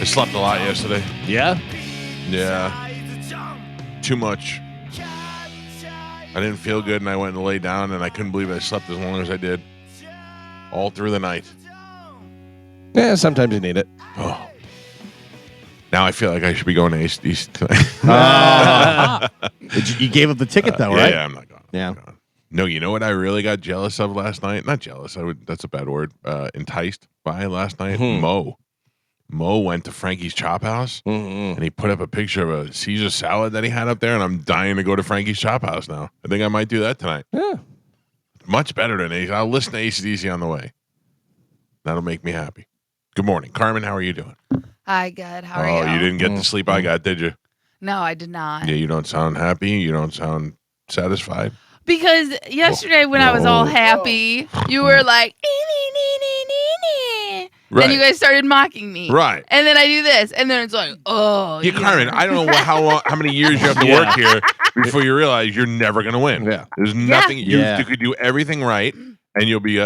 slept a lot yesterday. Yeah? Yeah. Too much. I didn't feel good, and I went and lay down, and I couldn't believe I slept as long as I did. All through the night. Yeah, sometimes you need it. Oh. Now I feel like I should be going to East tonight. You gave up the ticket, though, right? Yeah, I'm not going. Yeah. I'm not going. No, you know what I really got jealous of last night? Not jealous. That's a bad word. Enticed by last night? Mo. Mo went to Frankie's Chop House, and he put up a picture of a Caesar salad that he had up there, and I'm dying to go to Frankie's Chop House now. I think I might do that tonight. Yeah. Much better than AC. I'll listen to AC/DC on the way. That'll make me happy. Good morning. Carmen, how are you doing? Hi, good. How are you? Oh, you didn't get the sleep I got, did you? No, I did not. Yeah, you don't sound happy. You don't sound satisfied. Because yesterday when I was all happy, you were like, Right. and you guys started mocking me. Right. And then I do this, and then it's like, oh. Yeah, Carmen, I don't know how many years you have to work here before you realize you're never going to win. Yeah. There's nothing. Yeah. You could do everything right, and you'll be.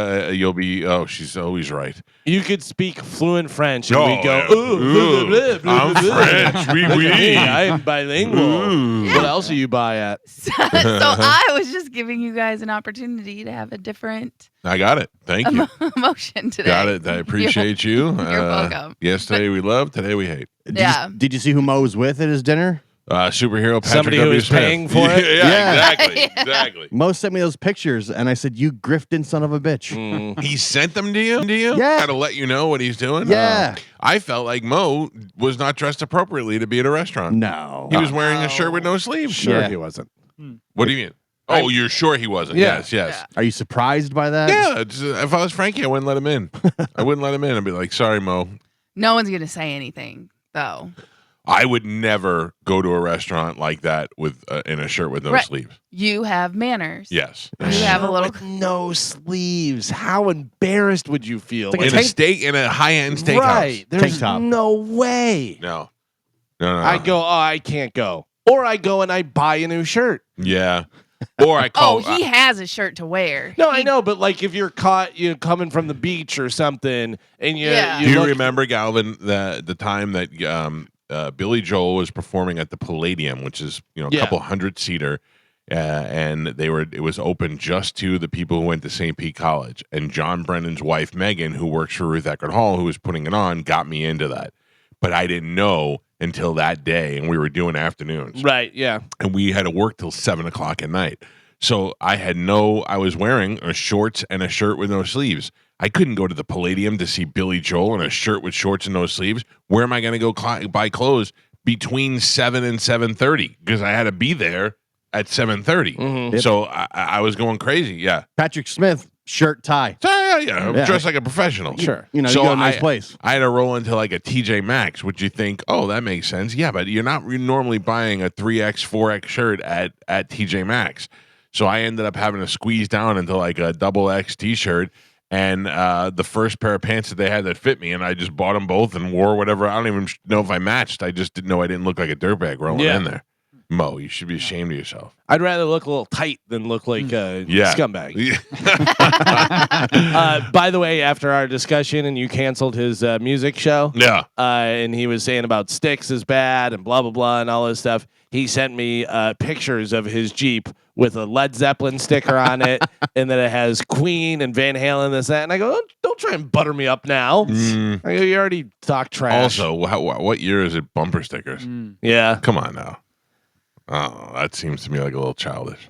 Oh, she's always right. You could speak fluent French, and Oh, we go, yeah. ooh, blah, blah, blah, I'm blah, French. Oui, Look at oui. me, I'm bilingual. Ooh. What else are you by at? So I was just giving you guys an opportunity to have a different I got it. Thank you. emotion today. Got it. I appreciate you. You're welcome. Yesterday we loved. Today we hate. Did you see who Mo was with at his dinner? Superhero Patrick Somebody who W. is Smith. paying for it? Yeah, Yeah. exactly. Mo sent me those pictures, and I said, "You grifting son of a bitch." He sent them to you? Yeah. Got to let you know what he's doing? Yeah. I felt like Mo was not dressed appropriately to be at a restaurant. No. He was wearing a shirt with no sleeves. Sure, Yeah. he wasn't. What do you mean? Oh, you're sure he wasn't? Yeah. Yes. Yeah. Are you surprised by that? Yeah. If I was Frankie, I wouldn't let him in. I wouldn't let him in. I'd be like, sorry, Mo. No one's going to say anything, though. I would never go to a restaurant like that with in a shirt with no Right. sleeves. You have manners. Yes. You have a little. With no sleeves. How embarrassed would you feel? Like In a high-end steakhouse. Right. There's Tank top. no way. No. I go, I can't go. Or I go and I buy a new shirt. Yeah. Or I call. Oh, he has a shirt to wear. No, I know, but like if you're caught, coming from the beach or something, and you, Yeah. Do you look- remember, Galvin, the time that Billy Joel was performing at the Palladium, which is a Yeah. couple 100-seater, and it was open just to the people who went to St. Pete College. And John Brennan's wife Megan, who works for Ruth Eckerd Hall, who was putting it on, got me into that. But I didn't know until that day, and we were doing afternoons, Right, yeah. and we had to work till 7:00 at night. So I was wearing a shorts and a shirt with no sleeves. I couldn't go to the Palladium to see Billy Joel in a shirt with shorts and no sleeves. Where am I going to go buy clothes between 7 and 7:30? Because I had to be there at 7:30. Mm-hmm. Yep. So I was going crazy. Yeah. Patrick Smith, shirt, tie. So, yeah. I'm Yeah. dressed like a professional. Sure. You So go to a nice place. I had to roll into like a TJ Maxx, which you think, oh, that makes sense. Yeah, but you're not normally buying a 3X, 4X shirt at TJ Maxx. So I ended up having to squeeze down into like a double X T-shirt and the first pair of pants that they had that fit me, and I just bought them both and wore whatever. I don't even know if I matched. I just didn't know I didn't look like a dirtbag rolling in there. Mo, you should be ashamed of yourself. I'd rather look a little tight than look like a scumbag. By the way, after our discussion and you canceled his music show, Yeah. and he was saying about Styx is bad and blah, blah, blah, and all this stuff, he sent me pictures of his Jeep with a Led Zeppelin sticker on it, and then it has Queen and Van Halen, this, that. And I go, don't try and butter me up now. I go, you already talk trash. Also, what year is it? Bumper stickers. Yeah. Come on now. Oh, that seems to me like a little childish.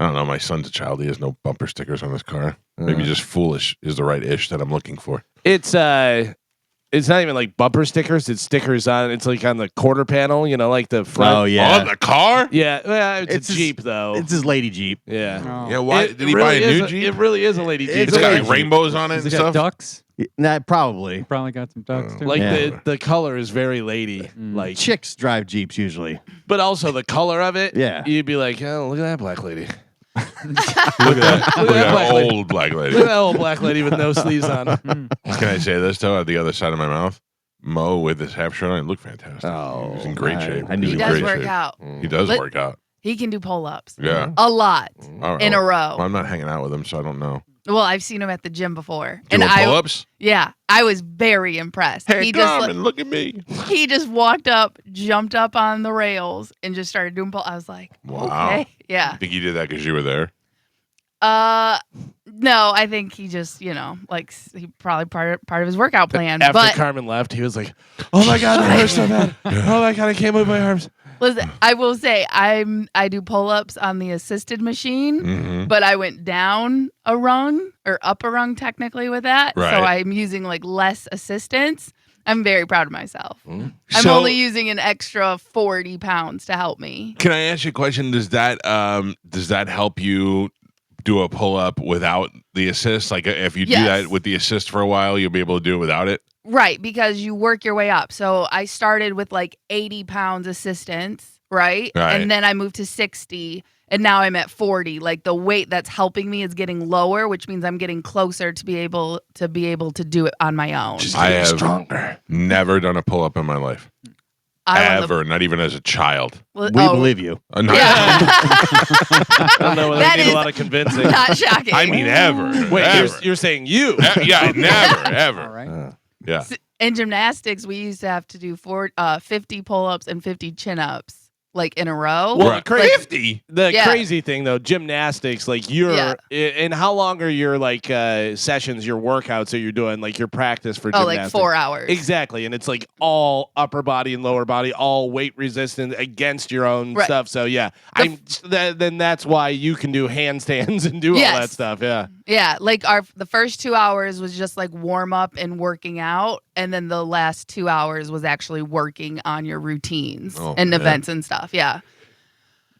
I don't know. My son's a child. He has no bumper stickers on his car. Maybe just foolish is the right ish that I'm looking for. It's not even like bumper stickers. It's stickers on. It's like on the quarter panel. Like the front. Oh, yeah. On the car? Yeah. Well, it's It's a his- Jeep though. It's his lady Jeep. Yeah. Yeah. Why It did he buy a really new is Jeep? It really is a lady Jeep. It's It's got a like Jeep. rainbows on it Has and it got stuff. ducks? Nah, probably. Probably got some ducks too. Like Yeah. the color is very lady. Like, Chicks drive Jeeps usually. but also the color of it. Yeah. You'd be like, oh, look at that black lady. Look at that, Look at that black lady. old black lady. Look at that old black lady with no sleeves on. Can I say this though? At the other side of my mouth, Mo with his half shirt on, looked fantastic. Oh, He's in great shape. I knew He's He in does great work shape. out. He does But- work out. He can do pull-ups. Yeah. A lot All right. in a row. Well, I'm not hanging out with him, so I don't know. Well, I've seen him at the gym before. Doing pull-ups? I was very impressed. Hey, Carmen, look at me. He just walked up, jumped up on the rails, and just started doing pull. I was like, wow. Okay. Yeah. I think he did that because you were there. No, I think he just, like he probably part of his workout plan. After Carmen left, he was like, "Oh my god, that hurts so bad! Oh my god, I can't move my arms." Listen, I will say I do pull-ups on the assisted machine, but I went down a rung or up a rung technically with that. Right. So I'm using like less assistance. I'm very proud of myself. I'm only using an extra 40 pounds to help me. Can I ask you a question? Does that help you do a pull-up without the assist? Like if you do that with the assist for a while, you'll be able to do it without it? Right, because you work your way up. So I started with like 80 pounds assistance, right? And then I moved to 60, and now I'm at 40. Like the weight that's helping me is getting lower, which means I'm getting closer to be able to do it on my own. I have never done a pull-up in my life. Ever, not even as a child. We believe you. I don't know whether they need a lot of convincing. Not shocking. I mean, ever. Wait, ever. you're saying you? Yeah, never, ever. All right. Yeah. In gymnastics, we used to have to do 50 pull-ups and 50 chin-ups. Like in a row. Well, 50. The crazy thing though, gymnastics, like and how long are your like sessions, your workouts that you're doing, like your practice for gymnastics? Like 4 hours. Exactly. And it's like all upper body and lower body, all weight resistant against your own stuff. So then that's why you can do handstands and do all that stuff. Yeah. Yeah. Like the first 2 hours was just like warm up and working out. And then the last 2 hours was actually working on your routines and events and stuff. Yeah.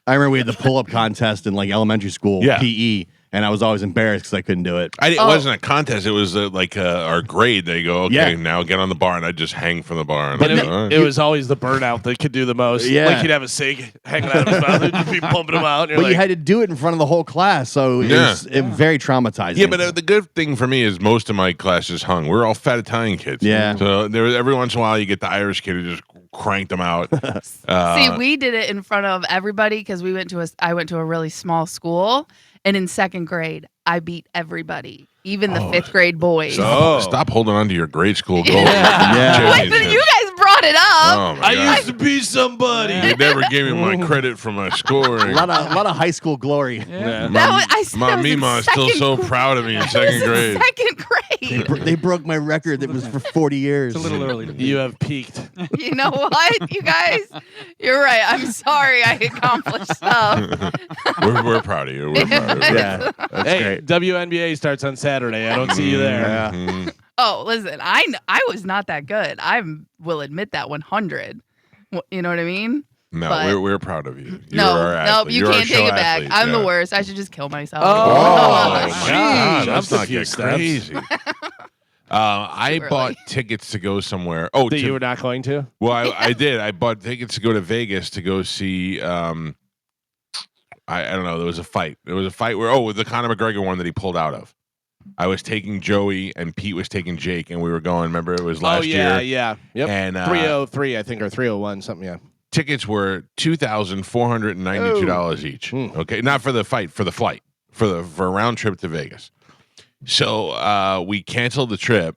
I remember we had the pull-up contest in like elementary school, PE, and I was always embarrassed because I couldn't do it. It wasn't a contest. It was our grade. They go, okay, now get on the bar, and I just hang from the bar. And but it was always the burnout that could do the most. Yeah. Like he'd have a cig hanging out of his mouth and you'd be pumping him out. And But you had to do it in front of the whole class, so it was very traumatizing. Yeah, but the good thing for me is most of my classes hung. We're all fat Italian kids. Yeah. So there was, every once in a while you get the Irish kid who just cranked them out. See, we did it in front of everybody because I went to a really small school, and in second grade, I beat everybody, even the fifth grade boys. Stop holding on to your grade school goals. Wait, but you guys brought it up. Oh my God. I used to be somebody. You never gave me my credit for my scoring. a lot of high school glory. Yeah. My Mima is still so proud of me in second grade. Second grade. They broke my record that was for 40 years. It's a little early. You have peaked. You know what, you guys? You're right. I'm sorry I accomplished stuff. We're proud of you. We're proud of you. Yeah, that's great. WNBA starts on Saturday. I don't see you there. Mhm. Oh, listen, I was not that good. I will admit that 100. You know what I mean? No, But- we're proud of you. No, you You're our can't show take it back. athlete. I'm the Yeah. worst. I should just kill myself. Oh, Oh, God, jeez. let's That's a not few get steps. crazy. I Too bought early. tickets to go somewhere. Oh, That you were not going to? well, I did. I bought tickets to go to Vegas to go see. I don't know. There was a fight. There was a fight where the Conor McGregor one that he pulled out of. I was taking Joey and Pete was taking Jake, and we were going. Remember, it was last year. Yeah. Yep. And 303, I think, or 301, something. Yeah. tickets were $2,492 each. Okay, not for the fight, for the flight, for a round trip to Vegas. So we canceled the trip,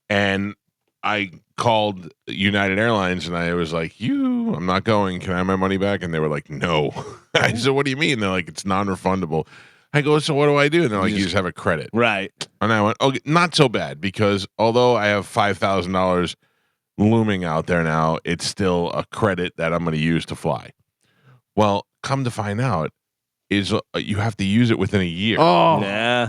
and I called United Airlines, and I was like, I'm not going. Can I have my money back? And they were like, no. I said, what do you mean? They're like, it's non-refundable. I go, so what do I do? And they're like, you just have a credit. Right. And I went, okay, not so bad, because although I have $5,000 looming out there now, it's still a credit that I'm going to use to fly. Well, come to find out, is you have to use it within a year. Oh, Nah.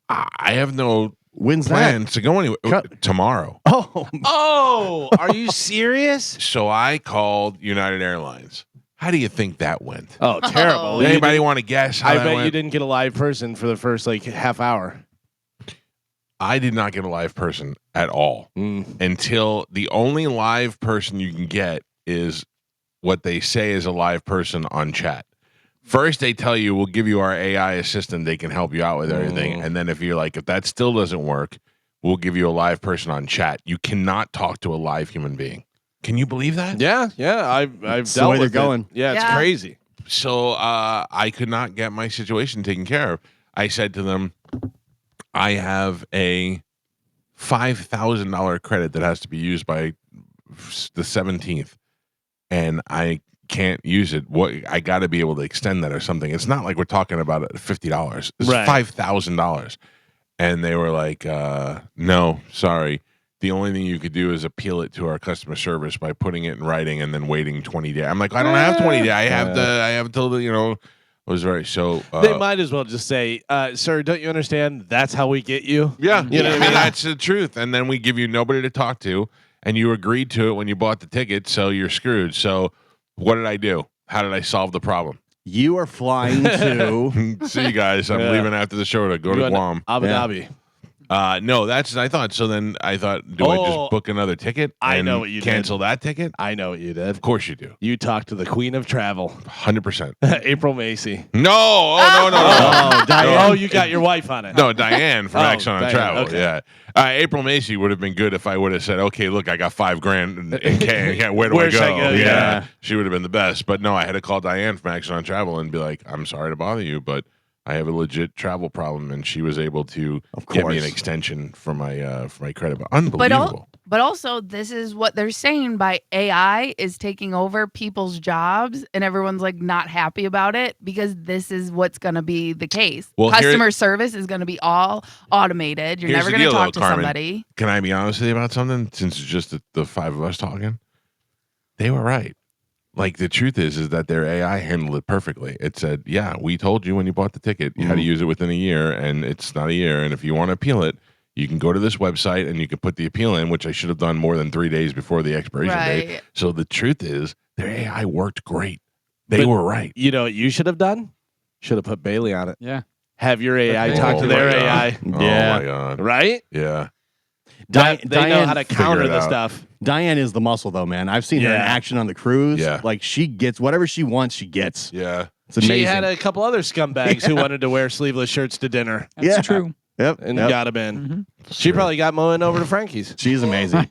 I have no when's plans to go anywhere tomorrow. Oh, Oh, are you serious? So I called United Airlines. How do you think that went? Oh, terrible. Does anybody want to guess how I that bet went? you didn't get a live person for the first half hour. I did not get a live person at all until the only live person you can get is what they say is a live person on chat. First, they tell you, we'll give you our AI assistant. They can help you out with everything. And then if you're like, if that still doesn't work, we'll give you a live person on chat. You cannot talk to a live human being. Can you believe that? Yeah. I've the dealt way with they're it. going. Yeah, it's Yeah. crazy. So I could not get my situation taken care of. I said to them, I have a $5,000 credit that has to be used by the 17th, and I can't use it. What I got to be able to extend that or something. It's not like we're talking about $50. It's $5,000, and they were like, "No, sorry. The only thing you could do is appeal it to our customer service by putting it in writing and then waiting 20 days." I'm like, I don't have 20 days. I have till it was very so. They might as well just say, "Sir, don't you understand? That's how we get you." Yeah, you know what I mean. That's the truth. And then we give you nobody to talk to, and you agreed to it when you bought the ticket, so you're screwed. So what did I do? How did I solve the problem? You are flying to. See you guys. I'm leaving after the show to go to Guam. Abu Dhabi. No, that's I thought. So then I thought, do I just book another ticket? I know what you cancel that ticket. I know what you did. Of course you do. You talked to the Queen of Travel, 100%. April Macy. No, no. Diane. Oh, you got your wife on it. No, Diane from Action on Diane, Travel. okay. Yeah, April Macy would have been good if I would have said, "Okay, look, I got $5,000 in cash. Yeah, where do I go?" Yeah, she would have been the best. But no, I had to call Diane from Action on Travel and be like, "I'm sorry to bother you, but I have a legit travel problem," and she was able to give me an extension for my credit. Unbelievable. But also, this is what they're saying by AI is taking over people's jobs, and everyone's like not happy about it because this is what's going to be the case. Well, customer service is going to be all automated. You're never going to talk to somebody. Can I be honest with you about something? Since it's just the five of us talking, they were right. Like, the truth is that their AI handled it perfectly. It said, "Yeah, we told you when you bought the ticket you had to use it within a year, and it's not a year. And if you want to appeal it, you can go to this website and you can put the appeal in," which I should have done more than 3 days before the expiration date. So the truth is, their AI worked great. They were right. You know what you should have done? Should have put Bailey on it. Yeah. Have your AI talk to their AI. Yeah. Oh my God. Right? Yeah. They know how to counter the stuff. Diane is the muscle, though, man. I've seen her in action on the cruise. Yeah. Like, she gets whatever she wants, she gets. Yeah. It's amazing. She had a couple other scumbags who wanted to wear sleeveless shirts to dinner. That's true. Yep. And got him in. Mm-hmm. She probably got Moen over to Frankie's. She's amazing.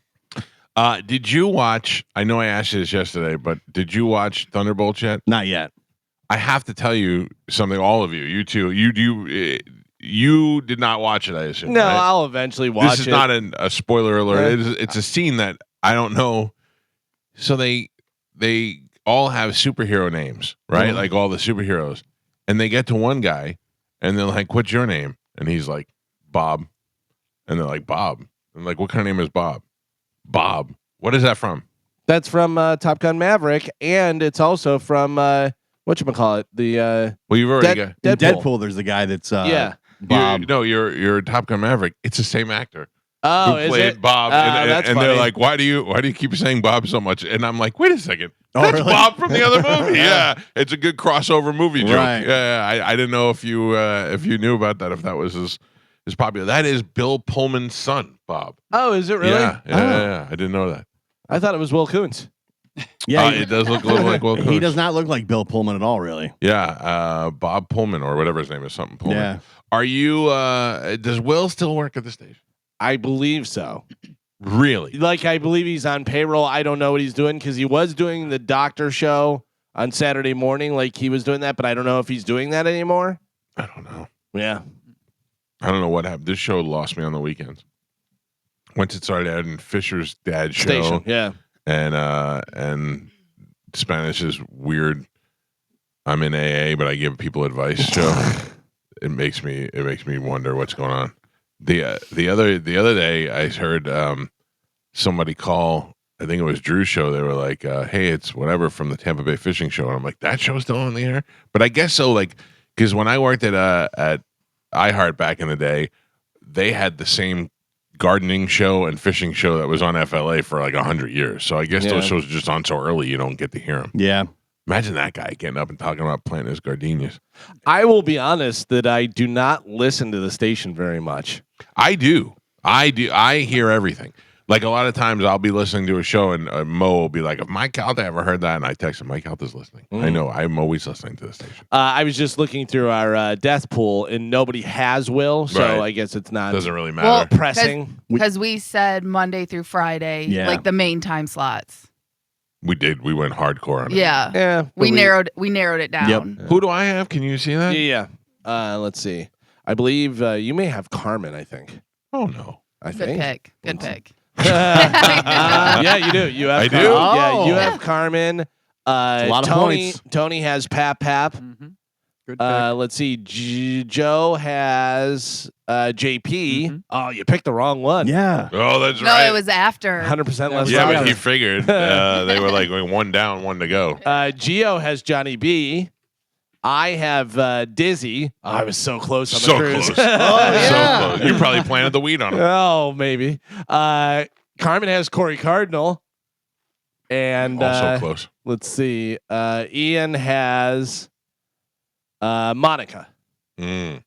Did you watch, I know I asked you this yesterday, but did you watch Thunderbolts yet? Not yet. I have to tell you something, all of you, you too. You did not watch it, I assume. No, right? I'll eventually watch it. This is not a spoiler alert. It's a scene that I don't know. So they all have superhero names, right? Like all the superheroes. And they get to one guy and they're like, "What's your name?" And he's like, "Bob." And they're like, "Bob." I'm like, "What kind of name is Bob?" "Bob." What is that from? That's from Top Gun Maverick, and it's also from whatchamacallit, the Well, you've already got In Deadpool, there's the guy that's Bob. You're Top Gun Maverick. It's the same actor. Oh, who played is it? Bob, That's and funny. they're like, "Why do you keep saying Bob so much?" And I'm like, "Wait a second, that's really? Bob from the other movie." Yeah, it's a good crossover movie joke. Right. Yeah, I didn't know if you knew about that, if that was as popular. That is Bill Pullman's son, Bob. Oh, is it really? Yeah. I didn't know that. I thought it was Will Coons. Yeah, it does look a little like Will Coons. He does not look like Bill Pullman at all, really. Yeah, Bob Pullman or whatever his name is, something Pullman. Yeah. Are you? Does Will still work at the station? I believe so. Really? Like, I believe he's on payroll. I don't know what he's doing because he was doing the doctor show on Saturday morning. Like, he was doing that, but I don't know if he's doing that anymore. I don't know. Yeah. I don't know what happened. This show lost me on the weekends. Once it started adding Fisher's dad show, Station. Yeah. and Spanish is weird. I'm in AA, but I give people advice show. It makes me wonder what's going on. The other day I heard somebody call. I think it was Drew's show. They were like, "Hey, it's whatever from the Tampa Bay Fishing Show." And I'm like, "That show's still on the air?" But I guess so. Like, because when I worked at iHeart back in the day, they had the same gardening show and fishing show that was on FLA for like 100 years. So I guess those shows are just on so early you don't get to hear them. Yeah. Imagine that guy getting up and talking about planting his gardenias. I will be honest that I do not listen to the station very much. I do. I hear everything. Like, a lot of times I'll be listening to a show and Mo will be like, "If Mike Calta ever heard that?" And I text him, "Mike Calta's listening." I know. I'm always listening to the station. I was just looking through our death pool and nobody has Will. So Right. I guess it's not Doesn't really matter. pressing. Because we said Monday through Friday, like the main time slots. We did. We went hardcore on it. Yeah. Yeah. We narrowed it down. Yep. Who do I have? Can you see that? Yeah. Let's see. I believe you may have Carmen. I think. Oh no. I Good think. pick. Good pick. Yeah, you do. You have. I do? Yeah, you Oh. have Carmen. a lot of Tony. points. Tony has Pap Pap. Mm-hmm. Good pick. Let's see. Joe has JP. Mhm. Oh, you picked the wrong one. Yeah. Oh, that's No, right. it was after. 100% less. Yeah, than but me. he figured they were like one down, one to go. Gio has Johnny B. I have Dizzy. Oh, I was so close on the So cruise. close. yeah. So close. You probably planted the weed on him. Oh, maybe. Carmen has Corey Cardinal. And Also close. let's see. Ian has Monica. Mm.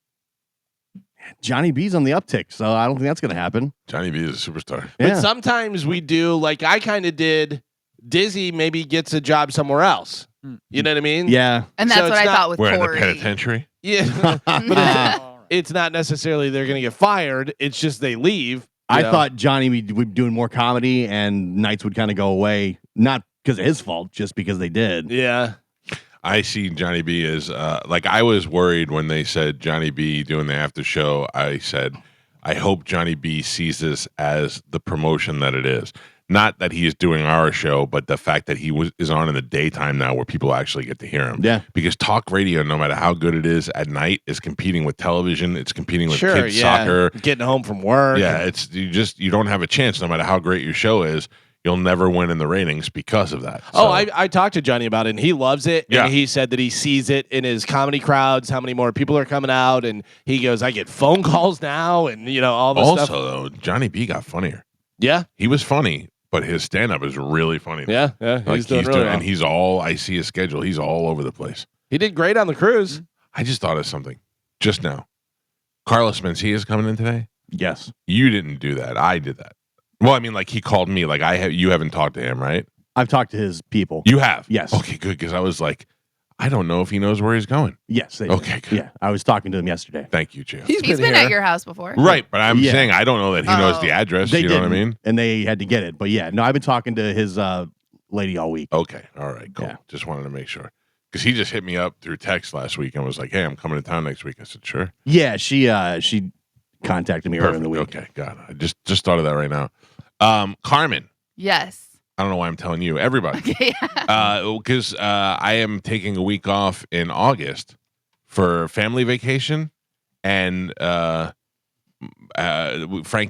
Johnny B's on the uptick, so I don't think that's going to happen. Johnny B is a superstar. But Yeah. sometimes we do, like I kind of did. Dizzy maybe gets a job somewhere else. You know what I mean? Yeah. And that's So what it's I not- thought with We're in the Corey. penitentiary. Yeah. But it's not necessarily they're going to get fired. It's just they leave. I you know? thought Johnny would be doing more comedy and nights would kind of go away, not because of his fault, just because they did. Yeah. I see Johnny B as like I was worried when they said Johnny B doing the after show. I said, I hope Johnny B sees this as the promotion that it is. Not that he is doing our show, but the fact that he is on in the daytime now where people actually get to hear him. Yeah. Because talk radio, no matter how good it is at night, is competing with television. It's competing with Sure. kids Yeah. soccer. Getting home from work. Yeah, it's you don't have a chance no matter how great your show is. You'll never win in the ratings because of that. Oh, So- I talked to Johnny about it, and he loves it. Yeah. And he said that he sees it in his comedy crowds, how many more people are coming out. And he goes, I get phone calls now, and, all this also stuff. though, Johnny B got funnier. Yeah. He was funny, but his stand up is really funny. Yeah. Yeah. Like He's doing really well. and he's all I see his schedule. He's all over the place. He did great on the cruise. I just thought of something just now. Carlos Mencia is coming in today. Yes. You didn't do that. I did that. Well, I mean, like he called me. Like you haven't talked to him, right? I've talked to his people. You have. Yes. Okay, good. Because I was like, I don't know if he knows where he's going. Yes. they Okay, did. good. Yeah. I was talking to him yesterday. Thank you, Jim. He's been here. at your house before. Right, but I'm Yeah. saying I don't know that he knows the Oh. address. They You know what I didn't, mean? and they had to get it. But yeah, no, I've been talking to his lady all week. Okay. All right. Cool. Yeah. Just wanted to make sure. Because he just hit me up through text last week and was like, hey, I'm coming to town next week. I said, sure. Yeah, she contacted me earlier in Perfect. the week. Okay. Got it. I just thought of that right now. Carmen, Yes. I don't know why I'm telling you. Everybody. Okay. Because I am taking a week off in August for family vacation. And Frank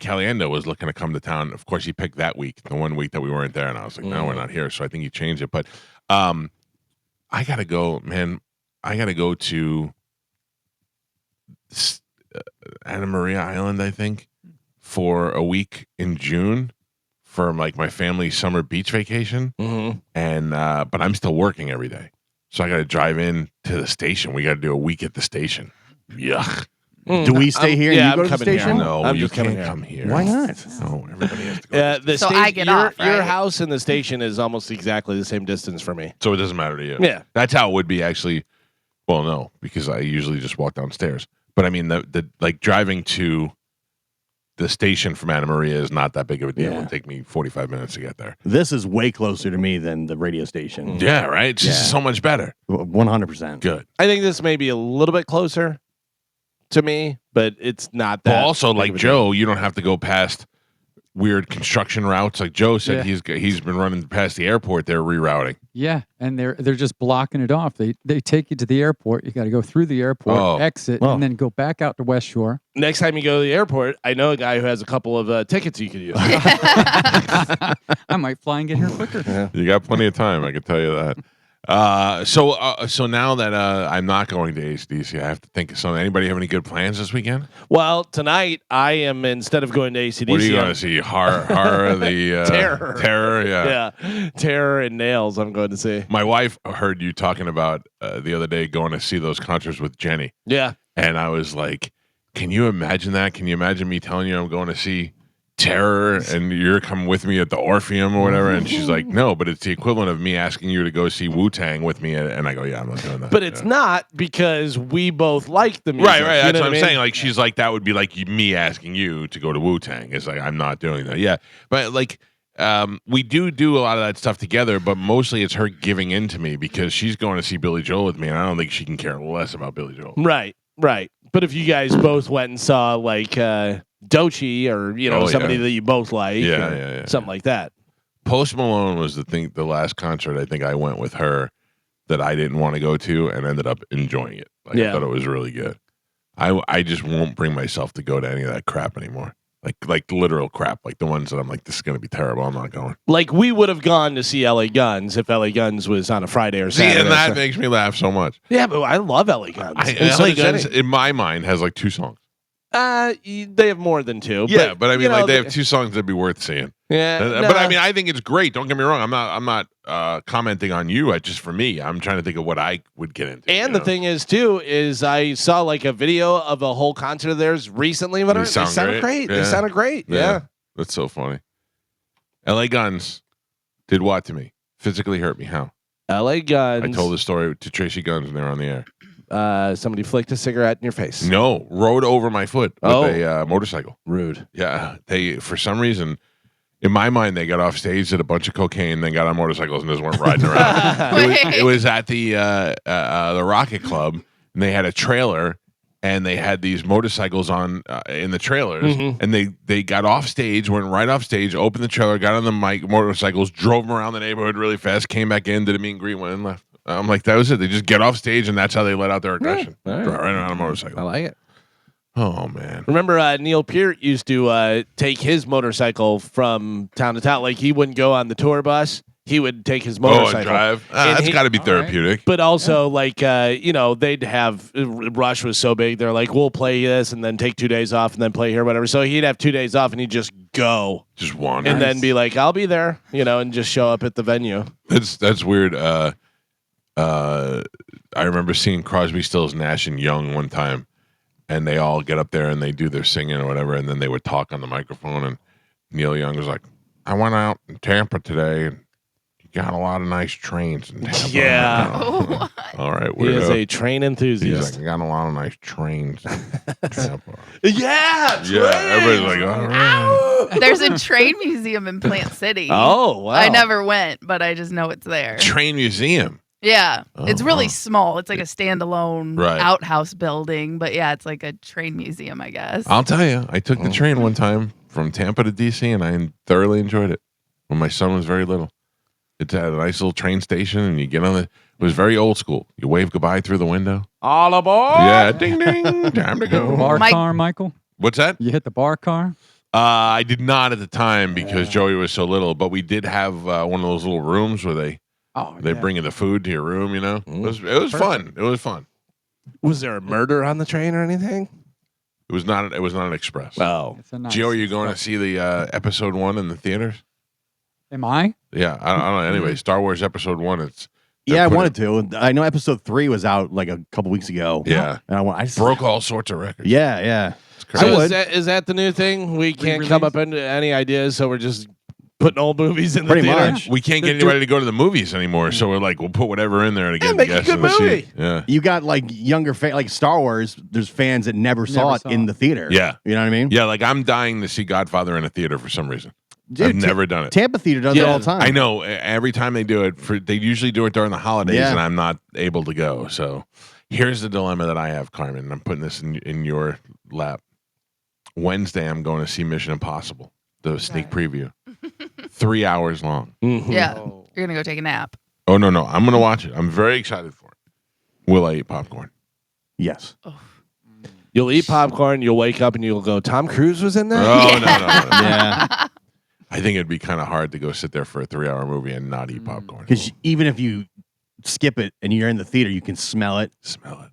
Caliendo was looking to come to town. Of course, he picked that week, the 1 week that we weren't there. And I was like, no, we're not here. So I think he changed it. But I got to go, man. I got to go to Anna Maria Island, I think, for a week in June for like my family's summer beach vacation. Mm-hmm. And but I'm still working every day. So I got to drive in to the station. We got to do a week at the station. Yuck. Do we stay here and Yeah, you go I'm to the coming station? here. No, I'm you just coming can't here. come here. Why not? No, everybody has to go. The So station, I get your, off, your right? house and the station is almost exactly the same distance for me. So it doesn't matter to you. Yeah. That's how it would be actually. Well, no, because I usually just walk downstairs. But I mean, the like driving to the station from Anna Maria is not that big of a deal. Yeah. It'll take me 45 minutes to get there. This is way closer to me than the radio station. Yeah, right? It's just Yeah. so much better. 100%. Good. I think this may be a little bit closer to me, but it's not that. But also, big like of a deal. Joe, you don't have to go past weird construction routes. Like Joe said, Yeah. he's been running past the airport. They're rerouting. Yeah, and they're just blocking it off. They take you to the airport. You got to go through the airport, Oh. exit, Oh. and then go back out to West Shore. Next time you go to the airport, I know a guy who has a couple of tickets you could use. I might fly and get here quicker. You got plenty of time, I can tell you that. So now that I'm not going to ACDC, I have to think of something. Anybody have any good plans this weekend? Well, tonight I am, instead of going to ACDC, What are you I'm- going to see? Horror, the Terror. Terror, yeah. yeah, Terror and Nails. I'm going to see. My wife heard you talking about the other day going to see those concerts with Jenny, Yeah, and I was like, "Can you imagine that? Can you imagine me telling you I'm going to see Terror and you're coming with me at the Orpheum or whatever?" And she's like, "No, but it's the equivalent of me asking you to go see Wu-Tang with me." And I go, "Yeah, I'm not doing that." but it's Yeah. not because we both like the music. Right. You That's know what I'm I mean? saying. Like, she's like, that would be like me asking you to go to Wu-Tang. It's like, I'm not doing that. Yeah. But like, we do a lot of that stuff together, but mostly it's her giving in to me because she's going to see Billy Joel with me, and I don't think she can care less about Billy Joel. Right. But if you guys both went and saw like Doechii or somebody that you both like, something like that. Post Malone was the last concert I think I went with her that I didn't want to go to and ended up enjoying it. Like, I thought it was really good. I just won't bring myself to go to any of that crap anymore. Like literal crap, like the ones that I'm like, this is going to be terrible. I'm not going. Like we would have gone to see LA Guns if LA Guns was on a Friday or Saturday. And that makes me laugh so much. Yeah, but I love LA Guns. LA Guns, in my mind, has like 2 songs. They have more than 2. Yeah, but I mean, like they have 2 songs that'd be worth seeing. Yeah, but I mean, I think it's great. Don't get me wrong. I'm not commenting on you. Just for me, I'm trying to think of what I would get into. And the thing is, too, is I saw like a video of a whole concert of theirs recently. They sounded great. Yeah. They sounded great. Yeah, that's so funny. LA Guns did what to me? Physically hurt me. How? LA Guns. I told the story to Tracy Guns when they were on the air. Somebody flicked a cigarette in your face. No, rode over my foot with a motorcycle. Rude. Yeah, they for some reason, in my mind, they got off stage, did a bunch of cocaine, then got on motorcycles and just went riding around. it was at the Rocket Club, and they had a trailer, and they had these motorcycles on in the trailers, and they got off stage, went right off stage, opened the trailer, got on the motorcycles, drove them around the neighborhood really fast, came back in, did a meet and greet, went and left. I'm like, that was it. They just get off stage, and that's how they let out their aggression. Right on a motorcycle. I like it. Oh, man. Remember Neil Peart used to take his motorcycle from town to town. Like, he wouldn't go on the tour bus. He would take his motorcycle. And drive. That's got to be therapeutic. Right. But also, like, they'd have Rush was so big. They're like, we'll play this and then take 2 days off and then play here, whatever. So he'd have 2 days off and he'd just go. Just wander. And then be like, I'll be there, and just show up at the venue. That's weird. I remember seeing Crosby, Stills, Nash, and Young one time, and they all get up there and they do their singing or whatever, and then they would talk on the microphone, and Neil Young was like, I went out in Tampa today, and you got a lot of nice trains in Tampa. Yeah. All right, weirdo. He is a train enthusiast. He's like, I got a lot of nice trains in Tampa. Yeah, everybody's like, all right. There's a train museum in Plant City. Oh, wow. I never went, but I just know it's there. Train museum. Yeah, it's really small. It's like a standalone Right. outhouse building, but yeah, it's like a train museum, I guess. I'll tell you, I took the train one time from Tampa to DC, and I thoroughly enjoyed it when my son was very little. It's at a nice little train station, and you get on it was very old school. You wave goodbye through the window. All aboard! Yeah, ding ding, time to go. Bar car, Michael? What's that? You hit the bar car? I did not at the time because Joey was so little, but we did have one of those little rooms where they bring in the food to your room. It was fun. It was fun. Was there a murder on the train or anything? It was not. It was not an express. Oh, Gio, are you going to see the episode 1 in the theaters? Am I? Yeah, I don't know. Anyway, Star Wars episode 1. I wanted to. I know episode 3 was out like a couple weeks ago. Yeah, and I just broke all sorts of records. Yeah. So is that the new thing? We can't come up into any ideas, so we're just putting old movies in the theater. Much. We can't get anybody to go to the movies anymore, so we're like, we'll put whatever in there to get make a good movie. Yeah, you got like younger like Star Wars. There's fans that never saw it in the theater. Yeah, you know what I mean. Yeah, like I'm dying to see Godfather in a theater for some reason. Dude, I've never done it. Tampa Theater does it all the time. I know. Every time they do it, they usually do it during the holidays, and I'm not able to go. So here's the dilemma that I have, Carmen. I'm putting this in your lap. Wednesday, I'm going to see Mission Impossible, the sneak preview. 3 hours long. Mm-hmm. Yeah. You're going to go take a nap. Oh, no. I'm going to watch it. I'm very excited for it. Will I eat popcorn? Yes. Oh. You'll eat popcorn, you'll wake up, and you'll go, Tom Cruise was in there? Oh, no. Yeah. I think it'd be kind of hard to go sit there for a 3-hour movie and not eat popcorn. Because even if you skip it and you're in the theater, you can smell it.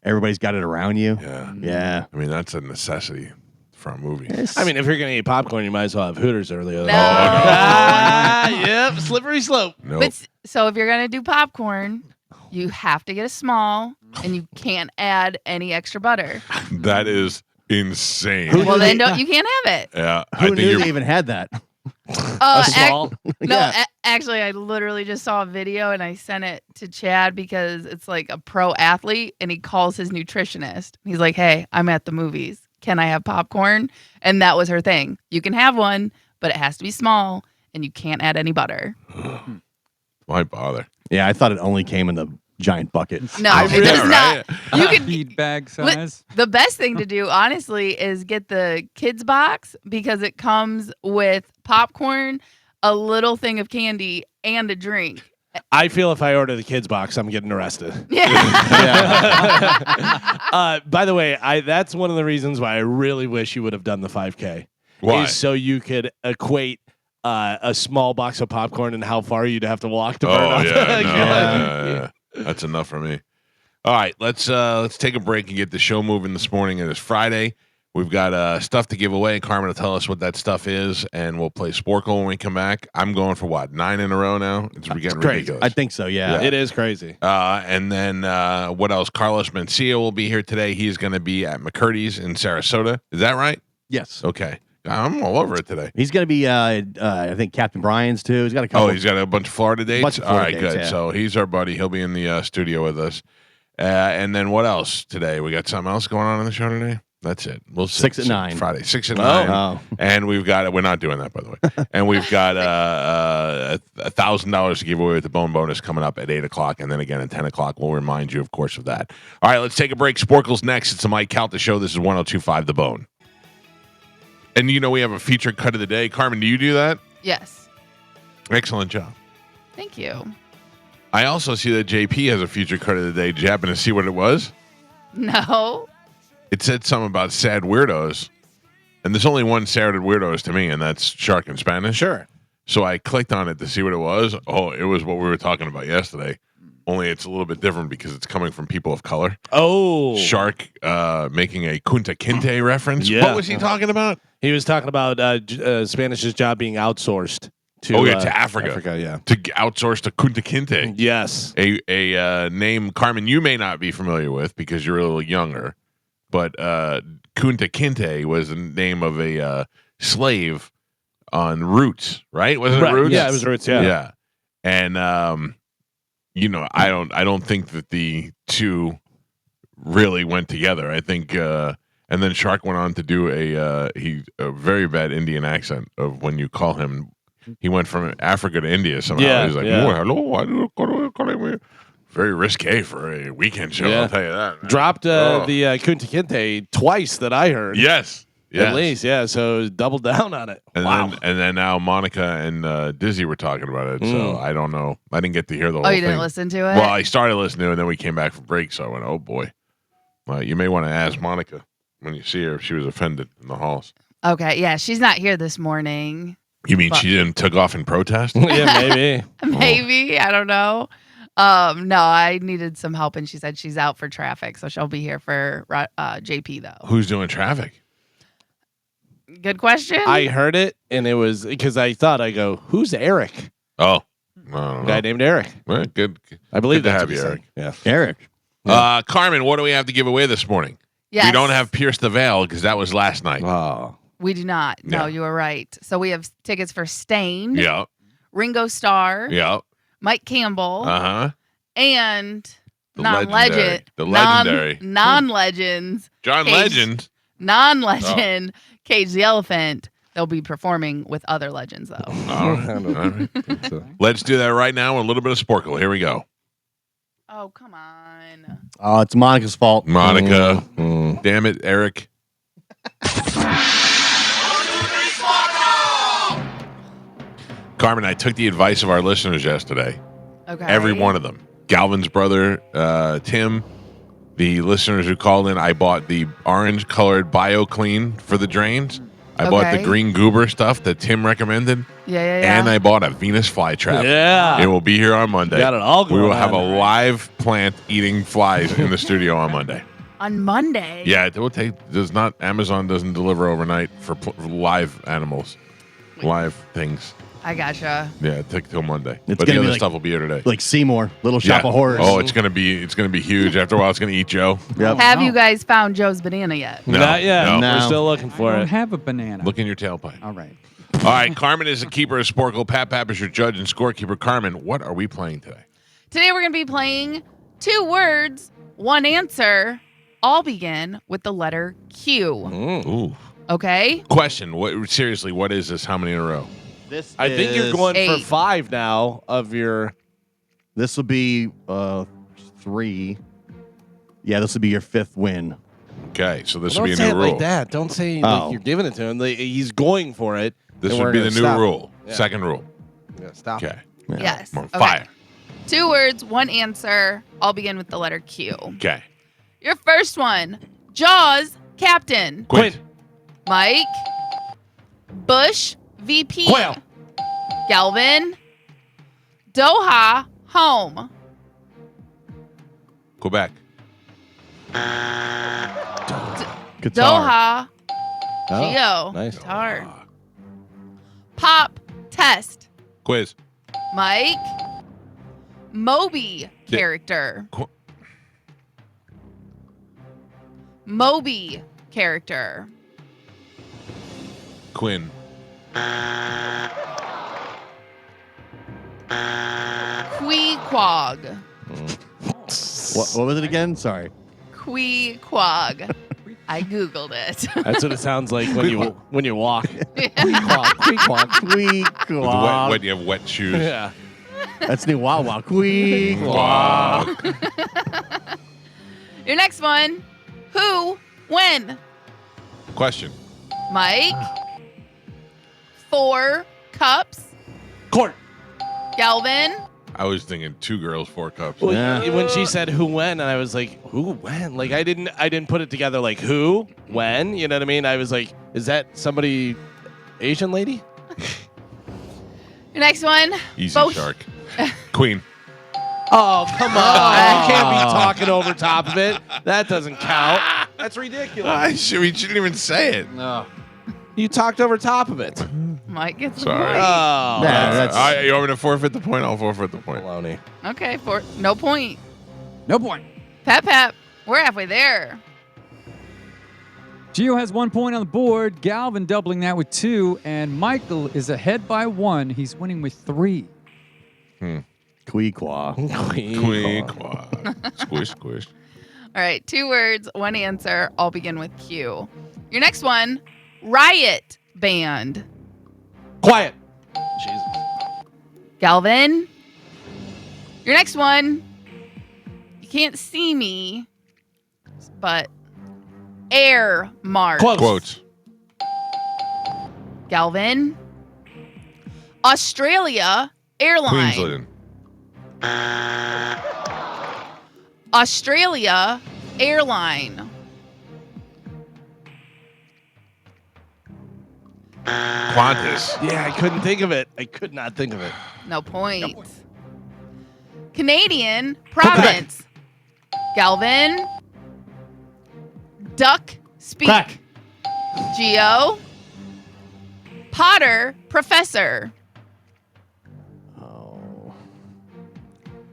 Everybody's got it around you. Yeah. I mean, that's a necessity for a movie. I mean, if you're going to eat popcorn, you might as well have Hooters earlier. No. Yep, slippery slope. Nope. But so if you're going to do popcorn, you have to get a small, and you can't add any extra butter. That is insane. Well, then you can't have it. Yeah. Who knew they even had that? Small? Actually, I literally just saw a video and I sent it to Chad because it's like a pro athlete and he calls his nutritionist. He's like, hey, I'm at the movies. Can I have popcorn? And that was her thing. You can have one, but it has to be small and you can't add any butter. Why bother? Yeah, I thought it only came in the giant bucket. No, I it really- does not. You can. Feed bag size. The best thing to do, honestly, is get the kids box because it comes with popcorn, a little thing of candy, and a drink. I feel if I order the kids box, I'm getting arrested. Yeah. By the way, that's one of the reasons why I really wish you would have done the 5K. Why? Is so you could equate a small box of popcorn and how far you'd have to walk to burn Oh up. yeah, no, Yeah. yeah. That's enough for me. All right, let's take a break and get the show moving this morning. It is Friday. We've got stuff to give away. Carmen will tell us what that stuff is, and we'll play Sporkle when we come back. I'm going for what, 9 in a row now? It's getting crazy. ridiculous. I think so. Yeah. It is crazy. And then what else? Carlos Mencia will be here today. He's going to be at McCurdy's in Sarasota. Is that right? Yes. Okay. I'm all over it today. He's going to be, I think, Captain Brian's too. He's got a couple. Oh, he's got a bunch of Florida dates? Bunch of All Florida right, dates, good. yeah. So he's our buddy. He'll be in the studio with us. And then what else today? We got something else going on the show today? That's it. We'll 6 at 9. Friday, 6 at 9. Oh. And we've got, we're not doing that, by the way. And we've got $1,000 to give away with the Bone Bonus coming up at 8 o'clock. And then again at 10 o'clock. We'll remind you, of course, of that. All right, let's take a break. Sporkle's next. It's the Mike Calta Show. This is 102.5 The Bone. And we have a featured cut of the day. Carmen, do you do that? Yes. Excellent job. Thank you. I also see that JP has a featured cut of the day. Did you happen to see what it was? No. It said something about sad weirdos. And there's only one sad weirdos to me, and that's Shark in Spanish. Sure. So I clicked on it to see what it was. Oh, it was what we were talking about yesterday. Only it's a little bit different because it's coming from people of color. Oh. Shark making a Kunta Kinte reference. Yeah. What was he talking about? He was talking about Spanish's job being outsourced to to Africa. Africa, yeah. To outsource to Kunta Kinte. Yes. A name, Carmen, you may not be familiar with because you're a little younger. But Kunta Kinte was the name of a slave on Roots, right? Was it Roots? Yeah, it was Roots, yeah. Yeah. And I don't think that the two really went together. I think and then Shark went on to do a very bad Indian accent of when you call him. He went from Africa to India somehow. Yeah, He's like, yeah. "Oh, hello, I do call him." Very risque for a weekend show, Yeah. I'll tell you that. Man. Dropped the Kunta Kinte twice that I heard. Yes. At least, yeah. So doubled down on it. And wow. then now Monica and Dizzy were talking about it. So I don't know. I didn't get to hear the whole Oh, thing. you didn't listen to it? Well, I started listening, and then we came back from break. So I went, "Oh boy." Well, you may want to ask Monica when you see her if she was offended in the halls. Okay. Yeah, she's not here this morning. You mean she didn't took off in protest? Yeah, maybe. Maybe. I don't know. No, I needed some help, and she said she's out for traffic, so she'll be here for JP though. Who's doing traffic? Good question. I heard it, and it was because I thought, I go, who's Eric? Oh, I don't know. Guy named Eric. Well, good. I believe Good to that's have what you, he Eric. said. Yeah. Eric. Carmen, what do we have to give away this morning? Yes. We don't have Pierce the Veil because that was last night. Oh. We do not. No, Yeah. you were right. So we have tickets for Stain, Yeah, Ringo Starr, yeah, Mike Campbell, and The non-legend, legendary. non-legends, John Cage. Legend. non-legend, Cage the Elephant. They'll be performing with other legends though. All right. All right. Let's do that right now. A little bit of Sporkle. Here we go. Oh, come on. Oh, it's Monica's fault. Monica. Damn it, Eric. Carmen, I took the advice of our listeners yesterday. Okay. Every one of them. Galvin's brother, Tim, the listeners who called in, I bought the orange-colored BioClean for the drains. I bought the Okay. green goober stuff that Tim recommended. Yeah. And I bought a Venus flytrap. Yeah. It will be here on Monday. Got it all We going will have a on. live plant eating flies in the studio on Monday. On Monday. Yeah, it will take. Amazon doesn't deliver overnight for live animals, live things. I gotcha. Yeah, take till Monday. It's But the gonna be other like- stuff will be here today. Like Seymour, Little Shop of Horrors. Oh, it's gonna be huge. After a while, it's gonna eat Joe. Yep. Have you guys found Joe's banana yet? No, Not yet. no. No. We're still looking for I don't it. have a banana. Look in your tailpipe. All right. All right, Carmen is the keeper of Sporkle. Pat is your judge and scorekeeper. Carmen, what are we playing today? Today we're going to be playing 2 words, 1 answer. All begin with the letter Q. Ooh. Okay? Question. Seriously, what is this? How many in a row? This I think you're is- going for 8. 5 now of your. This will be 3. Yeah, this would be your 5th win. Okay, so this Don't would be a say new it rule. like that. Don't say like you're giving it to him. He's going for it. This and would we're be the gonna new stop him. rule. Yeah. Second rule. Yeah, stop. Okay. Yeah. Yes. More Okay. fire. 2 words, 1 answer. I'll begin with the letter Q. Okay. Your first one, Jaws captain. Quint. Mike. Bush VP. Quail. Galvin. Doha home. Quebec. Guitar. Doha. Geo. Nice. Guitar. Pop test. Quiz. Mike. Moby character. Moby character. Quinn. Queequeg. What was it again? Sorry. Queequeg. I googled it. That's what it sounds like when you walk. Queequeg. When you have wet shoes. Yeah. That's new. Wow, wow. Queequeg. Wow. Your next one. Who? When? Question. Mike. 4 cups. Court. Galvin. I was thinking 2 girls, 4 cups. Well, Yeah. when she said who when, and I was like, who when? Like I didn't put it together. Like who when? You know what I mean? I was like, is that somebody Asian lady? Your next one. Easy Both- shark. Queen. Oh come on! You can't be talking over top of it. That doesn't count. That's ridiculous. We shouldn't even say it. No. You talked over top of it. Mike gets the Sorry. point. Oh, Yeah, that's You want me to forfeit the point? I'll forfeit the point. baloney. Okay, no point. No point. Pap, we're halfway there. Gio has 1 point on the board. Galvin doubling that with 2. And Michael is ahead by 1. He's winning with 3. Queequeg. Queen. Squish, squish. All right, 2 words, 1 answer. I'll begin with Q. Your next one, Riot Band. Quiet. Jesus. Galvin. Your next one, you can't see me, but Air Mart. Quotes. Quotes. Galvin. Australia Airline. Queensland. Australia Airline. Qantas. Yeah, I couldn't think of it. I could not think of it. No point. Canadian province. Galvin. Duck speak. Quack. Geo. Potter professor. Oh.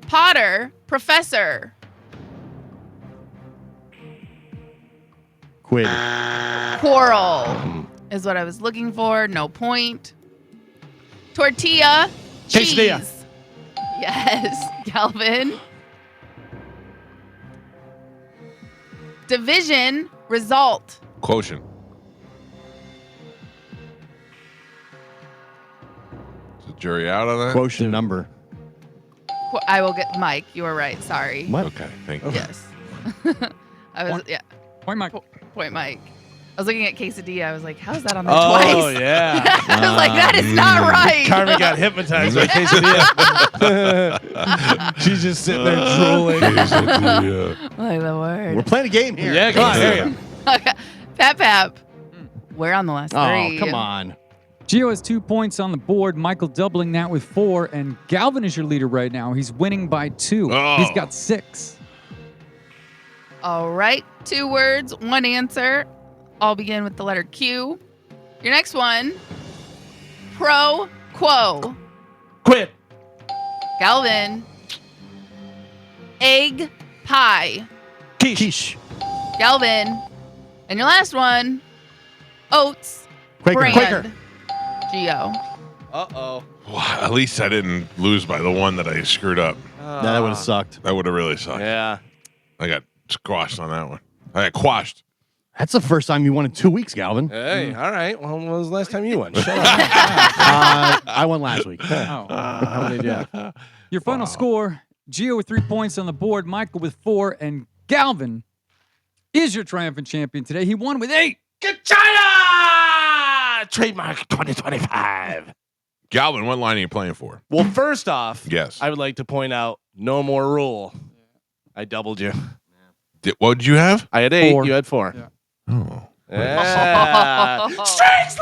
Potter professor. Quid. Quarrel is what I was looking for. No point. Tortilla cheese. Quesadilla. Yes, Galvin. Division result. Quotient. Is the jury out on that? Quotient number. I will get Mike. You were right. Sorry. What? Okay, thank you. Yes. I was Point, Michael. point Mike. I was looking at quesadilla. I was like, how's that on there Oh twice? yeah. I was like, that is not right. Carmen got hypnotized by quesadilla. She's just sitting there drooling. Like the word. We're playing a game here. Yeah, come on, here you go. Pap. We're on the last Oh, 3. come on. Gio has 2 points on the board. Michael doubling that with 4. And Galvin is your leader right now. He's winning by 2. Oh. He's got 6. All right. 2 words, 1 answer. I'll begin with the letter Q. Your next one, pro quo. Quit. Galvin. Egg pie. Quiche. Galvin. And your last one, oats Quaker. brand. Quaker. Geo. Uh-oh. Well, at least I didn't lose by the one that I screwed up. That would have sucked. That would have really sucked. Yeah. I got squashed on that one. I got quashed. That's the first time you won in 2 weeks, Galvin. Hey, all right. Well, when was the last time you won? Shut up. I won last week. Oh. How many did you have? Your final score Gio with 3 points on the board. Michael with 4. And Galvin is your triumphant champion today. He won with 8. Good China! Trademark 2025. Galvin, what line are you playing for? Well, first off, yes, I would like to point out no more rule. I doubled you. What did you have? I had 8. 4. You had 4. Yeah. Oh. Yeah. Straight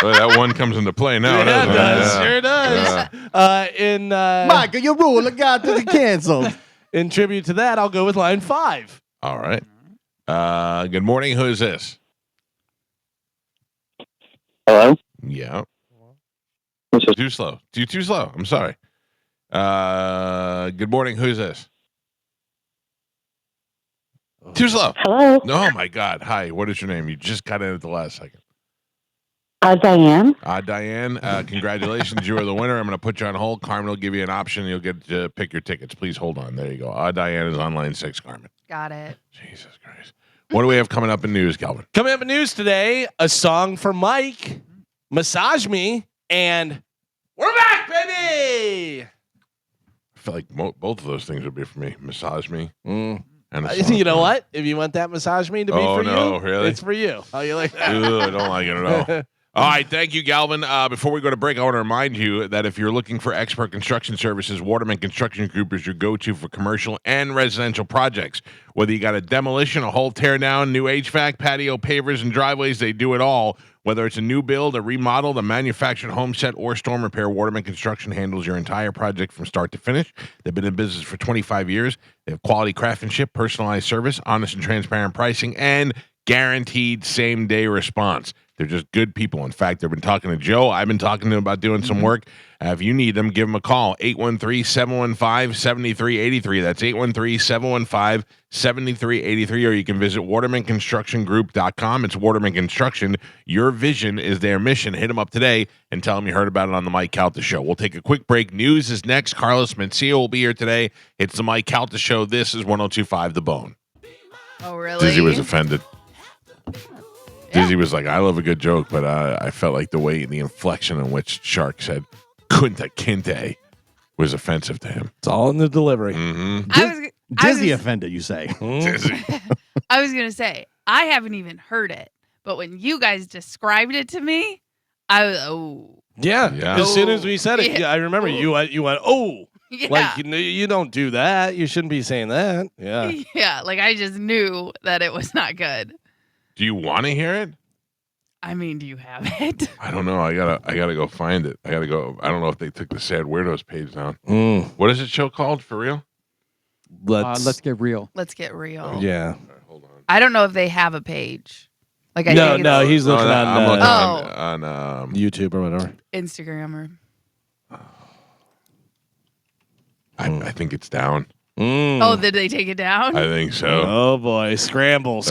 Well, that one comes into play now. Yeah, it does. Yeah. Sure does. Michael, your rule of God to be canceled. In tribute to that, I'll go with line 5. All right. Good morning. Who is this? Hello? Yeah. Too slow. Too slow. I'm sorry. Good morning. Who's this? Too slow. Hello? Oh, my God. Hi. What is your name? You just got in at the last second. Diane. Diane, congratulations. You are the winner. I'm going to put you on hold. Carmen will give you an option. You'll get to pick your tickets. Please hold on. There you go. Diane is on line 6, Carmen. Got it. Jesus Christ. What do we have coming up in news, Calvin? Coming up in news today, a song for Mike, Massage Me, and we're back, baby! I feel like both of those things would be for me. Massage Me. Mm. And You know what? If you want that Massage Me to be for you, really? it's for you. How you like that? Ugh, I don't like it at all. All right, thank you, Galvin. Before we go to break, I want to remind you that if you're looking for expert construction services, Waterman Construction Group is your go-to for commercial and residential projects. Whether you got a demolition, a whole tear down, new HVAC, patio, pavers, and driveways, they do it all. Whether it's a new build, a remodel, a manufactured home set, or storm repair, Waterman Construction handles your entire project from start to finish. They've been in business for 25 years. They have quality craftsmanship, personalized service, honest and transparent pricing, and guaranteed same-day response. They're just good people. In fact, they've been talking to Joe. I've been talking to him about doing some work. If you need them, give them a call. 813-715-7383. That's 813-715-7383. Or you can visit watermanconstructiongroup.com. It's Waterman Construction. Your vision is their mission. Hit them up today and tell them you heard about it on the Mike Calta Show. We'll take a quick break. News is next. Carlos Mencia will be here today. It's the Mike Calta Show. This is 102.5 The Bone. Oh, really? Dizzy was offended. Dizzy was like, I love a good joke, but I felt like the way, the inflection in which Shark said Kunta Kinte was offensive to him. It's all in the delivery. Mm-hmm. Dizzy offended, you say. Dizzy. I was going to say, I haven't even heard it. But when you guys described it to me, I was, oh. Yeah. As soon as we said it, Yeah. I remember you went, oh. Yeah. Like, you don't do that. You shouldn't be saying that. Yeah. Yeah, like I just knew that it was not good. Do you want to hear it? I mean, do you have it? I don't know. I gotta go find it. I don't know if they took the Sad Weirdos page down. What is the show called for real? Let's get real. Let's get real. Yeah. Right, hold on. I don't know if they have a page. Like I No, think it's he's looking I'm looking on on YouTube or whatever. Instagram or. I think it's down. Oh, did they take it down? I think so. Oh boy, scramble.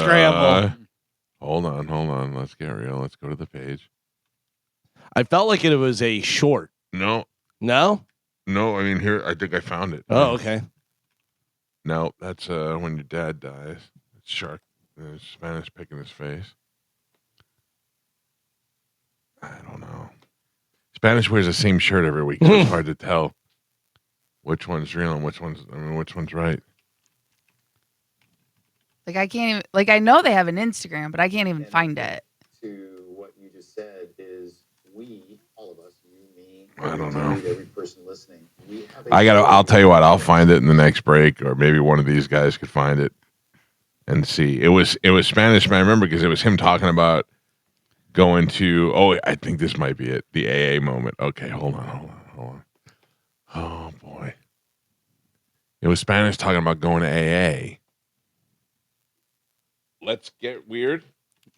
Hold on. Let's get real. Let's go to the page. I felt like it was a short. No. No? I mean, here, I think I found it. Oh, okay. No, that's when your dad dies. It's Shark. Spanish picking his face. I don't know. Spanish wears the same shirt every week. So it's hard to tell which one's real and which one's right. Like I can't even. Like I know they have an Instagram, but I can't even find it. To what you just said is we, all of us, you, me, I don't know. every person listening. We have I'll tell you what. I'll find it in the next break, or maybe one of these guys could find it and see. It was Spanish. I remember because it was him talking about going to. Oh, I think this might be it. The AA moment. Okay, hold on. Oh boy, it was Spanish talking about going to AA. Let's get weird.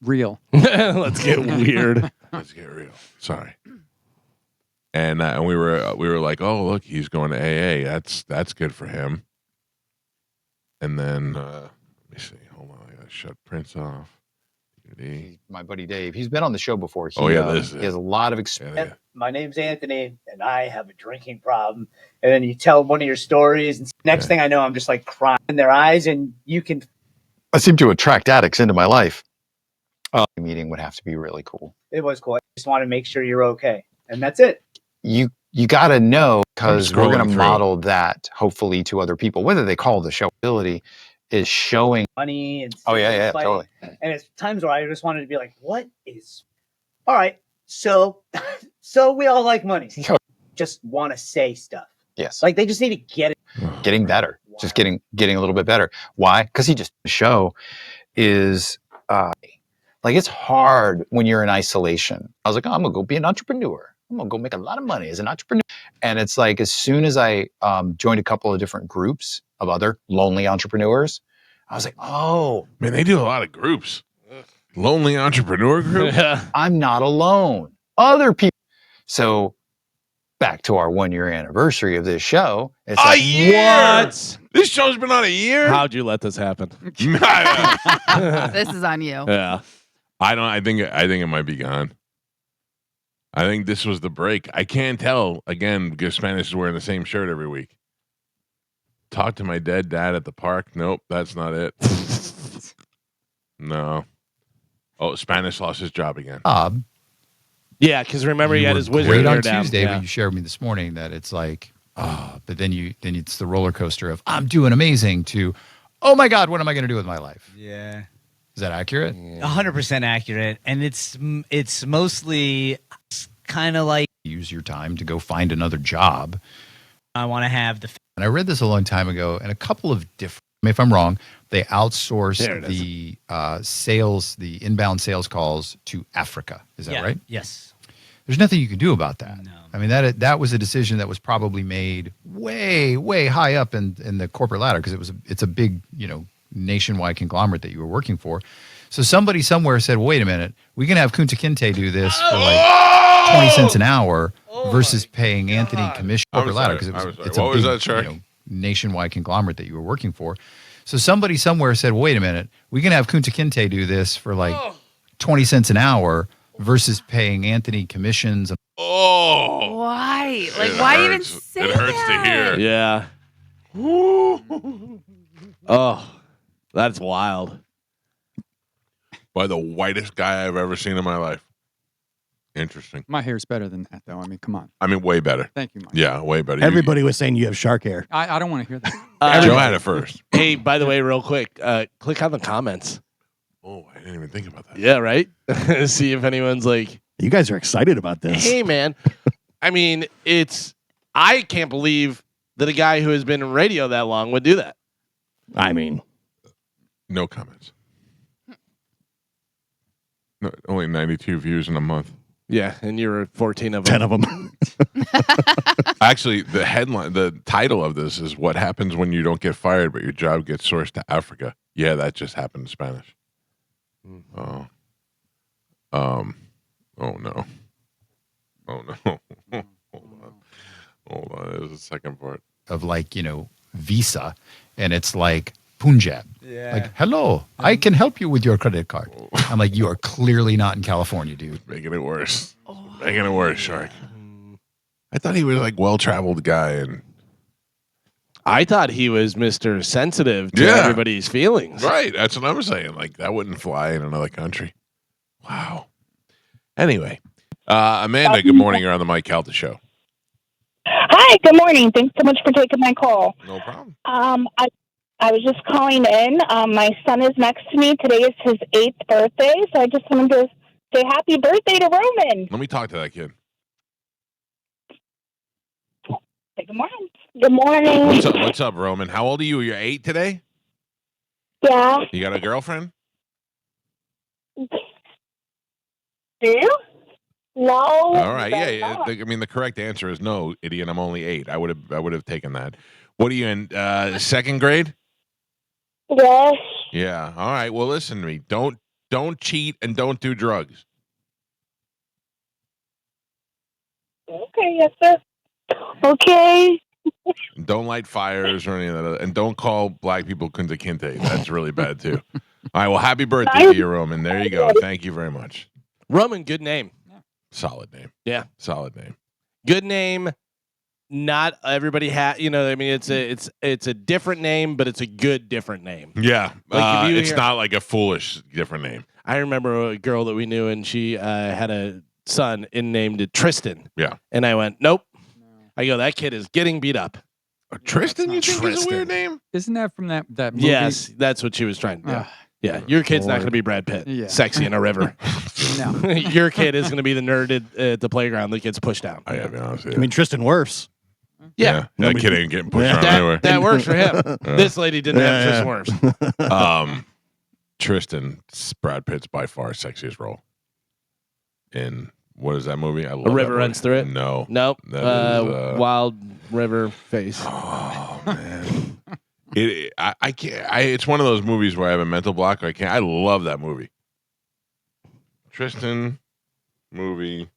Real. Let's get weird. Let's get real. Sorry. And we were like, oh look, he's going to AA. That's good for him. And then let me see. Hold on, I gotta shut Prince off. my buddy Dave. He's been on the show before. He, He has a lot of experience. Yeah. My name's Anthony, and I have a drinking problem. And then you tell one of your stories, and next thing I know, I'm just like crying in their eyes, and you can. I seem to attract addicts into my life. The meeting would have to be really cool. It was cool. I just want to make sure you're okay, and that's it. You you got to know, because we're going to scrolling through. model that hopefully to other people, whether they call the show ability is showing money and yeah, fighting. totally. And it's times where I just wanted to be like, what is all right, so so we all like money. Just want to say stuff. Yes. Like they just need to get it. Getting better. Wow. Just getting a little bit better. Why? Because the show is like it's hard when you're in isolation. I was like, oh, I'm gonna go be an entrepreneur. I'm gonna go make a lot of money as an entrepreneur. And it's like as soon as I joined a couple of different groups of other lonely entrepreneurs, I was like, oh man, they do a lot of groups. Lonely entrepreneur group. I'm not alone. Other people. So back to our 1 year anniversary of this show. It's a like, year. What? This show's been on a year. How'd you let this happen? This is on you. Yeah. I think it might be gone. I think this was the break. I can't tell again because Spanish is wearing the same shirt every week. Talk to my dead dad at the park. Nope, that's not it. No. Oh, Spanish lost his job again. Yeah, because remember he had his wizard great on down. Tuesday, but you shared with me this morning that it's like, but then it's the roller coaster of I'm doing amazing to, oh my God, what am I going to do with my life? Yeah. Is that accurate? 100% accurate, and it's mostly kind of like use your time to go find another job. I want to have the. And I read this a long time ago, and a couple of different. If I'm wrong, they outsourced the sales, the inbound sales calls to Africa. Is that right? Yes. There's nothing you can do about that. No. I mean, that was a decision that was probably made way, way high up in the corporate ladder because it's a big, nationwide conglomerate that you were working for. So somebody somewhere said, well, wait a minute, we can have Kunta Kinte do this for like 20 cents an hour versus paying Anthony commission corporate ladder because it's a big, nationwide conglomerate that you were working for. So somebody somewhere said, well, wait a minute, we can have Kunta Kinte do this for like 20 cents an hour versus paying Anthony commissions. Oh, why? Like, why even say it hurts that? to hear. Yeah. Oh, that's wild. By the whitest guy I've ever seen in my life. Interesting. My hair's better than that, though. I mean, come on. I mean, way better. Thank you, Mike. Yeah, way better. Everybody was saying you have shark hair. I don't want to hear that. Joe had it first. Hey, by the way, real quick, click on the comments. Oh, I didn't even think about that. Yeah, right? See if anyone's like... You guys are excited about this. Hey, man. I mean, I can't believe that a guy who has been in radio that long would do that. I mean... No comments. No, only 92 views in a month. Yeah, and you're 14 of them. 10 of them. Actually, the title of this is "What Happens When You Don't Get Fired, But Your Job Gets Sourced to Africa." Yeah, that just happened in Spanish. Oh. Oh no. Oh no. Hold on. There's a second part Of like, Visa, and it's like Punjab. Yeah. Like, hello, I can help you with your credit card. I'm like, you are clearly not in California, dude. Making it worse. Making it worse, Shark. I thought he was like well-traveled guy, and I thought he was Mr. Sensitive to everybody's feelings. Right. That's what I'm saying. Like that wouldn't fly in another country. Wow. Anyway, Amanda, good morning. You're on the Mike Calta Show. Hi, good morning. Thanks so much for taking my call. No problem. I was just calling in. My son is next to me. Today is his 8th birthday, so I just wanted to say happy birthday to Roman. Let me talk to that kid. Say good morning. Good morning. What's up, Roman? How old are you? You're 8 today? Yeah. You got a girlfriend? Do you? No. All right. Yeah. I mean, the correct answer is no, idiot. I'm only 8. I would have taken that. What are you in? Second grade? Yes. Yeah. All right. Well, listen to me. Don't cheat and don't do drugs. Okay. Yes, sir. Okay. Don't light fires or any of that, and don't call black people Kunta Kinte. That's really bad too. All right. Well, happy birthday to you, Roman. There you go. Thank you very much. Roman, good name. Solid name. Yeah. Solid name. Good name. Not everybody I mean, it's a different name, but it's a good different name. Yeah. It's not like a foolish different name. I remember a girl that we knew, and she had a son named Tristan. Yeah. And I went, nope. I go, that kid is getting beat up. Tristan, you think is a weird name? Isn't that from that movie? Yes, that's what she was trying to do. Yeah, your kid's not going to be Brad Pitt, sexy in a river. No. Your kid is going to be the nerd at the playground that gets pushed down. I gotta be honest with I you. mean, Tristan Wirfs. Yeah. That kid ain't getting pushed around anywhere. That works for him. This lady didn't have Tristan Wirfs. Tristan, Brad Pitt's by far sexiest role. In what is that movie? I love A River that Runs Through It? No. Nope. That is, Wild River Face. Oh man. I can't. It's one of those movies where I have a mental block. I can't. I love that movie. Tristan, movie,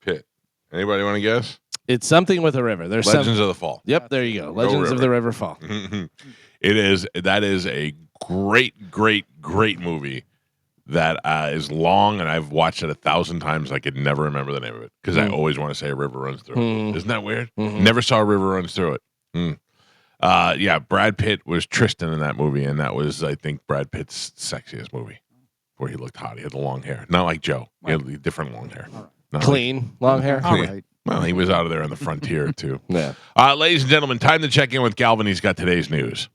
Pitt. Anybody want to guess? It's something with a river. There's Legends of the Fall. Yep, there you go. Legends of the River Fall. It is. That is a great movie that is long, and I've watched it 1,000 times. I could never remember the name of it because I always want to say a river runs through it. Isn't that weird? Never saw a river runs through it. Yeah, Brad Pitt was Tristan in that movie, and that was, I think, Brad Pitt's sexiest movie, where he looked hot. He had the long hair, not like Joe. He had different long hair. Clean, long hair. All right. Well, he was out of there on the frontier too. Yeah. Ladies and gentlemen, time to check in with Galvin. He's got today's news.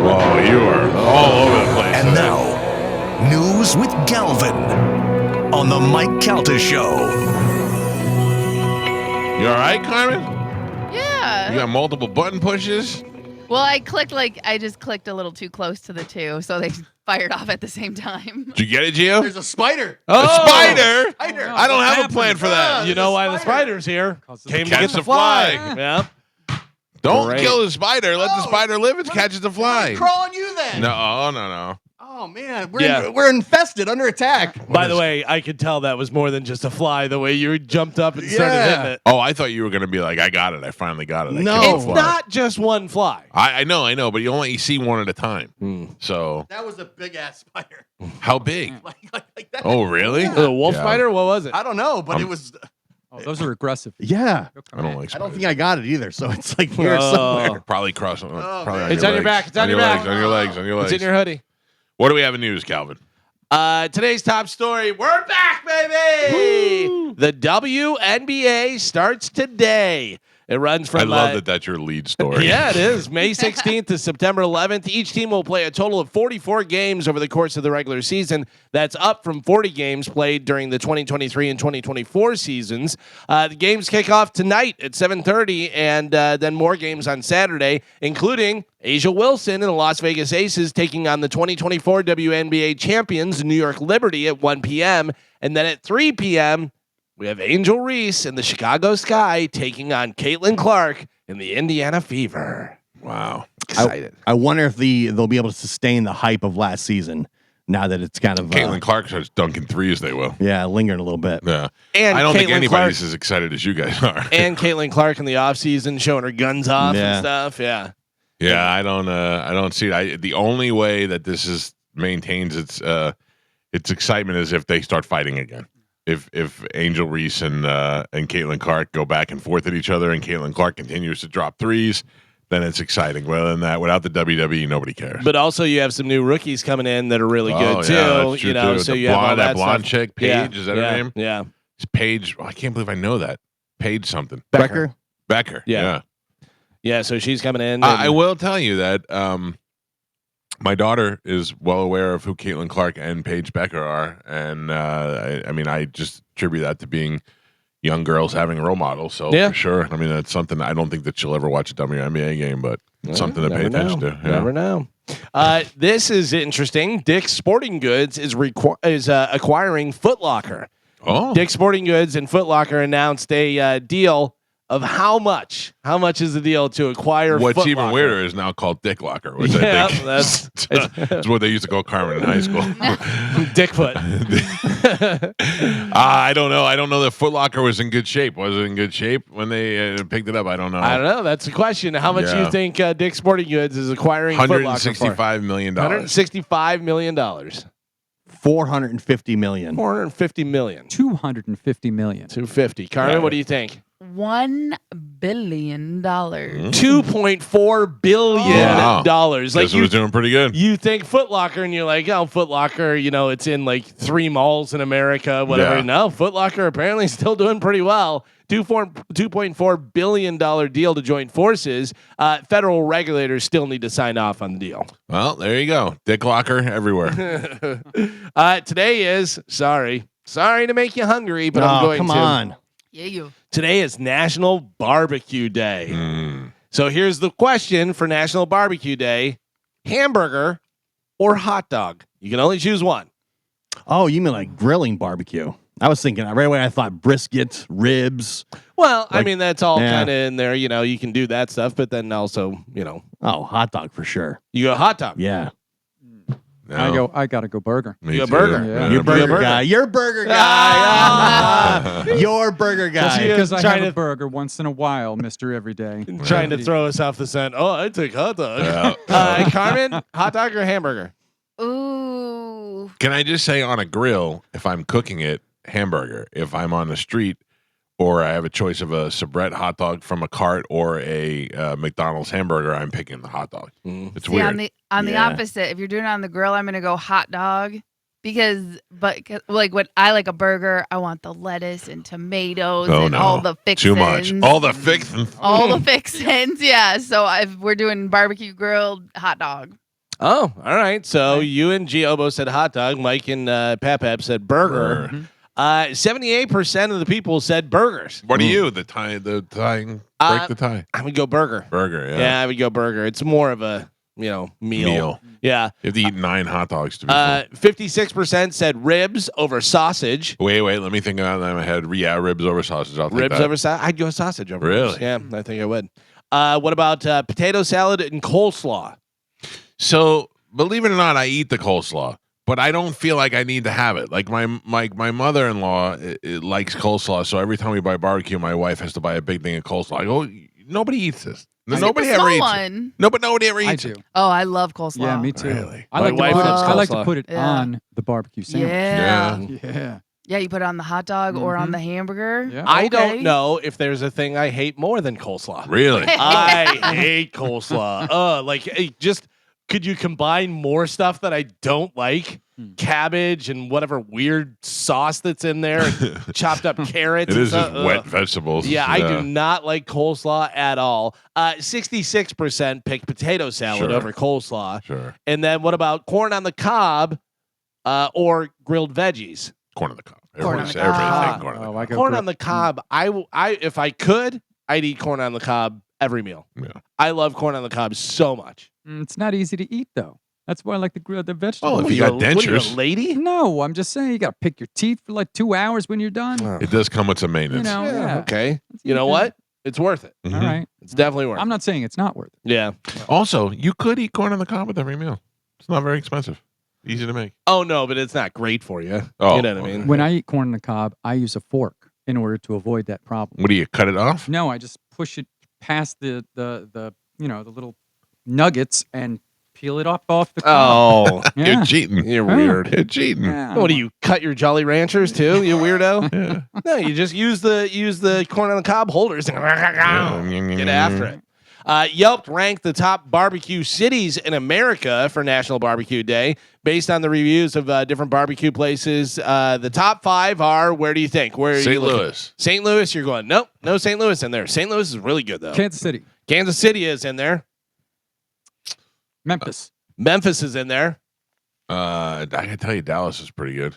Whoa, you are all over the place. And now, news with Galvin on the Mike Calta Show. You all right, Carmen? Yeah. You got multiple button pushes? Well, I just clicked a little too close to the two, so they fired off at the same time. Did you get it, Gio? There's a spider. A spider? Spider. I don't have a plan for that. You know why the spider's here? Came to Catch get the the fly. fly. Yep. Don't Great. kill the spider. Let the spider live. It catches the fly. Crawl on you then. No. Oh man, we're infested, under attack. By the way, I could tell that was more than just a fly. The way you jumped up and started hitting it. Oh, I thought you were going to be like, I got it. I finally got it. I No. killed the It's fly. not just one fly. I know, but you only see one at a time. So That was a big ass spider. how big? like that. Oh, really? The wolf Yeah. spider? What was it? I don't know, but it was. Oh, those are aggressive. Yeah. I don't like I don't spiders. think I got it either. So it's like here Oh. somewhere. Probably cross. Probably on It's your on your legs. back. It's on your back. legs. On your legs. On your legs. It's in your hoodie. What do we have in news, Calvin? Today's top story. We're back, baby. Woo! The WNBA starts today. It runs from. I love that that's your lead story. Yeah, it is. May 16th to September 11th. Each team will play a total of 44 games over the course of the regular season. That's up from 40 games played during the 2023 and 2024 seasons. The games kick off tonight at 7:30, and then more games on Saturday, including Asia Wilson and the Las Vegas Aces taking on the 2024 WNBA champions, New York Liberty, at 1 p.m. And then at 3 p.m., we have Angel Reese and the Chicago Sky taking on Caitlin Clark in the Indiana Fever. Wow. Excited. I wonder if they'll be able to sustain the hype of last season now that it's kind of Caitlin Clark starts dunking threes. They will. yeah, lingering a little bit. Yeah. And I don't think Caitlin anybody's Clark- as excited as you guys are. And Caitlin Clark in the offseason showing her guns off Yeah. and stuff. Yeah. Yeah, I don't see it. The only way that this maintains its excitement is if they start fighting again. If Angel Reese and Caitlin Clark go back and forth at each other, and Caitlin Clark continues to drop threes, then it's exciting. Well, than that, without the WWE, nobody cares. But also, you have some new rookies coming in that are really good too. Yeah, that's true, You know, too. so The you have all that blonde stuff. chick, Paige, is that her name? Yeah. It's Paige. Oh, I can't believe I know that. Paige something. Becker? Becker. Yeah. Yeah. So she's coming in. I will tell you that my daughter is well aware of who Caitlin Clark and Paige Becker are, and I mean, I just attribute that to being young girls having a role model. So Yeah. for sure, I mean, that's something. I don't think that she'll ever watch a WNBA game, but it's something to pay Never attention know. to. Yeah. Never know. This is interesting. Dick's Sporting Goods is acquiring Foot Locker. Oh, Dick's Sporting Goods and Foot Locker announced a deal of how much? How much is the deal to acquire? what's Foot even Locker? weirder is now called Dick Locker, which Yeah, I think that's- is what they used to call Carmen in high school. Dickfoot. I don't know. I don't know that Foot Locker was in good shape. Was it in good shape when they picked it up? I don't know. I don't know. That's the question. How much do Yeah. you think Dick's Sporting Goods is acquiring Foot Locker for? $165 million. $165 million. $450 million. $450 million. 250 million. 250. Carmen, what do you think? $1 billion. $2.4 billion. Like Guess it was doing pretty good. You think Foot Locker and you're like, oh, Foot Locker, it's in like 3 malls in America, whatever. Yeah. No, Foot Locker apparently still doing pretty well. $2.4 billion deal to join forces. Federal regulators still need to sign off on the deal. Well, there you go. Dick Locker everywhere. Today is sorry to make you hungry, but I'm going come to. on. Yeah, you. Today is National Barbecue Day. So here's the question for National Barbecue Day: hamburger or hot dog? You can only choose one. Oh, you mean like grilling barbecue? I was thinking right away. I thought brisket, ribs. Well, I mean that's all kind of in there. You can do that stuff, but then also, Oh, hot dog for sure. you go hot dog. Yeah. No. I gotta go burger. Me You a too. burger. Yeah. You're burger burger. guy. You're burger guy. You're burger guy. Because I trying have a to- burger once in a while, Mr. Everyday. Trying to throw us off the scent. Oh, I take hot dog. Yeah. Carmen, hot dog or hamburger? Ooh. Can I just say on a grill, if I'm cooking it, hamburger. If I'm on the street or I have a choice of a Sabrett hot dog from a cart or a McDonald's hamburger, I'm picking the hot dog. It's See, weird. on the opposite, if you're doing it on the grill, I'm gonna go hot dog but like what I like a burger, I want the lettuce and tomatoes and all the fixins. Too much. All the fixins. All the fixins, yeah. So if we're doing barbecue grilled hot dog. Oh, all right. So you and Gio both said hot dog. Mike and Pep said burger. 78% of the people said burgers. What are you? The tying break the tie. I would go burger. Burger, yeah. Yeah, I would go burger. It's more of a meal. Yeah. You have to eat 9 hot dogs to be full. 56% said ribs over sausage. Wait, let me think about that in my head. Yeah, ribs over sausage. I'll take Ribs that. over sausage. I'd go sausage over Really? ribs. Yeah, I think I would. What about potato salad and coleslaw? So, believe it or not, I eat the coleslaw, but I don't feel like I need to have it. Like my mother-in-law likes coleslaw, so every time we buy barbecue, my wife has to buy a big thing of coleslaw. I go, nobody eats this. Nobody ever eats it. No, but nobody ever eats it. Oh, I love coleslaw. Yeah, me too. Really? I like to put it Yeah. on the barbecue sandwich. Yeah. Yeah, you put it on the hot dog or on the hamburger. Yeah. I don't know if there's a thing I hate more than coleslaw. Really? I hate coleslaw. Just could you combine more stuff that I don't like? Cabbage and whatever weird sauce that's in there, and chopped up carrots. It and is just stuff. wet vegetables. Yeah, I do not like coleslaw at all. 66% picked potato salad Sure. over coleslaw. Sure. And then what about corn on the cob or grilled veggies? Corn on the cob. Corn on the Everybody's cob. saying corn on the cob. I go Corn grill- on the cob. I if I could, I'd eat corn on the cob every meal. Yeah. I love corn on the cob so much. It's not easy to eat though. That's why I like the vegetables. Oh, if you got What are you, a dentures, lady? No, I'm just saying you got to pick your teeth for like 2 hours when you're done. it does come with some You maintenance. know, yeah. Okay. You know what? It's worth it. Mhm. All right. It's definitely worth I'm it. not saying it's not worth it. Yeah. Also, you could eat corn on the cob with every meal. It's not very expensive. Easy to make. Oh no, but it's not great for you. Oh, You know what I mean? When I eat corn on the cob, I use a fork in order to avoid that problem. What do you cut it off? No, I just push it past the little nuggets and peel it off the cob. Oh, Yeah. You're cheating. you're Oh. weird. You're cheating. Yeah. What do you cut your Jolly Ranchers too? You weirdo. Yeah. No, you just use the corn on the cob holders and get after it. Yelp ranked the top barbecue cities in America for National Barbecue Day based on the reviews of different barbecue places. The top 5 are, where do you think? Where are you St. looking? Louis. St. Louis, you're going, nope, no St. Louis in there. St. Louis is really good though. Kansas City, Kansas City is in there. Memphis. Memphis is in there. I can tell you Dallas is pretty good.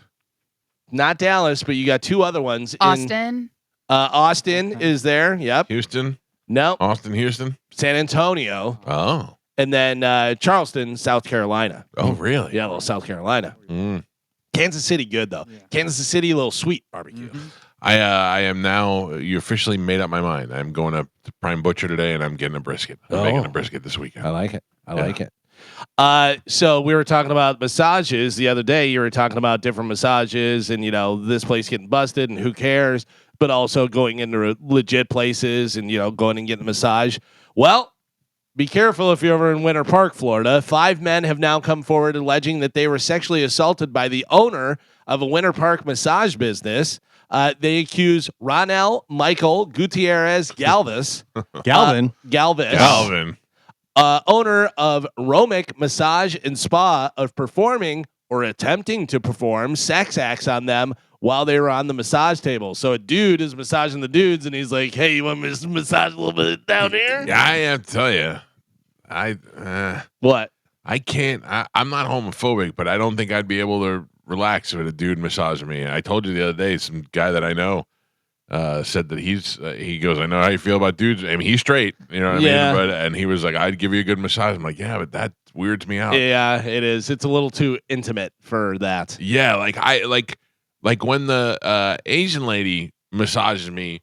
Not Dallas, but you got 2 other ones. Austin. Austin is there. Yep. Houston, No. Austin, Houston. San Antonio. Oh. And then Charleston, South Carolina. Oh, really? Yeah, a little South Carolina. Mm. Kansas City, good though. Yeah. Kansas City, a little sweet barbecue. I am now. You officially made up my mind. I'm going to Prime Butcher today, and I'm getting a brisket. I'm making a brisket this weekend. I like it. I Yeah. like it. So we were talking about massages the other day. You were talking about different massages and, this place getting busted and who cares, but also going into legit places and, going and getting a massage. Well, be careful if you're over in Winter Park, Florida. 5 men have now come forward alleging that they were sexually assaulted by the owner of a Winter Park massage business. They accuse Ronell Michael Gutierrez Galvis, Galvin, owner of Romic Massage and Spa, of performing or attempting to perform sex acts on them while they were on the massage table. So a dude is massaging the dudes, and he's like, "Hey, you want me to massage a little bit down here?" Yeah, I have to tell you, What? I can't. I'm not homophobic, but I don't think I'd be able to relax with a dude massaging me. I told you the other day, some guy that I know said that he goes, I know how you feel about dudes. I mean, he's straight, you know what I mean? And he was like, I'd give you a good massage. I'm like, yeah, but that weirds me out. Yeah, it is. It's a little too intimate for that. Yeah, like when the Asian lady massages me,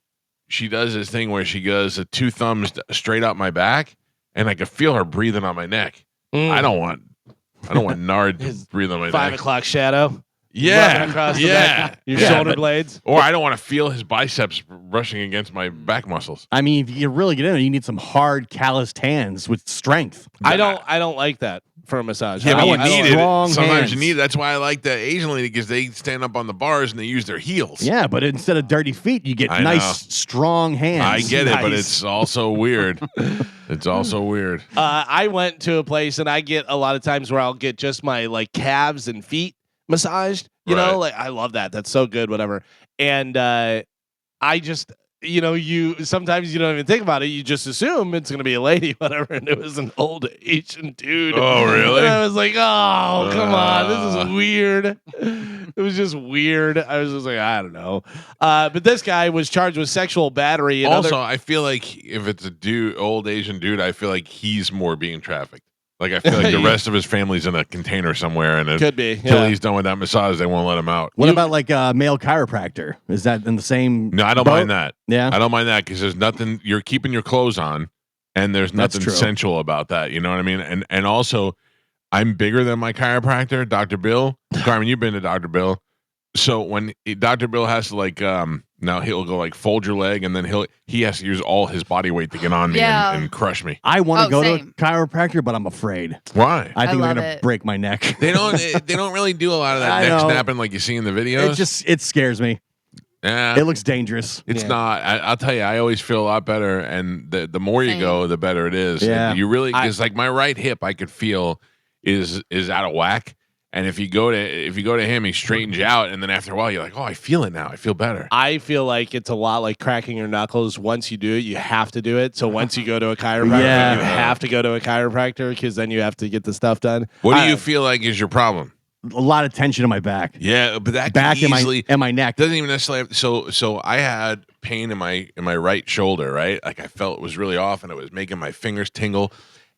she does this thing where she goes 2 thumbs straight up my back, and I can feel her breathing on my neck. I don't want Nard to breathe on my 5 neck. o'clock shadow. Yeah, Across the back, your shoulder blades. Or I don't want to feel his biceps brushing against my back muscles. I mean, if you really get in there, you need some hard, calloused hands with strength. I don't like that for a massage. Yeah, but you need it. strong Sometimes hands. you need it. That's why I like the Asian lady, because they stand up on the bars and they use their heels. Yeah, but instead of dirty feet, you get I nice, know. strong hands. I get it, but Nice. it's also weird. It's also weird. I went to a place, and I get a lot of times where I'll get just my like calves and feet massaged. You know, like I love that. That's so good. Whatever. And I just, you sometimes you don't even think about it. You just assume it's gonna be a lady, whatever. And it was an old Asian dude. Oh, really? And I was like, oh, come on, this is weird. It was just weird. I was just like, I don't know. But this guy was charged with sexual battery. And Also, I feel like if it's a old Asian dude, I feel like he's more being trafficked. Like I feel like the rest of his family's in a container somewhere, and could be until he's done with that massage, they won't let him out. What about like a male chiropractor? Is that in the same? No, I don't boat? mind that. Yeah, I don't mind that because there's nothing. You're keeping your clothes on, and there's That's nothing true. sensual about that. You know what I mean? And also, I'm bigger than my chiropractor, Dr. Bill. Carmen, you've been to Dr. Bill. So when Dr. Bill has to now he'll go like fold your leg, and then he has to use all his body weight to get on me and crush me. I want to go to a same. chiropractor, but I'm afraid. Why? I think they're love gonna it. break my neck. They don't really do a lot of that I neck know. snapping like you see in the videos. It scares me. Yeah. It looks dangerous. It's not. I'll tell you, I always feel a lot better, and the more you Same. go, the better it is. Yeah. And you really, because like my right hip, I could feel is out of whack. And if you go to him, he straightens you out, and then after a while, you're like, oh, I feel it now. I feel better. I feel like it's a lot like cracking your knuckles. Once you do it, you have to do it. So once you go to a chiropractor, Yeah. you have to go to a chiropractor because then you have to get the stuff done. What do you feel like is your problem? A lot of tension in my back. Yeah, but that Back can easily and my neck. doesn't even necessarily. So I had pain in my right shoulder, right? Like I felt it was really off, and it was making my fingers tingle.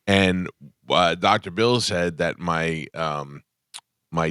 And Dr. Bill said that my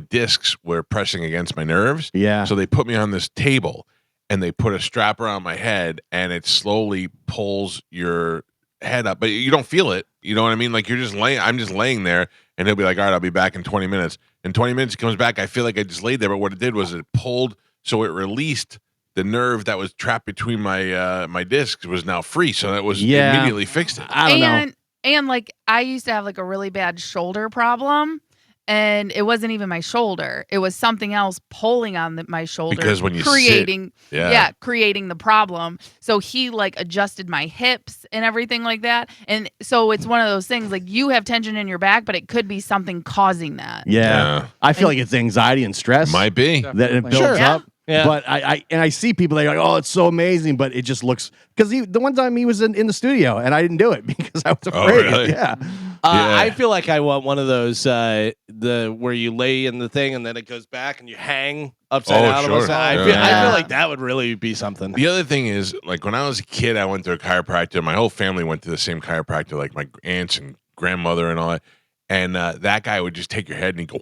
discs were pressing against my nerves. Yeah. So they put me on this table, and they put a strap around my head, and it slowly pulls your head up, but you don't feel it. You know what I mean? Like I'm just laying there, and he'll be like, all right, I'll be back in 20 minutes. In 20 minutes, he comes back. I feel like I just laid there, but what it did was it pulled, so it released the nerve that was trapped between my discs was now free. So that was immediately fixed it. I don't know. And like I used to have like a really bad shoulder problem, and it wasn't even my shoulder. It was something else pulling on my shoulder. Because when you creating sit, creating the problem. So he like adjusted my hips and everything like that. And so it's one of those things like you have tension in your back, but it could be something causing that. Yeah. I feel like it's anxiety and stress. Might be. That it builds Sure. up. Yeah. But I see people that are like, oh, it's so amazing, but it just looks because the one time he was in the studio and I didn't do it because I was afraid. Really? Yeah. I feel like I want one of those where you lay in the thing and then it goes back and you hang upside down. sure. I feel like that would really be something. The other thing is, like when I was a kid, I went to a chiropractor. My whole family went to the same chiropractor, like my aunts and grandmother and all that. And that guy would just take your head and he'd go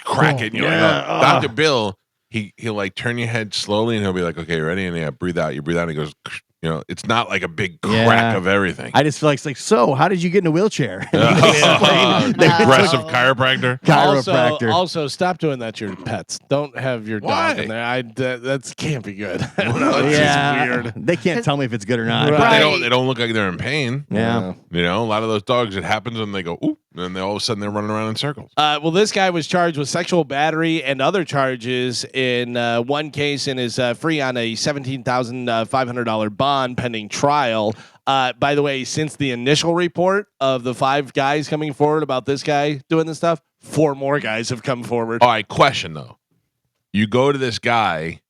crack it. And you're like, oh. Dr. Bill, he'll like turn your head slowly and he'll be like, okay, ready? And breathe out. You breathe out and he goes, it's not like a big crack of everything. I just feel like it's like, so how did you get in a wheelchair? Aggressive chiropractor. Chiropractor. Also, stop doing that to your pets. Don't have your dog in there. That can't be good. I don't know. It's just weird. They can't tell me if it's good or not. But they don't look like they're in pain. Yeah. A lot of those dogs, it happens and they go, ooh. And then all of a sudden they're running around in circles. Well, this guy was charged with sexual battery and other charges in one case and is free on a $17,500 bond pending trial. By the way, since the initial report of the 5 guys coming forward about this guy doing this stuff, 4 more guys have come forward. All right, question though. You go to this guy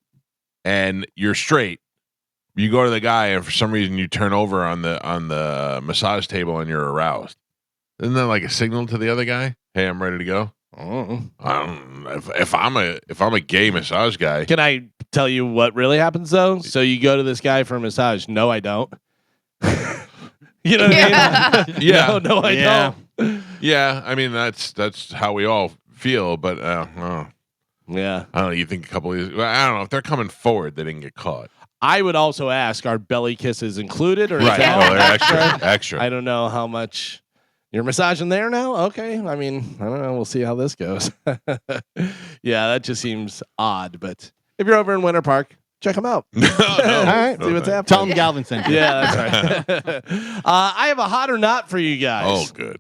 and you're straight. You go to the guy and for some reason you turn over on the massage table and you're aroused. Isn't that like a signal to the other guy? Hey, I'm ready to go. If I'm a gay massage guy, can I tell you what really happens though? So you go to this guy for a massage. No, I don't. You know what I mean? Yeah. No, I don't. Yeah, I mean that's how we all feel, but yeah, I don't know. You think a couple of years? Well, I don't know if they're coming forward, they didn't get caught. I would also ask: are belly kisses included, or is right? that No, they're extra. I don't know how much. You're massaging there now? Okay. I mean, I don't know. We'll see how this goes. Yeah, that just seems odd. But if you're over in Winter Park, check them out. No, all right. See what's happening. Tell them Galvin sent you. Yeah, that's right. I have a hot or not for you guys. Oh, good.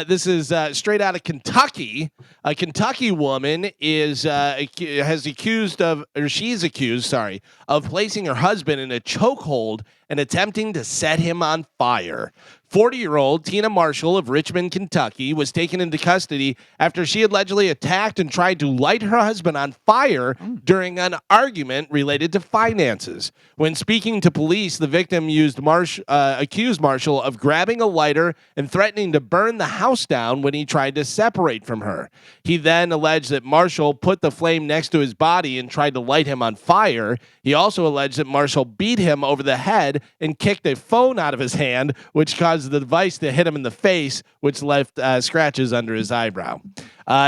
This is straight out of Kentucky. A Kentucky woman is she's accused of placing her husband in a chokehold and attempting to set him on fire. 40-year-old Tina Marshall of Richmond, Kentucky, was taken into custody after she allegedly attacked and tried to light her husband on fire during an argument related to finances. When speaking to police, the victim accused Marshall of grabbing a lighter and threatening to burn the house down when he tried to separate from her. He then alleged that Marshall put the flame next to his body and tried to light him on fire. He also alleged that Marshall beat him over the head and kicked a phone out of his hand, which caused the device to hit him in the face, which left scratches under his eyebrow.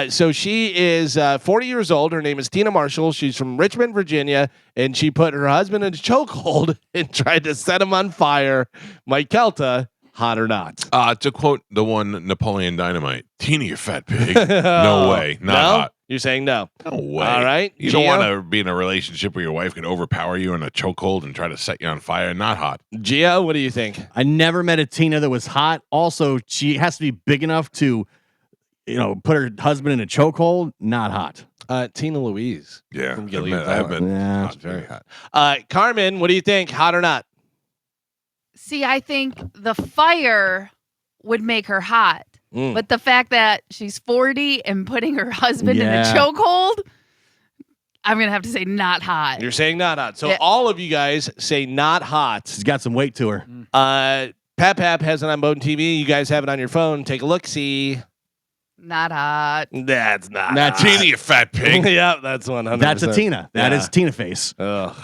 So she is 40 years old. Her name is Tina Marshall. She's from Richmond, Virginia, and she put her husband in a chokehold and tried to set him on fire. Mike Calta, hot or not? To quote the one Napoleon Dynamite, Tina, you fat pig. No way. Not hot. You're saying no? No way. All right. You don't want to be in a relationship where your wife can overpower you in a chokehold and try to set you on fire. Not hot. Gio, what do you think? I never met a Tina that was hot. Also, she has to be big enough to, put her husband in a chokehold. Not hot. Tina Louise. Yeah. From Gilead. I've been hot. Very hot. Carmen, what do you think? Hot or not? See, I think the fire would make her hot. But the fact that she's 40 and putting her husband in a chokehold, I'm going to have to say not hot. You're saying not hot. So all of you guys say not hot. She's got some weight to her. Pap has it on Bone TV. You guys have it on your phone. Take a look. See. Not hot. That's not That's hot. Tina, you fat pig. Yeah, that's 100%. That's a Tina. That is Tina face. Ugh.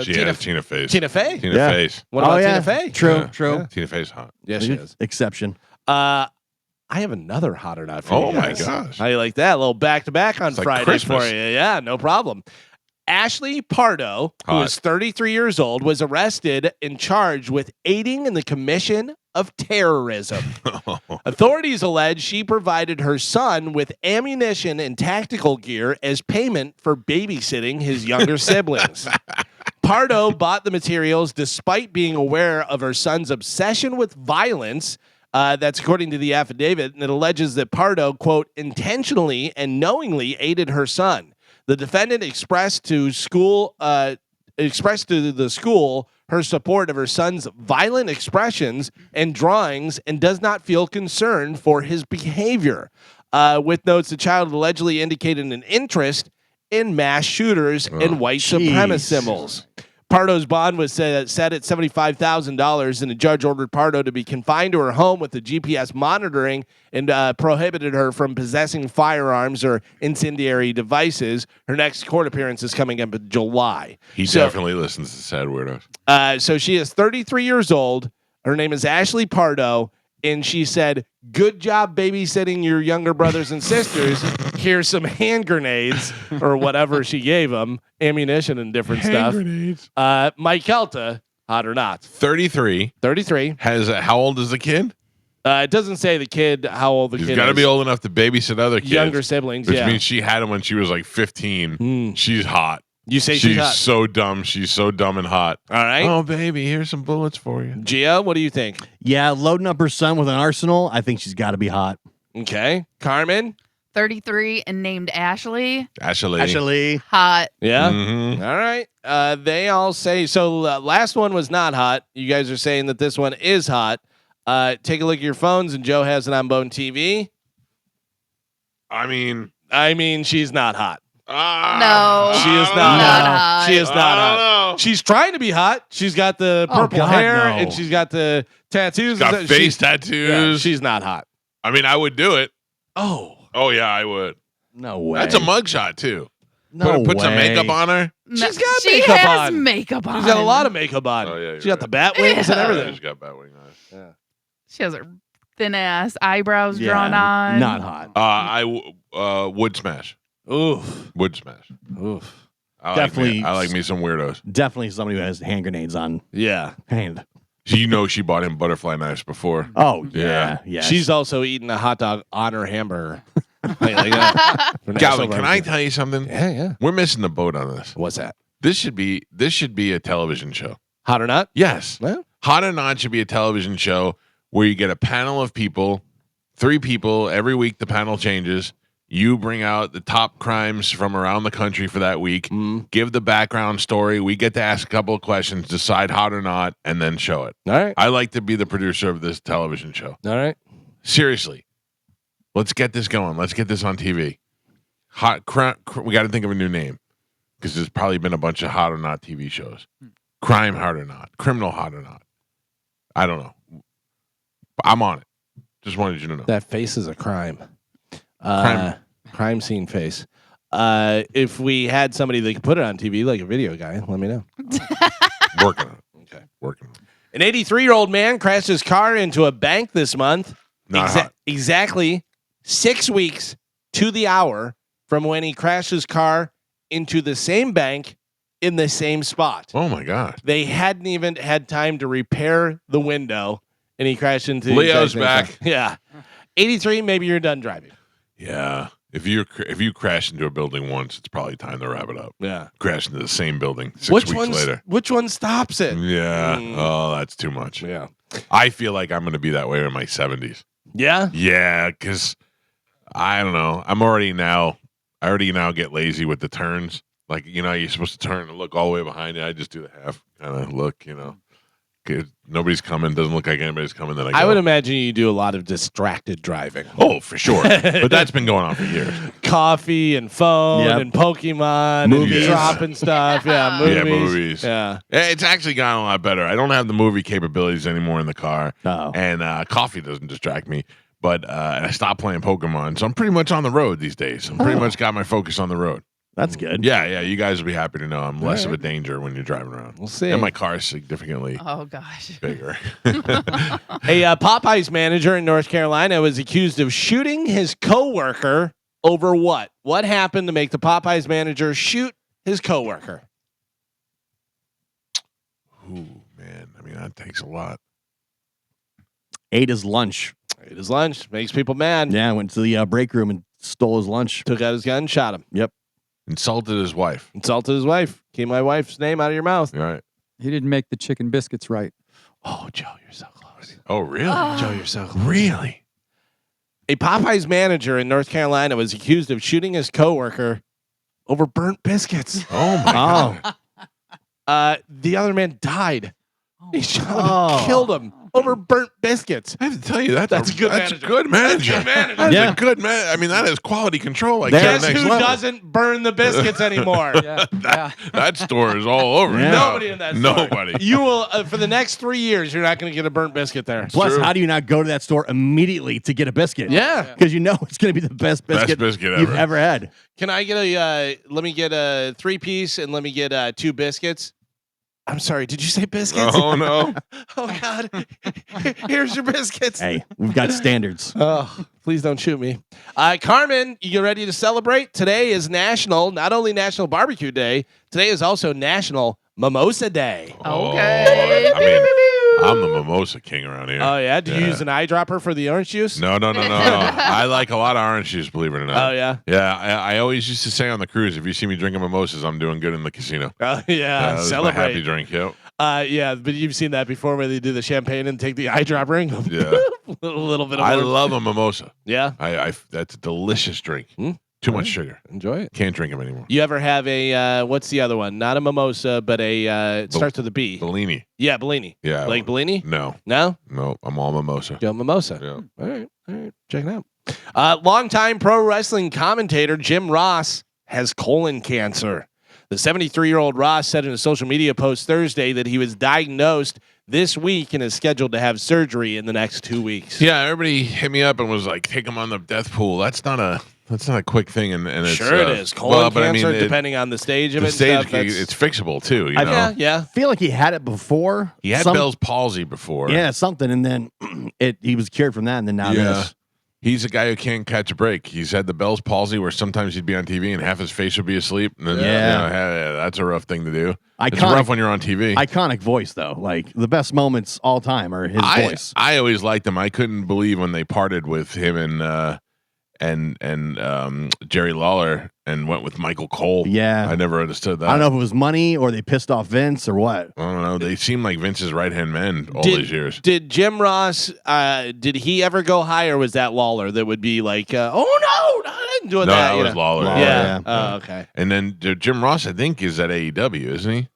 She has Tina face. Tina Fey? Tina face. What about Tina Fey? True. Tina face hot. Yes, she is. Exception. I have another hot or not for you guys. My gosh. How you like that? A little back-to-back on It's like Friday Christmas. for you. Yeah, no problem. Ashley Pardo, who Hot. is 33 years old, was arrested and charged with aiding in the commission of terrorism. Authorities allege she provided her son with ammunition and tactical gear as payment for babysitting his younger siblings. Pardo bought the materials despite being aware of her son's obsession with violence. That's according to the affidavit, and it alleges that Pardo, quote, intentionally and knowingly aided her son. The defendant expressed to the school her support of her son's violent expressions and drawings and does not feel concerned for his behavior. With notes, the child allegedly indicated an interest in mass shooters and white supremacist symbols. Pardo's bond was set at $75,000, and the judge ordered Pardo to be confined to her home with the GPS monitoring and prohibited her from possessing firearms or incendiary devices. Her next court appearance is coming up in July. He definitely listens to Sad Weirdos. So she is 33 years old. Her name is Ashley Pardo, and she said, "Good job babysitting your younger brothers and sisters. Here's some hand grenades," or whatever she gave them, ammunition and different stuff. Grenades. Mike Calta, hot or not? 33. 33. How old is the kid? It doesn't say the kid, how old the He's kid got to is. be old enough to babysit other kids. Younger siblings, which yeah. means she had him when she was like 15. She's hot. You say she's hot. So dumb. She's so dumb and hot. All right. Oh, baby, here's some bullets for you. Gio, what do you think? Yeah, loading up her son with an arsenal. I think she's got to be hot. Okay. Carmen? 33 and named Ashley. Ashley. Hot. Yeah. Mhm. All right. They all say so. Last one was not hot. You guys are saying that this one is hot. Take a look at your phones, and Joe has it on Bone TV. I mean, she's not hot. No. She is not hot. She is not hot. She's trying to be hot. She's got the purple hair and she's got the tattoos. She's got face tattoos. Yeah, she's not hot. I mean, I would do it. Oh yeah, I would. No way. That's a mugshot too. No put some way. makeup on her. She's got She makeup has on. makeup on. She's got a lot of makeup on. Oh, yeah, She got the bat wings and everything. She's got bat wing eyes. Yeah. She has her thin ass eyebrows drawn on. Not hot. I would smash. Oof. Would smash. Oof. Definitely. I like me some weirdos. Definitely somebody who has hand grenades on Yeah. hand. So you know she bought him butterfly knives before. Oh Yeah. yeah. She's also eating a hot dog on her hamburger. like that. Calvin, can I tell you something? Yeah. We're missing the boat on this. What's that? This should be a television show. Hot or not? Yes. Well. Hot or Not should be a television show where you get a panel of people, 3 people every week. The panel changes. You bring out the top crimes from around the country for that week. Give the background story. We get to ask a couple of questions, decide hot or not, and then show it. All right. I like to be the producer of this television show. All right. Seriously. Let's get this going. Let's get this on TV. We got to think of a new name because there's probably been a bunch of hot or not TV shows. Crime hot or not. Criminal hot or not. I don't know. I'm on it. Just wanted you to know. That face is a crime. Crime scene face. If we had somebody that could put it on TV, like a video guy, let me know. Working on it. Okay. Working on it. An 83-year-old man crashed his car into a bank this month. Not hot. Exactly 6 weeks to the hour from when he crashed his car into the same bank in the same spot. Oh, my God. They hadn't even had time to repair the window, and he crashed into the Leo's exact same back. car. Yeah. 83, maybe you're done driving. Yeah. If you crash into a building once, it's probably time to wrap it up. Yeah. Crash into the same building 6 weeks later. Which one stops it? Yeah. Oh, that's too much. Yeah. I feel like I'm going to be that way in my 70s. Yeah? Yeah, because I don't know. I already now get lazy with the turns. Like, you're supposed to turn and look all the way behind you. I just do the half kind of look, 'Cause nobody's coming. Doesn't look like anybody's coming. Then I would imagine you do a lot of distracted driving. Oh, for sure. But that's been going on for years. Coffee and phone and Pokemon Movies. and dropping stuff. Yeah, movies. Yeah, movies. Yeah. It's actually gotten a lot better. I don't have the movie capabilities anymore in the car. Oh. And coffee doesn't distract me. But and I stopped playing Pokemon. So I'm pretty much on the road these days. I'm pretty much got my focus on the road. That's good. Yeah. You guys will be happy to know I'm less of a danger when you're driving around. We'll see. And my car is significantly Oh gosh. bigger. A Popeyes manager in North Carolina was accused of shooting his coworker over what? What happened to make the Popeyes manager shoot his coworker? Ooh, man. I mean, that takes a lot. Ate his lunch. Ate his lunch. Makes people mad. Yeah, went to the break room and stole his lunch. Took out his gun, shot him. Yep. Insulted his wife. Insulted his wife. Keep my wife's name out of your mouth. All right. He didn't make the chicken biscuits right. Oh, Joe, you're so close. Oh, really? Joe, you're so close. Really? A Popeyes manager in North Carolina was accused of shooting his coworker over burnt biscuits. Oh, my God. The other man died. He shot him and killed him over burnt biscuits. I have to tell you, that's a good that's manager. a good manager. That's a good manager. That's Yeah. a good man. I mean, that is quality control. Like Guess to the next who level. doesn't burn the biscuits anymore? That store is all over. Yeah. now. Nobody in that store. Nobody. You will, for the next 3 years, you're not going to get a burnt biscuit there. Plus, true. how do you not go to that store immediately to get a biscuit? Yeah. Because you know it's going to be the best biscuit, biscuit you've ever. ever had. Can I get let me get a 3-piece and let me get 2 biscuits? I'm sorry, did you say biscuits? Oh, no. Oh, God. Here's your biscuits. Hey, we've got standards. Oh, please don't shoot me. Carmen, you ready to celebrate? Today is not only National Barbecue Day, today is also National Mimosa Day. Okay. I mean, I'm the mimosa king around here. Oh, yeah? Do you use an eyedropper for the orange juice? No. I like a lot of orange juice, believe it or not. Oh, yeah? Yeah, I always used to say on the cruise, if you see me drinking mimosas, I'm doing good in the casino. Oh, yeah. That was my Celebrate. happy drink, yep. Yeah, but you've seen that before where they do the champagne and take the eye drop ring. Yeah. a little bit of I warmth. love a mimosa. Yeah. That's a delicious drink. Too much sugar. Enjoy it. Can't drink them anymore. You ever have a what's the other one? Not a mimosa, but a it starts with a B. Bellini. Yeah, Bellini. Yeah. Like Bellini? No. No? No, I'm all mimosa. Joe Mimosa. Yeah. All right. Check it out. Longtime pro wrestling commentator Jim Ross has colon cancer. The 73-year-old Ross said in a social media post Thursday that he was diagnosed this week and is scheduled to have surgery in the next 2 weeks. Yeah, everybody hit me up and was like, take him on the death pool. That's not a quick thing. And it's, sure it is. Colon cancer, depending on the stage of the it. Stage, and stuff, it's fixable too. You know? Yeah. I feel like he had it before. He had Bell's palsy before. Yeah, something, and then he was cured from that, and then now this. He's a guy who can't catch a break. He's had the Bell's palsy where sometimes he'd be on TV and half his face would be asleep. And then, that's a rough thing to do. It's rough when you're on TV. Iconic voice, though. Like, the best moments all time are his voice. I always liked him. I couldn't believe when they parted with him and Jerry Lawler and went with Michael Cole. Yeah. I never understood that. I don't know if it was money or they pissed off Vince or what. I don't know. They seem like Vince's right-hand men all these years. Did Jim Ross, did he ever go high, or was that Lawler that would be like, oh, no, I didn't do that? No, that was Lawler. Yeah. Oh, okay. And then Jim Ross, I think, is at AEW, isn't he?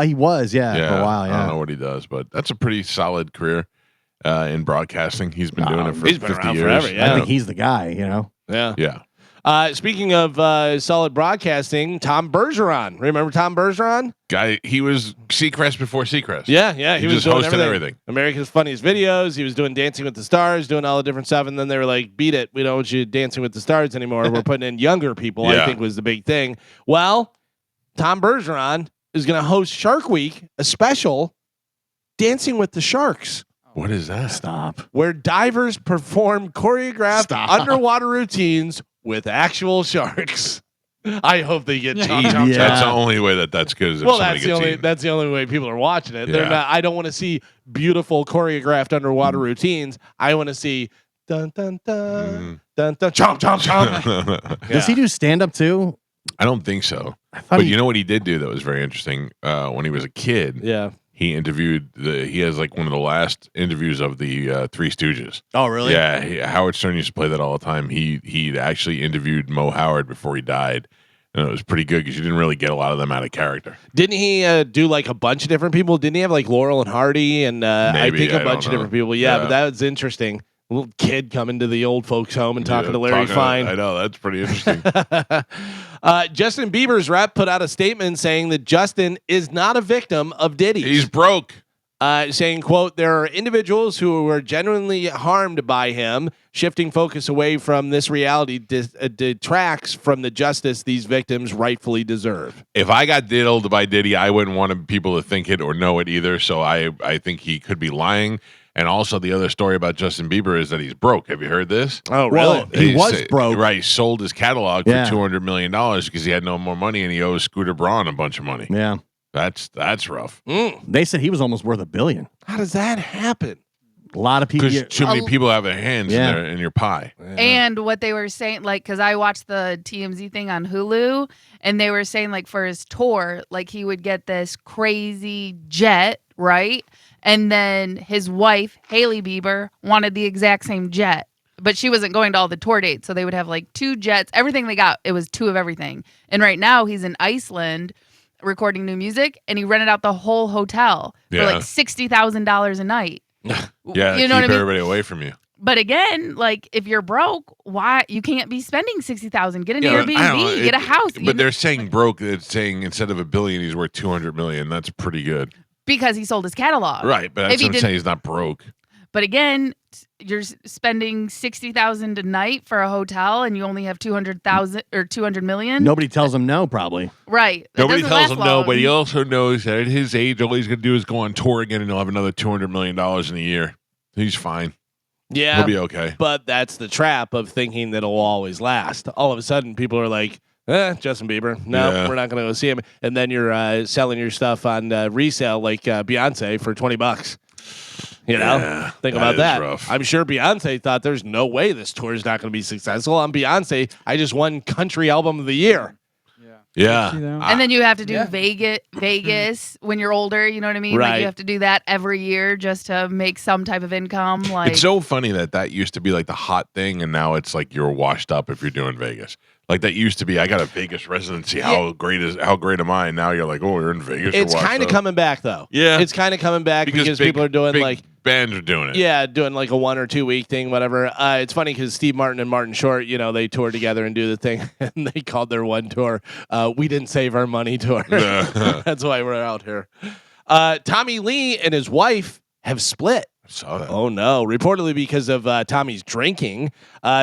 He was, for a while, I don't know what he does, but that's a pretty solid career in broadcasting. He's been doing it for 50 years. Forever, I think he's the guy, you know? Yeah. Yeah. Speaking of solid broadcasting, Tom Bergeron. Remember Tom Bergeron? Guy, he was Seacrest before Seacrest. Yeah. He was just doing hosted everything. America's Funniest Videos. He was doing Dancing with the Stars, doing all the different stuff. And then they were like, beat it. We don't want you Dancing with the Stars anymore. We're putting in younger people, I think was the big thing. Well, Tom Bergeron is going to host Shark Week, a special Dancing with the Sharks. What is that? Stop. Where divers perform choreographed underwater routines with actual sharks. I hope they get chomp, chomp, chomp. That's the only way that's good. Is if that's the only way people are watching it. They're not. I don't want to see beautiful choreographed underwater routines. I want to see dun dun dun dun dun chomp chomp chomp. Does he do stand up too? I don't think so. But you know what he did do that was very interesting? When he was a kid, he interviewed he has like one of the last interviews of the Three Stooges. Oh, really? Yeah. Howard Stern used to play that all the time. He actually interviewed Mo Howard before he died. And it was pretty good because you didn't really get a lot of them out of character. Didn't he do like a bunch of different people? Didn't he have like Laurel and Hardy and I think a bunch of different people? Yeah, but that was interesting. A little kid coming to the old folks' home and talking to Larry Fine. I know, that's pretty interesting. Justin Bieber's rep put out a statement saying that Justin is not a victim of Diddy. He's broke. Saying, quote, there are individuals who were genuinely harmed by him. Shifting focus away from this reality detracts from the justice these victims rightfully deserve. If I got diddled by Diddy, I wouldn't want people to think it or know it either. So I think he could be lying. And also the other story about Justin Bieber is that he's broke. Have you heard this? Oh, really? Well, he was broke. Right. He sold his catalog for $200 million because he had no more money and he owes Scooter Braun a bunch of money. Yeah. That's rough. They said he was almost worth $1 billion. How does that happen? A lot of people. Because too many people have their hands in your pie. Yeah. And what they were saying, like, because I watched the TMZ thing on Hulu, and they were saying, like, for his tour, like, he would get this crazy jet, right? And then his wife, Hailey Bieber, wanted the exact same jet. But she wasn't going to all the tour dates. So they would have, like, 2 jets. Everything they got, it was 2 of everything. And right now, he's in Iceland recording new music, and he rented out the whole hotel for, like, $60,000 a night. Yeah, you know keep what I mean? everybody away from you. But again, like, if you're broke, why you can't be spending $60,000? Get an Airbnb, get a house. But they're saying broke. It's saying instead of $1 billion, he's worth $200 million. That's pretty good. Because he sold his catalog, right? But that's what I'm saying. He's not broke. But again, you're spending $60,000 a night for a hotel, and you only have $200,000 or $200 million. Nobody tells him no, probably. Right. Nobody tells him no, but he also knows that at his age, all he's going to do is go on tour again, and he'll have another $200 million in a year. He's fine. Yeah, he'll be okay. But that's the trap of thinking that it'll always last. All of a sudden, people are like, Justin Bieber. No, we're not going to go see him. And then you're selling your stuff on resale like Beyonce for $20. You know, think about that. Rough. I'm sure Beyonce thought there's no way this tour is not going to be successful. I'm Beyonce. I just won Country Album of the Year. Yeah. See that? And then you have to do Yeah. Vegas when you're older. You know what I mean? Like Right. you have to do that every year just to make some type of income. Like It's so funny that used to be like the hot thing, and now it's like you're washed up if you're doing Vegas. Like that used to be, I got a Vegas residency. How great am I? And now you're like, oh, you're in Vegas. It's kind of coming back though. Yeah. It's kind of coming back because big- people are doing big like bands are doing it. Yeah, doing like a 1 or 2 week thing, whatever. It's funny because Steve Martin and Martin Short, they tour together and do the thing, and they called their one tour "We Didn't Save Our Money" tour. That's why we're out here. Tommy Lee and his wife have split. I saw that. Oh no! Reportedly because of Tommy's drinking.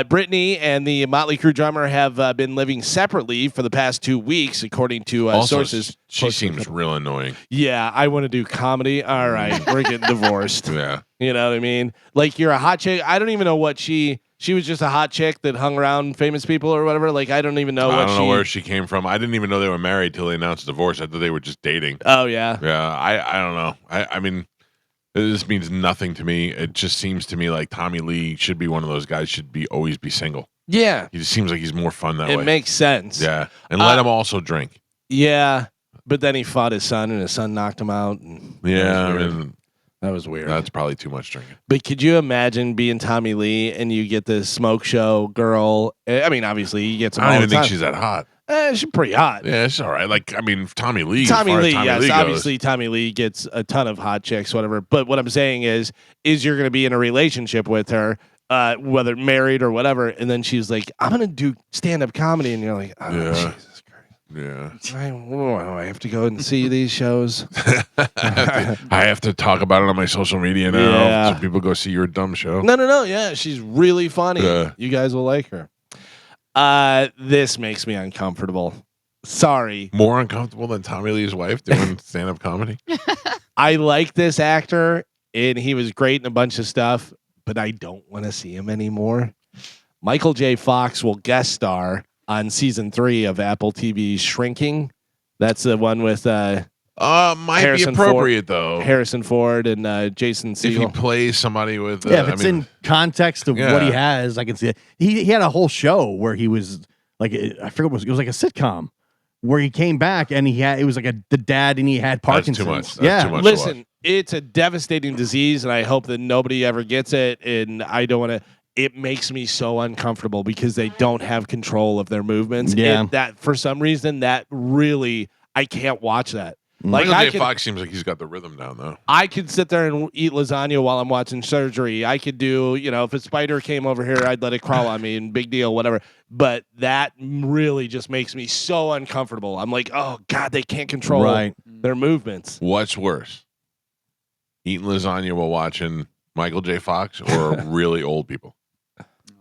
Brittany and the Motley Crue drummer have been living separately for the past 2 weeks, according to Also, sources. she seems real annoying. Yeah, I want to do comedy. All right, we're getting divorced. Yeah. You know what I mean? Like you're a hot chick. I don't even know what she was just a hot chick that hung around famous people or whatever. Like I don't even know I don't know where she came from. I didn't even know they were married till they announced divorce. I thought they were just dating. Oh yeah. Yeah. I don't know. I mean, this means nothing to me. It just seems to me like Tommy Lee should be one of those guys, always be single. Yeah. He just seems like he's more fun that way. It makes sense. Yeah. And let him also drink. Yeah. But then he fought his son and his son knocked him out. And Yeah. I that was weird. mean, That was weird. that's probably too much drinking. But could you imagine being Tommy Lee and you get this smoke show girl? I mean, obviously he gets them I all don't even the think time. she's that hot. She's pretty hot. Yeah, it's all right. Like, I mean, Tommy Lee. Tommy as far Lee, as Tommy yes, Lee goes. obviously Tommy Lee gets a ton of hot chicks, whatever. But what I'm saying is you're going to be in a relationship with her, whether married or whatever, and then she's like, "I'm going to do stand-up comedy," and you're like, "Oh, Yeah. Jesus Christ, Yeah. I have to go and see these shows." I have to talk about it on my social media now, Yeah. so people go see your dumb show. No. Yeah, she's really funny. Yeah. You guys will like her. This makes me uncomfortable. Sorry. More uncomfortable than Tommy Lee's wife doing stand-up comedy. I like this actor, and he was great in a bunch of stuff, but I don't want to see him anymore. Michael J. Fox will guest star on season 3 of Apple TV's Shrinking. That's the one with Might Harrison be appropriate though. Harrison Ford and Jason If he Segel. plays somebody with, Yeah, if it's in context of what he has, I can see it. He had a whole show where he was like, I forget what it was like a sitcom where he came back and it was like the dad and he had Parkinson's. too much. That's Yeah, too much. Listen, it's a devastating disease, and I hope that nobody ever gets it. And I don't want to. It makes me so uncomfortable because they don't have control of their movements. Yeah. That for some reason that really I can't watch that. Like Michael I J. could, Fox seems like he's got the rhythm down though. I could sit there and eat lasagna while I'm watching surgery. I could do, if a spider came over here, I'd let it crawl on me and big deal, whatever. But that really just makes me so uncomfortable. I'm like, oh God, they can't control their movements. What's worse? Eating lasagna while watching Michael J. Fox or really old people?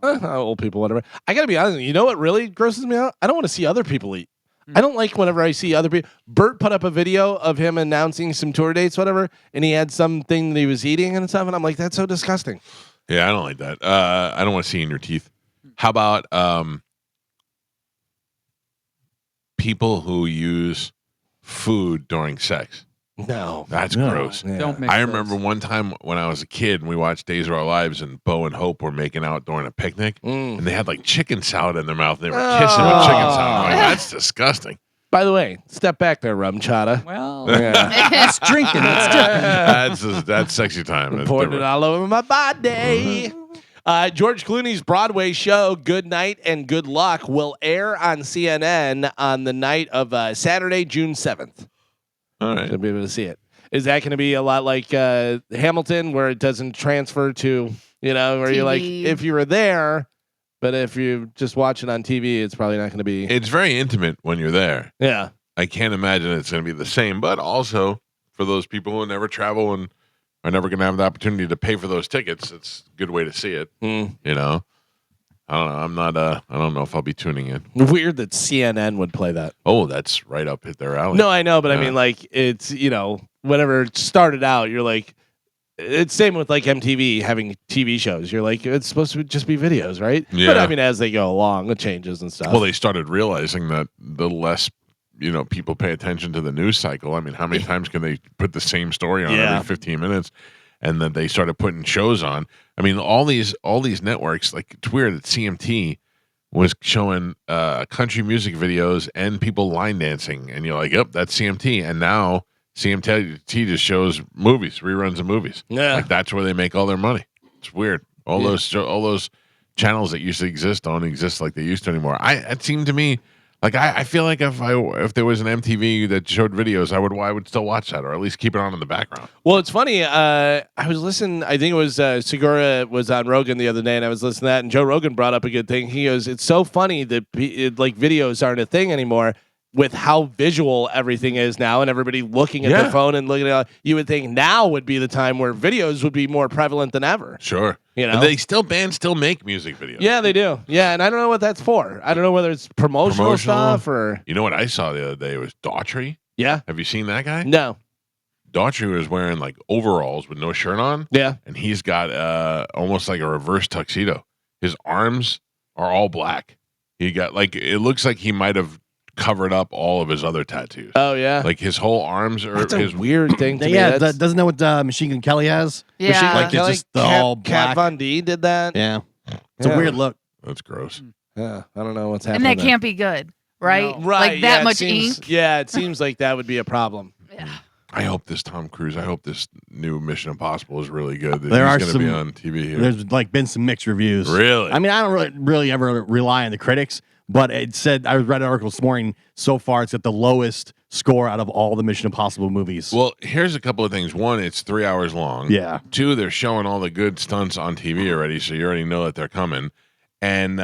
Old people, whatever. I gotta be honest. You know what really grosses me out? I don't want to see other people eat. I don't like whenever I see other people. Bert put up a video of him announcing some tour dates, whatever, and he had something that he was eating and stuff, and I'm like, that's so disgusting. Yeah, I don't like that. I don't want to see in your teeth. How about people who use food during sex? No, that's No. gross. Yeah. Don't mix I those. remember one time when I was a kid and we watched Days of Our Lives and Bo and Hope were making out during a picnic and they had like chicken salad in their mouth. They were kissing with chicken salad. I'm like, that's disgusting. By the way, step back there, rum chata. Well, Yeah. that's drinking. That's different. That's sexy time. That's Pouring it different. all over my body. George Clooney's Broadway show, Good Night and Good Luck, will air on CNN on the night of Saturday, June 7th. All right. Should be able to see it. Is that going to be a lot like Hamilton, where it doesn't transfer to, where you're like, TV. if you were there, but if you just watch it on TV, it's probably not going to be. It's very intimate when you're there. Yeah. I can't imagine it's going to be the same, but also for those people who never travel and are never going to have the opportunity to pay for those tickets, it's a good way to see it. Mm. I don't know. I'm not. I don't know if I'll be tuning in. Weird that CNN would play that. Oh, that's right up hit their alley. No, I know, but I Yeah. mean, like, it's, whenever it started out, you're like, it's same with like MTV having TV shows. You're like, it's supposed to just be videos, right? But Yeah. I mean, as they go along, it changes and stuff. Well, they started realizing that the less people pay attention to the news cycle. I mean, how many times can they put the same story on Yeah. every 15 minutes? And then they started putting shows on. I mean, all these networks, like it's weird that CMT was showing country music videos and people line dancing, and you're like, yep, that's CMT. And now CMT just shows movies, reruns of movies. Yeah, like that's where they make all their money. It's weird. All those channels that used to exist don't exist like they used to anymore. It seemed to me like I feel like if there was an MTV that showed videos, I would still watch that, or at least keep it on in the background. Well, it's funny. I was listening. I think it was Segura was on Rogan the other day, and I was listening to that. And Joe Rogan brought up a good thing. He goes, "It's so funny that like videos aren't a thing anymore." With how visual everything is now, and everybody looking at their phone and looking at, you would think now would be the time where videos would be more prevalent than ever. Sure, you know, and they still make music videos. Yeah, they do. Yeah, and I don't know what that's for. I don't know whether it's promotional stuff or. You know what I saw the other day was Daughtry. Yeah, have you seen that guy? No. Daughtry was wearing like overalls with no shirt on. Yeah, and he's got almost like a reverse tuxedo. His arms are all black. He got like it looks like he might have covered up all of his other tattoos. Oh yeah, like his whole arms are. That's his a weird thing. To me. Doesn't know what Machine Gun Kelly has. Yeah, Machine Gun Kelly, just all black. Kat Von D did that. Yeah, it's a weird look. That's gross. Yeah, I don't know what's happening. And that can't be good, right? No. Right, like that it much seems, ink. Yeah, it seems like that would be a problem. Yeah. I hope this Tom Cruise. I hope this new Mission Impossible is really good. That There are he's going to be some- on TV here. There's like been some mixed reviews. Really? I mean, I don't really ever rely on the critics, but it said I read an article this morning. So far, it's at the lowest score out of all the Mission Impossible movies. Well, here's a couple of things. One, it's 3 hours long. Yeah. Two, they're showing all the good stunts on TV already, so you already know that they're coming. And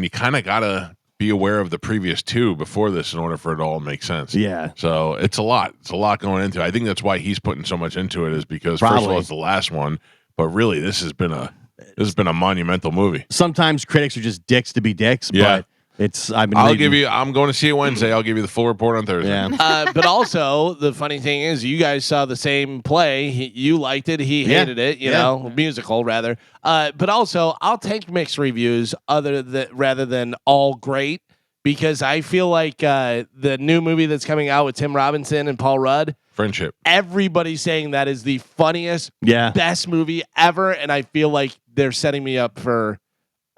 you kind of gotta be aware of the previous two before this in order for it all to make sense. Yeah. So it's a lot. It's a lot going into it. I think that's why he's putting so much into it, is because first of Probably. all, it's the last one, but really this has been a monumental movie. Sometimes critics are just dicks to be dicks, Yeah. but it's I'm going to see it Wednesday. I'll give you the full report on Thursday. Yeah. But also, the funny thing is, you guys saw the same play. You liked it. He hated it. You know, musical rather. But also, I'll take mixed reviews rather than all great, because I feel like the new movie that's coming out with Tim Robinson and Paul Rudd, Friendship. everybody's saying that is the funniest, best movie ever, and I feel like they're setting me up for.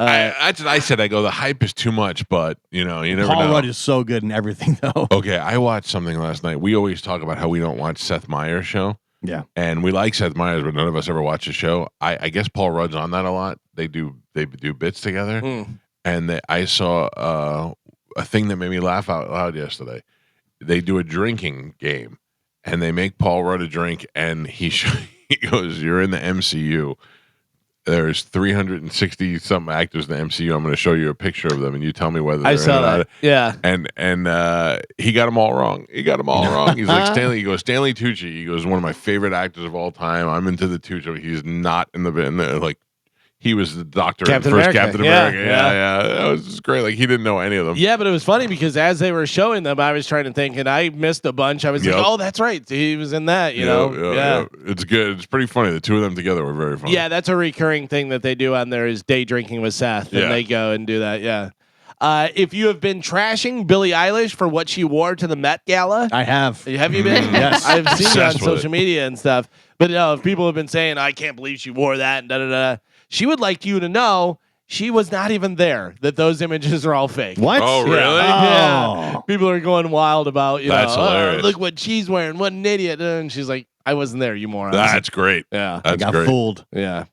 That's what I said. I go, the hype is too much, but you never know. Paul Rudd is so good in everything, though. Okay, I watched something last night. We always talk about how we don't watch Seth Meyers' show. Yeah. And we like Seth Meyers, but none of us ever watch his show. I guess Paul Rudd's on that a lot. They do bits together. And I saw a thing that made me laugh out loud yesterday. They do a drinking game, and they make Paul Rudd a drink, and he goes, "You're in the MCU. There's 360 something actors in the MCU. I'm going to show you a picture of them, and you tell me whether I they're saw in or that. not." Yeah. And he got them all wrong. He's like Stanley. He goes, Stanley Tucci. He goes, one of my favorite actors of all time. I'm into the Tucci. He's not in the like. He was the doctor in Captain the first America. Captain Yeah, America. yeah. Yeah. That was just great. Like, he didn't know any of them. Yeah, but it was funny because as they were showing them, I was trying to think, and I missed a bunch. I was like, "Oh, that's right, he was in that." You know, yeah. It's good. It's pretty funny. The two of them together were very funny. Yeah, that's a recurring thing that they do on there is day drinking with Seth, and they go and do that. Yeah. If you have been trashing Billie Eilish for what she wore to the Met Gala, I have. Have you been? Yes. I've seen it on Obsessed with social media and stuff. But if people have been saying, "I can't believe she wore that," and da da da, she would like you to know she was not even there. That those images are all fake. What? Oh, really? Yeah. People are going wild about That's hilarious. look what she's wearing. What an idiot! And she's like, "I wasn't there, you moron." That's great. Yeah, That's I got great. fooled. yeah.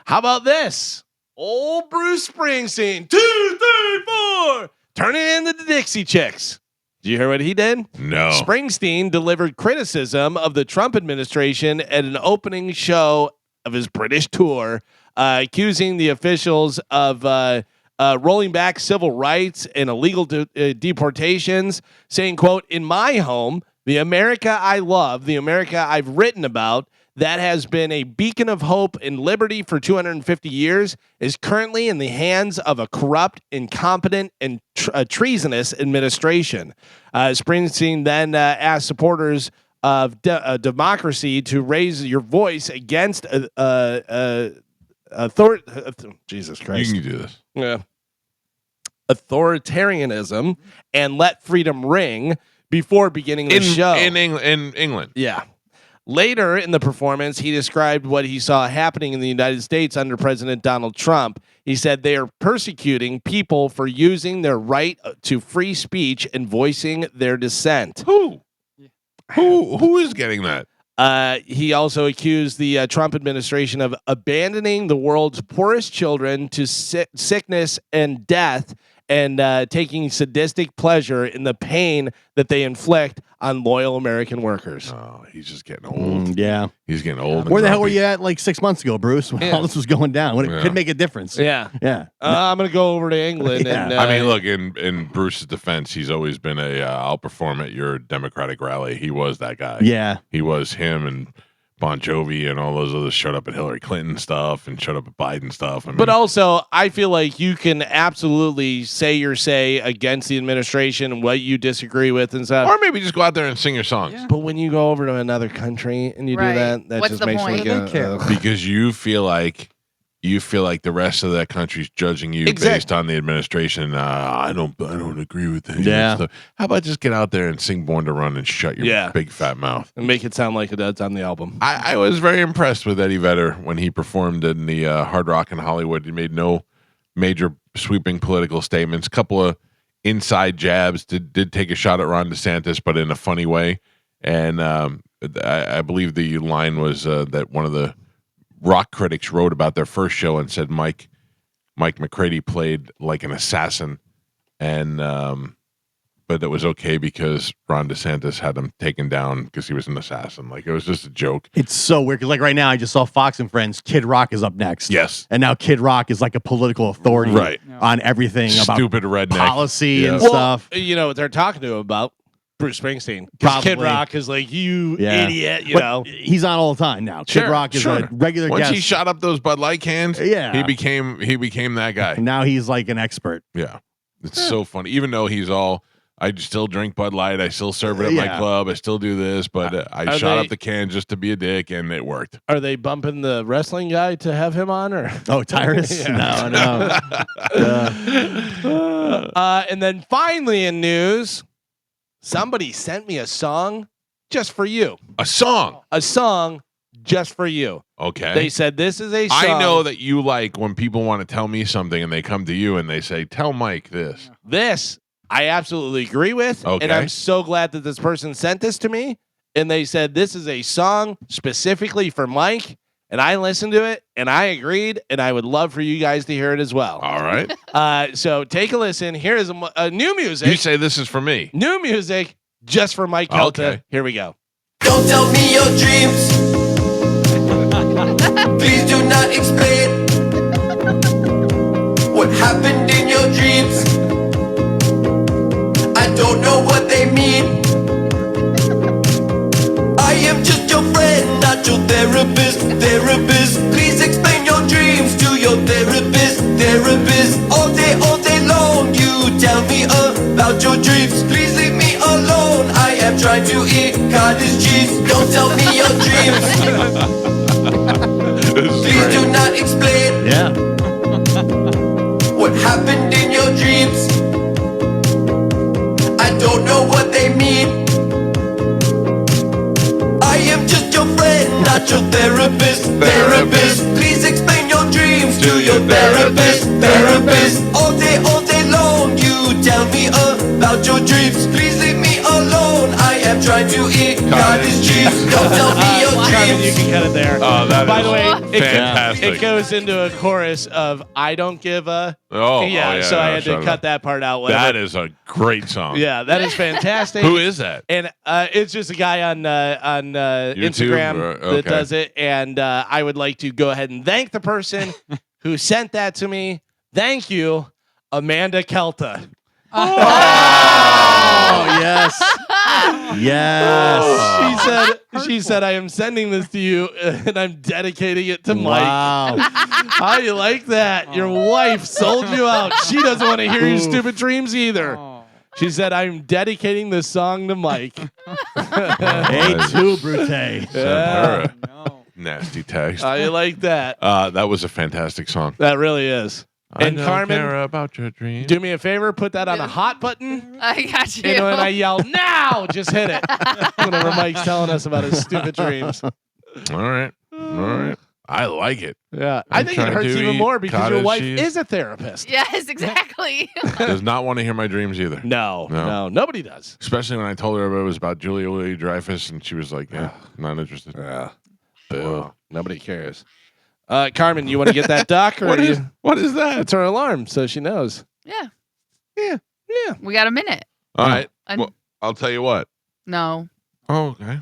How about this? Old Bruce Springsteen, 2, 3, 4, turning into the Dixie Chicks. Did you hear what he did? No. Springsteen delivered criticism of the Trump administration at an opening show of his British tour, accusing the officials of rolling back civil rights and illegal deportations, saying, quote, "In my home, the America I love, the America I've written about, that has been a beacon of hope and liberty for 250 years, is currently in the hands of a corrupt, incompetent, and treasonous administration." Springsteen then asked supporters of democracy to raise your voice against Jesus Christ. You can do this. Yeah. Authoritarianism and let freedom ring before beginning the show. In England. Yeah. Later in the performance, he described what he saw happening in the United States under President Donald Trump. He said they are persecuting people for using their right to free speech and voicing their dissent. Who is getting that? He also accused the Trump administration of abandoning the world's poorest children to sickness and death, and taking sadistic pleasure in the pain that they inflict on loyal American workers. Oh, he's just getting old. Yeah. He's getting old. Where the hell were you at like 6 months ago, Bruce, when all this was going down? When it could make a difference. Yeah. Yeah. I'm going to go over to England. Yeah. And, I mean, look, in Bruce's defense, he's always been I'll perform at your Democratic rally. He was that guy. Yeah. He was him and Bon Jovi and all those others showed up at Hillary Clinton stuff and showed up at Biden stuff. I mean, but also, I feel like you can absolutely say your say against the administration and what you disagree with and stuff. or maybe just go out there and sing your songs. But when you go over to another country and you Right. do that What's just the makes point? me go, Because you feel like the rest of that country's judging you Exactly. based on the administration. I don't agree with that. Yeah. So how about just get out there and sing "Born to Run" and shut your big fat mouth and make it sound like it does on the album. I was very impressed with Eddie Vedder when he performed in the Hard Rock in Hollywood. He made no major sweeping political statements. Couple of inside jabs. Did take a shot at Ron DeSantis, but in a funny way. And I believe the line was that one of the rock critics wrote about their first show and said Mike McCready played like an assassin, and but it was okay because Ron DeSantis had him taken down because he was an assassin. Like it was just a joke. It's so weird because like right now I just saw Fox and Friends. Kid Rock is up next. Yes, and now Kid Rock is like a political authority, right, on everything about stupid redneck policy and Well, stuff. You know what they're talking to him about? Bruce Springsteen. 'Cause Probably. Kid Rock is like, you Yeah. idiot, you But know. he's on all the time now. Kid Rock is a regular Once guest. he shot up those Bud Light cans, Yeah. he became that guy. Now he's like an expert. Yeah, it's so funny. Even though he's all, I still drink Bud Light. I still serve it at my Yeah. club. I still do this, but I Are shot they- up the can just to be a dick, and it worked. Are they bumping the wrestling guy to have him on? Or Oh, Tyrus? Yeah. No. And then finally in news, somebody sent me a song just for you. A song Just for you. Okay. They said this is a song. I know that you like when people want to tell me something and they come to you and they say, "Tell Mike this." This I absolutely agree with. Okay. And I'm so glad that this person sent this to me. And they said this is a song specifically for Mike. And I listened to it and I agreed. And I would love for you guys to hear it as well. All right. So take a listen. Here is a new music. You say this is for me. New music just for Mike Calta. Okay. Here we go. Don't tell me your dreams. Please do not explain what happened in your dreams. I don't know what they mean. I am just your friend, not your therapist. Therapist, please explain your dreams to your therapist. Therapist, all day long, you tell me about your dreams. Please leave me alone. I am trying to eat cottage cheese. Don't tell me your dreams. Please do not explain. Yeah. What happened in your dreams? I don't know what they mean. I am just your friend, not your therapist. Therapist, please explain your dreams to your therapist. Therapist, all day long, you tell me about your dreams. Please leave me alone. I am trying to eat cottage cheese. Don't tell me your Carmen, you dreams. can cut it there. Oh, that By is the way, fantastic. it goes into a chorus of "I don't give a." Oh, yeah. So I had to cut that part out. Whatever. That is a great song. Yeah, that is fantastic. Who is that? And it's just a guy on Instagram okay. that does it. And I would like to go ahead and thank the person who sent that to me. Thank you, Amanda Kelta. Oh, yes. Yes. She said, I am sending this to you and I'm dedicating it to Wow. Mike. How you like that? Your wife sold you out. She doesn't want to hear your stupid dreams either. She said, I'm dedicating this song to Mike. Hey, too, Brute. Send her a nasty text. How you like that? That was a fantastic song. That really is. And I don't Carmen, care about your dreams. do me a favor, put that on a hot button. I got you. And when I yell, now, just hit it. Whenever Mike's telling us about his stupid dreams. All right. I like it. Yeah, I think it trying hurts to even eat more because your cottage wife cheese. is a therapist. Yes, exactly. Does not want to hear my dreams either. No, nobody does. Especially when I told her it was about Julia Louis-Dreyfus, and she was like, "Yeah, not interested." Yeah, boo. Nobody cares. Carmen, you want to get that duck? Or What is It's that? her alarm, so she knows. Yeah. We got a minute. All right. And- Well, I'll tell you what. No. Oh, okay.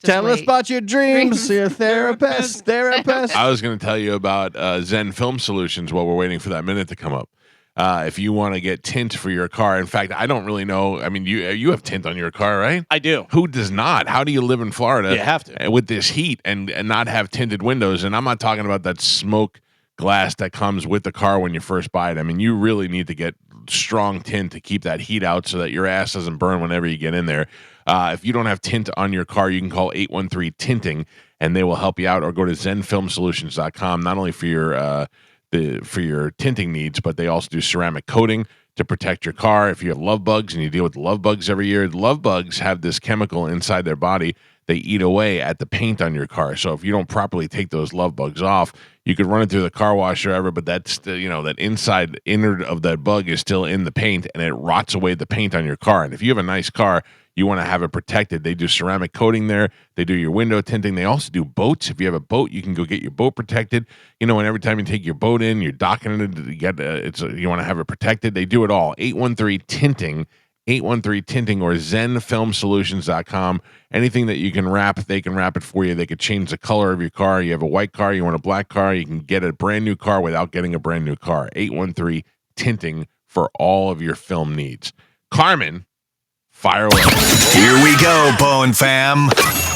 Just Tell us wait. about your dreams. Your therapist. I was going to tell you about Zen Film Solutions while we're waiting for that minute to come up. If you want to get tint for your car, in fact, I don't really know. I mean, you have tint on your car, right? I do. Who does not? How do you live in Florida? You have to. With this heat and not have tinted windows. And I'm not talking about that smoke glass that comes with the car when you first buy it. I mean, you really need to get strong tint to keep that heat out so that your ass doesn't burn whenever you get in there. If you don't have tint on your car, you can call 813-TINTING and they will help you out, or go to zenfilmsolutions.com, not only for your tinting needs, but they also do ceramic coating to protect your car. If you have love bugs and you deal with love bugs every year, love bugs have this chemical inside their body. They eat away at the paint on your car. So if you don't properly take those love bugs off, you could run it through the car wash or whatever, but that's still, that inside innard of that bug is still in the paint and it rots away the paint on your car. And if you have a nice car, you want to have it protected. They do ceramic coating there. They do your window tinting. They also do boats. If you have a boat, you can go get your boat protected. And every time you take your boat in, you're docking it. You want to have it protected. They do it all. 813-TINTING. 813-TINTING or zenfilmsolutions.com. Anything that you can wrap, they can wrap it for you. They could change the color of your car. You have a white car, you want a black car, you can get a brand new car without getting a brand new car. 813-TINTING for all of your film needs. Carmen, fire away. Here we go, Bone Fam.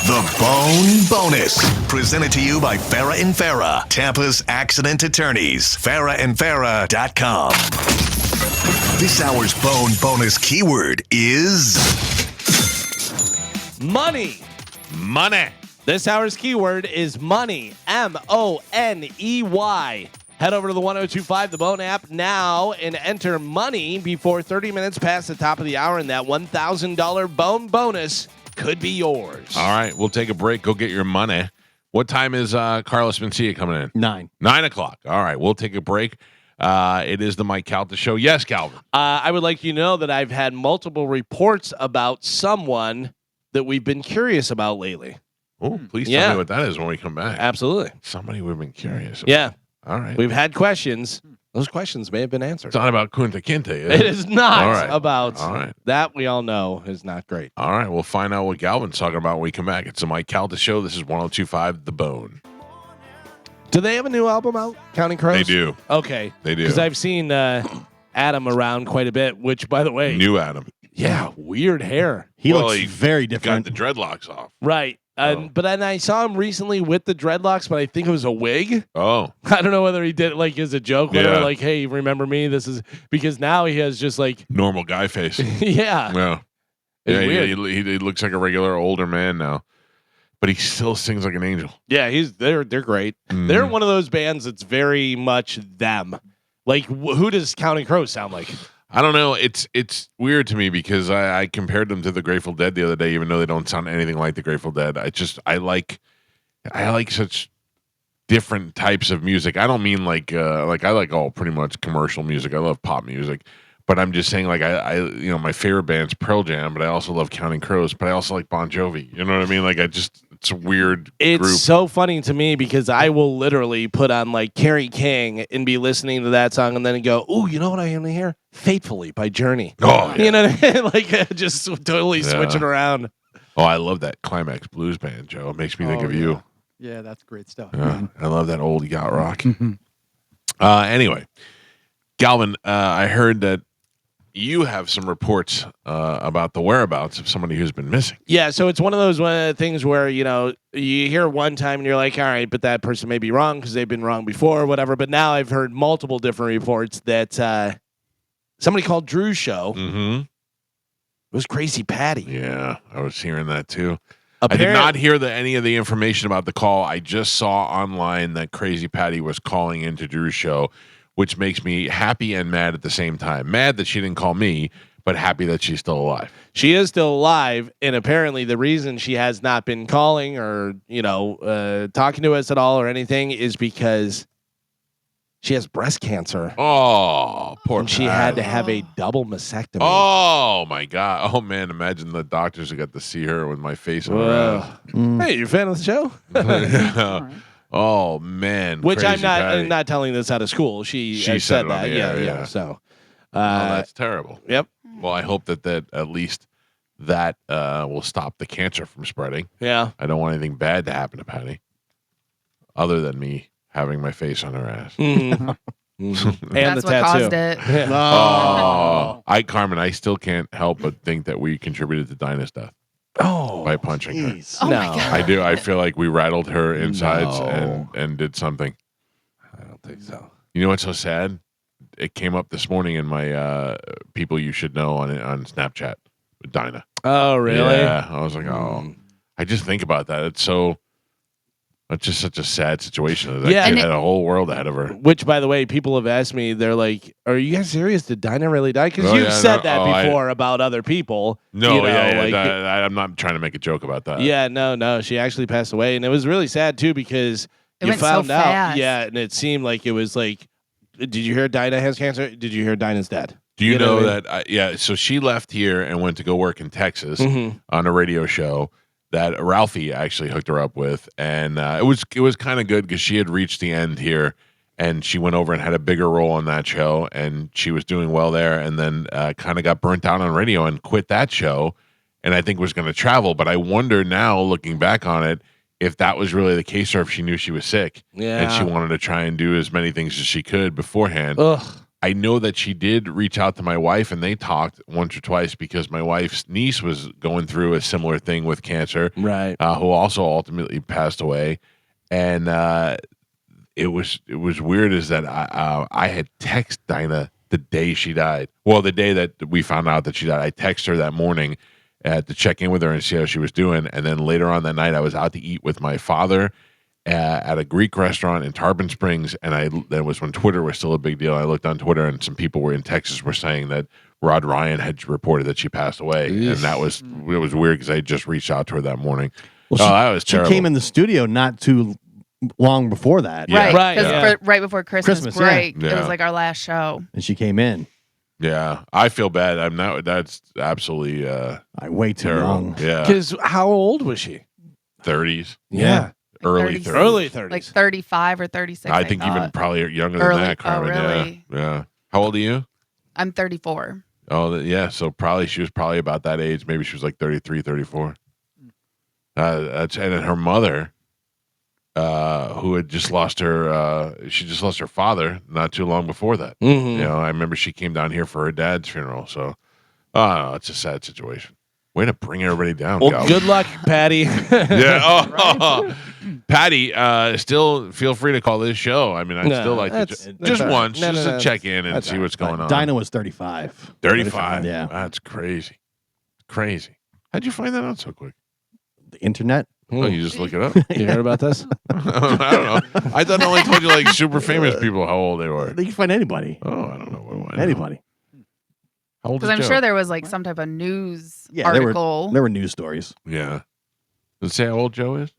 The Bone Bonus. Presented to you by Farah and Farah, Tampa's accident attorneys. FarahandFarah.com. This hour's Bone Bonus keyword is money. Money. This hour's keyword is money. MONEY. Head over to the 1025 The Bone app now and enter money before 30 minutes past the top of the hour, and that $1,000 Bone Bonus could be yours. All right, we'll take a break. Go get your money. What time is Carlos Mencia coming in? 9. 9 o'clock. All right, we'll take a break. It is the Mike Calta Show. Yes, Calvin. I would like you to know that I've had multiple reports about someone that we've been curious about lately. Oh, please tell me what that is when we come back. Absolutely. Somebody we've been curious about. Yeah. All right. We've had questions. Those questions may have been answered. It's not about Kunta Kinte, is It is not all right. about all right. that. We all know is not great. All right, we'll find out what Galvin's talking about when we come back. It's the Mike Calta Show. This is 1025 The Bone. Do they have a new album out, Counting Crows? They do. Okay. They do. Because I've seen Adam around quite a bit, which, by the way... New Adam. Yeah, weird hair. He looks very different. Got the dreadlocks off. Right. But then I saw him recently with the dreadlocks, but I think it was a wig. Oh. I don't know whether he did it like as a joke, whatever, Yeah. like, hey, remember me? This is... Because now he has just like... Normal guy face. Yeah. Yeah. It's Yeah, weird. he looks like a regular older man now. But he still sings like an angel. Yeah, they're great. Mhm. They're one of those bands that's very much them. Like, who does Counting Crows sound like? I don't know. It's weird to me because I compared them to the Grateful Dead the other day, even though they don't sound anything like the Grateful Dead. I like such different types of music. I don't mean like I like all pretty much commercial music. I love pop music. But I'm just saying, like, I my favorite band's Pearl Jam, but I also love Counting Crows, but I also like Bon Jovi. You know what I mean? Like, it's a weird It's group. so funny to me because I will literally put on like Carrie King and be listening to that song and then go, "Ooh, you know what I am to hear? Faithfully by Journey." Oh, yeah. You know what I mean? Like just totally switch it around. Oh, I love that Climax Blues Band, Joe. It makes me think of you. Yeah, that's great stuff. Yeah, I love that old yacht rock. Anyway, Galvin, I heard that you have some reports about the whereabouts of somebody who's been missing. Yeah, so it's one of those things where, you hear one time and you're like, all right, but that person may be wrong because they've been wrong before or whatever. But now I've heard multiple different reports that somebody called Drew's show. Mm-hmm. It was Crazy Patty. Yeah, I was hearing that too. I did not hear any of the information about the call. I just saw online that Crazy Patty was calling into Drew's show, which makes me happy and mad at the same time. Mad that she didn't call me, but happy that she's still alive. She is still alive, and apparently the reason she has not been calling or talking to us at all or anything is because she has breast cancer. Oh, poor. And she had to have a double mastectomy. Oh my God! Oh man, imagine the doctors who got to see her with my face on her ass. Hey, you a fan of the show? Yeah. Oh man, Which crazy I'm not telling this out of school. She said said it on that. the air, Yeah. So, that's terrible. Yep. Well, I hope that at least that will stop the cancer from spreading. Yeah. I don't want anything bad to happen to Patty, other than me having my face on her ass. Mm-hmm. Mm-hmm. And that's what caused it. Oh, Carmen, I still can't help but think that we contributed to Dinah's death. Oh, by punching her. Oh no, my God. I do. I feel like we rattled her insides and did something. I don't think so. You know what's so sad? It came up this morning in my people you should know on Snapchat with Dinah. Oh, really? Yeah. I was like, oh. I just think about that. It's just such a sad situation. That kid had a whole world ahead of her. Which, by the way, people have asked me, they're like, are you guys serious? Did Dinah really die? Because you've said that before about other people. No, I'm not trying to make a joke about that. Yeah, no. She actually passed away. And it was really sad, too, because it you went found so out. fast. Yeah, and it seemed like it was like, did you hear Dinah has cancer? Did you hear Dinah's dead? Do you know that? So she left here and went to go work in Texas on a radio show that Ralphie actually hooked her up with, and it was kind of good because she had reached the end here, and she went over and had a bigger role on that show, and she was doing well there, and then kind of got burnt out on radio and quit that show, and I think was going to travel. But I wonder now, looking back on it, if that was really the case, or if she knew she was sick, and she wanted to try and do as many things as she could beforehand. Ugh. I know that she did reach out to my wife, and they talked once or twice because my wife's niece was going through a similar thing with cancer, right? Who also ultimately passed away, and it was weird is that I had texted Dinah the day she died. Well, the day that we found out that she died, I texted her that morning to check in with her and see how she was doing, and then later on that night, I was out to eat with my father at a Greek restaurant in Tarpon Springs, and that was when Twitter was still a big deal. I looked on Twitter, and some people were in Texas were saying that Rod Ryan had reported that she passed away, and it was weird because I had just reached out to her that morning. Well, that was terrible. She came in the studio not too long before that, right? Because right before Christmas break, yeah. it was like our last show, and she came in. Yeah, I feel bad. I'm not. That's absolutely way too terrible. young. Yeah, because how old was she? 30s. Yeah. Early 30s. Early 30s. Like 35 or 36. I think even probably younger than that, Carmen. Really? Yeah. How old are you? I'm 34. Oh, yeah. So she was probably about that age. Maybe she was like 33, 34. And then her mother, who had just lost she just lost her father not too long before that. Mm-hmm. I remember she came down here for her dad's funeral. So, it's a sad situation. Way to bring everybody down. Well, good luck, Patty. Yeah. Patty, still feel free to call this show. I mean, I'd still like to just once, just to check in and see what's going on. Dinah was 35. 35. Yeah. That's crazy. Crazy. How'd you find that out so quick? The internet. Oh, you just look it up. You heard about this? I don't know. I thought I only told you like super famous people how old they were. You can find anybody. Oh, I don't know. Anybody. How old is Because I'm Joe? sure there was like some type of news Yeah, article. there were news stories. Yeah. Does it say how old Joe is?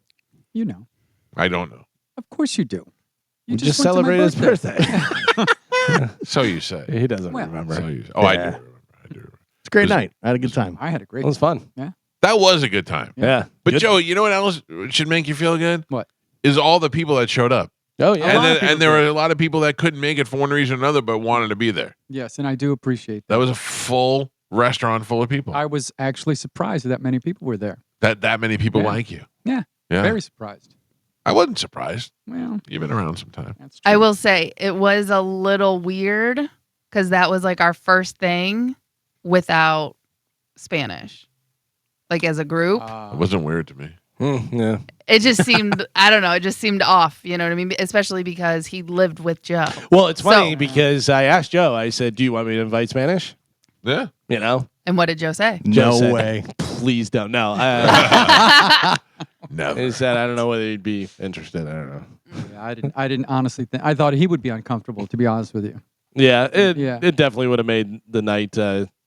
You know. I don't know. Of course you do. You just celebrated his birthday. So you say. He doesn't remember. So you say. Oh, I do remember. It's a great night. I had a good time. I had a great It was fun. Yeah. That was a good time. Yeah. But Good. Joe, you know what else should make you feel good? What? Is all the people that showed up. Oh, yeah. And there were a lot of people that couldn't make it for one reason or another, but wanted to be there. Yes, and I do appreciate that. That was a full restaurant full of people. I was actually surprised that many people were there. That many people Yeah. like you. Yeah. Yeah. Very surprised. I wasn't surprised. Well, You've been around some time. that's true. I will say it was a little weird because that was like our first thing without Spanish, like as a group. It wasn't weird to me. Yeah. It just seemed, I don't know, it just seemed off. You know what I mean? Especially because he lived with Joe. Well, it's funny So- because I asked Joe, I said, do you want me to invite Spanish? Yeah. You know? And what did Joe say? Joe No said, way. Please don't. No. Never. He said, I don't know whether he'd be interested. I don't know. Yeah, I didn't honestly think. I thought he would be uncomfortable, to be honest with you. Yeah, it definitely would have made the night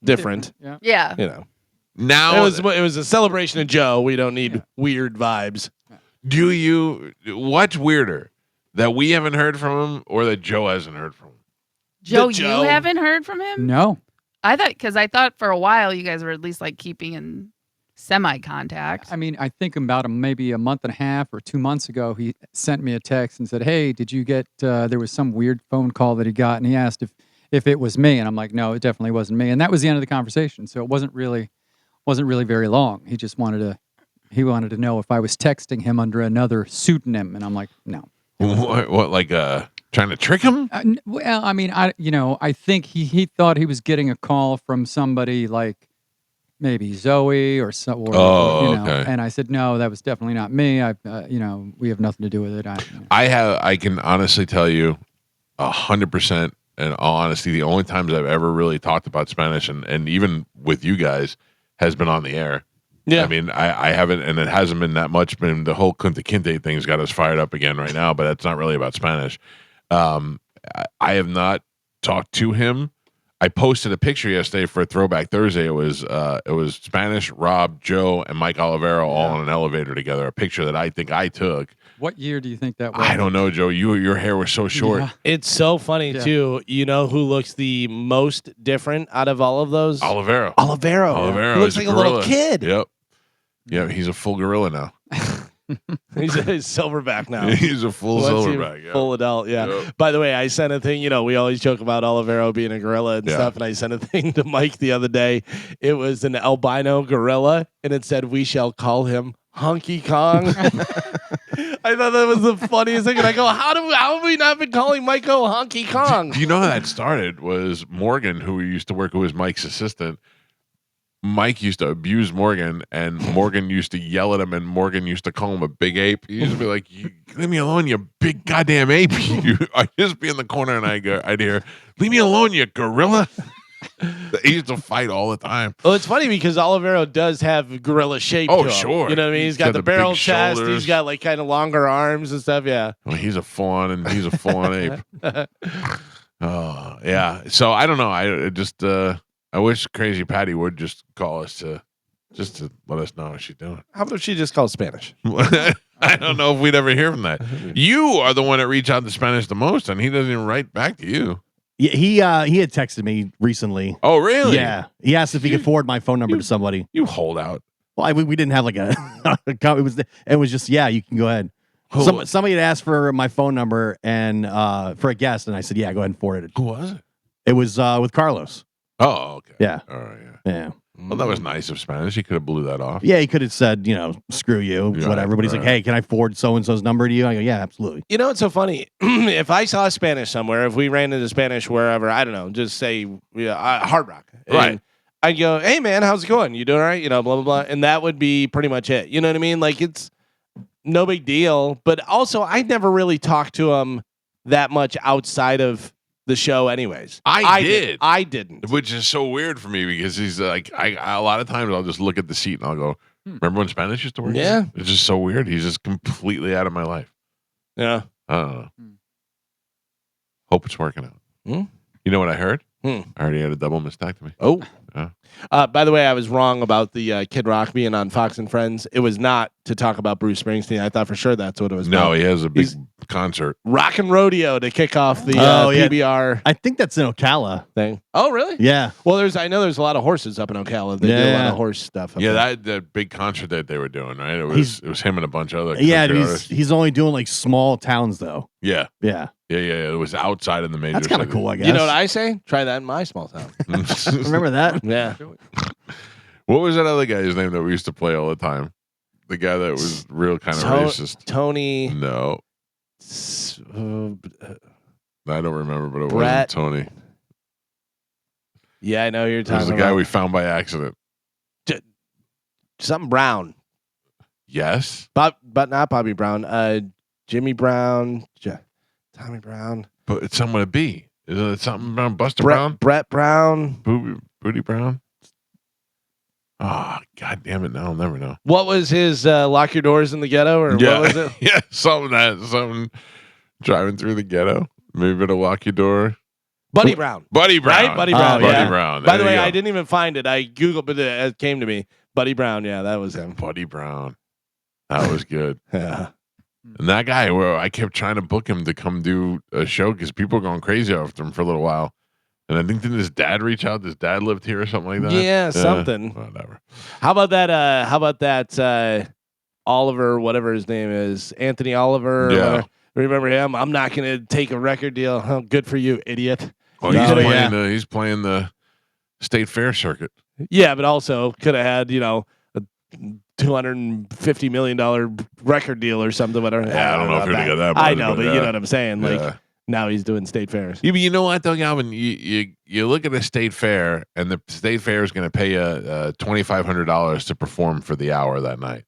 different. Yeah. Yeah. You know. Now it was a celebration of Joe. We don't need weird vibes. What's weirder? That we haven't heard from him or that Joe hasn't heard from him? Joe, you haven't heard from him? No. I thought for a while you guys were at least like keeping in semi-contact. I mean, I think about maybe a month and a half or 2 months ago, he sent me a text and said, "Hey, did you get?" There was some weird phone call that he got, and he asked if it was me, and I'm like, "No, it definitely wasn't me." And that was the end of the conversation. So it wasn't really very long. He just wanted to know if I was texting him under another pseudonym, and I'm like, "No." What like trying to trick him? Well, I mean, I think he thought he was getting a call from somebody like maybe Zoe or okay. And I said, no, that was definitely not me. We have nothing to do with it. I can honestly tell you 100% in all honesty, the only times I've ever really talked about Spanish and even with you guys has been on the air. Yeah. I mean, I haven't, and it hasn't been that much. Been the whole Kunta Kinte thing's got us fired up again right now, but that's not really about Spanish. I have not talked to him. I posted a picture yesterday for Throwback Thursday. It was Spanish, Rob, Joe, and Mike Olivero all in an elevator together. A picture that I think I took. What year do you think that was? I don't know, Joe. Your hair was so short. Yeah. It's so funny too. You know who looks the most different out of all of those? Olivero. He looks like a little kid. Yep. Yeah, he's a full gorilla now. He's a silverback now. He's a full silverback. Yeah. Full adult. Yeah. Yep. By the way, I sent a thing. You know, we always joke about Olivero being a gorilla and stuff. And I sent a thing to Mike the other day. It was an albino gorilla, and it said, "We shall call him Honky Kong." I thought that was the funniest thing. And I go, how have we not been calling Michael Honky Kong? Do you know how that started? Was Morgan, who used to work, who was Mike's assistant. Mike used to abuse Morgan, and Morgan used to yell at him, and Morgan used to call him a big ape. He used to be like, "Leave me alone, you big goddamn ape!" I'd just be in the corner, and I'd hear, "Leave me alone, you gorilla." He used to fight all the time. Well, it's funny because Olivero does have gorilla shape. Oh, to him. sure. You know what I mean? He's got the barrel big chest. shoulders. He's got like kind of longer arms and stuff. Yeah. Well, he's a full on ape. Oh yeah. So I don't know. I just I wish Crazy Patty would just call us to let us know how she's doing. How about she just calls Spanish? I don't know if we'd ever hear from that. You are the one that reached out to Spanish the most, and he doesn't even write back to you. Yeah, he had texted me recently. Oh, really? Yeah. He asked if he could forward my phone number to somebody. You hold out. Well, we didn't have like a it was just, yeah, you can go ahead. Somebody had asked for my phone number and for a guest, and I said, yeah, go ahead and forward it. Who was it? It was with Carlos. Oh, okay. Yeah. All right. Yeah. Well, that was nice of Spanish. He could have blew that off. Yeah, he could have said, screw you, Yeah, whatever. But he's like, hey, can I forward so-and-so's number to you? I go, yeah, absolutely. You know, it's so funny. If I saw Spanish somewhere, if we ran into Spanish wherever, I don't know, just say Hard Rock. Right. I'd go, hey, man, how's it going? You doing all right? Blah, blah, blah. And that would be pretty much it. You know what I mean? Like, it's no big deal. But also, I never really talked to him that much outside of the show anyways. I did. I didn't. Which is so weird for me because he's like, a lot of times I'll just look at the seat and I'll go, remember when Spanish used to work? Yeah. It's just so weird. He's just completely out of my life. Yeah. I don't know. Hope it's working out. Hmm? You know what I heard? Hmm. I already had a double mastectomy. Oh. Yeah. By the way, I was wrong about the Kid Rock being on Fox and Friends. It was not to talk about Bruce Springsteen. I thought for sure that's what it was about. No, he has a big concert. Rock and Rodeo to kick off the PBR I think that's in Ocala thing. Oh, really? Yeah. Well, I know there's a lot of horses up in Ocala. They do a lot of horse stuff. Up Yeah, there. that big concert that they were doing, right? It was him and a bunch of other Yeah, country artists. he's only doing like small towns though. Yeah. Yeah. It was outside of the major. That's kind of cities. cool, I guess. You know what I say? Try that in my small town. Remember that? Yeah. What was that other guy's name that we used to play all the time? The guy that was real kind of racist. Tony. No. I don't remember, but it Brett. wasn't Tony. Yeah, I know who you're It was talking the about. guy we found by accident. Something Brown. Yes. But not Bobby Brown. Jimmy Brown. Tommy Brown. But it's someone to be. Isn't it something about Buster Brown? Brett Brown. Booty Brown? Oh, God damn it. Now I'll never know. What was his lock your doors in the ghetto or what was it? Yeah, something driving through the ghetto. Maybe to lock your door. Buddy Brown. Buddy Brown. Right? Buddy Brown. Buddy Yeah. Brown. By the There way, you go. I didn't even find it. I Googled, but it came to me. Buddy Brown. Yeah, that was him. Buddy Brown. That was good. Yeah. And that guy, where I kept trying to book him to come do a show because people were going crazy after him for a little while. And I think didn't his dad reach out? His dad lived here or something like that. Yeah, something. Whatever. How about that? Oliver, whatever his name is, Anthony Oliver. or Yeah. whatever. Remember him? I'm not going to take a record deal. Oh, good for you, idiot. Well, he's playing the state fair circuit. Yeah, but also could have had a $250 million record deal or something. Whatever. Yeah, I don't know if you're gonna get that I much, know, but you know what I'm saying. Like Yeah. now he's doing state fairs. Yeah, but you know what though, Galvin? You look at a state fair, and the state fair is going to pay you $2,500 to perform for the hour that night.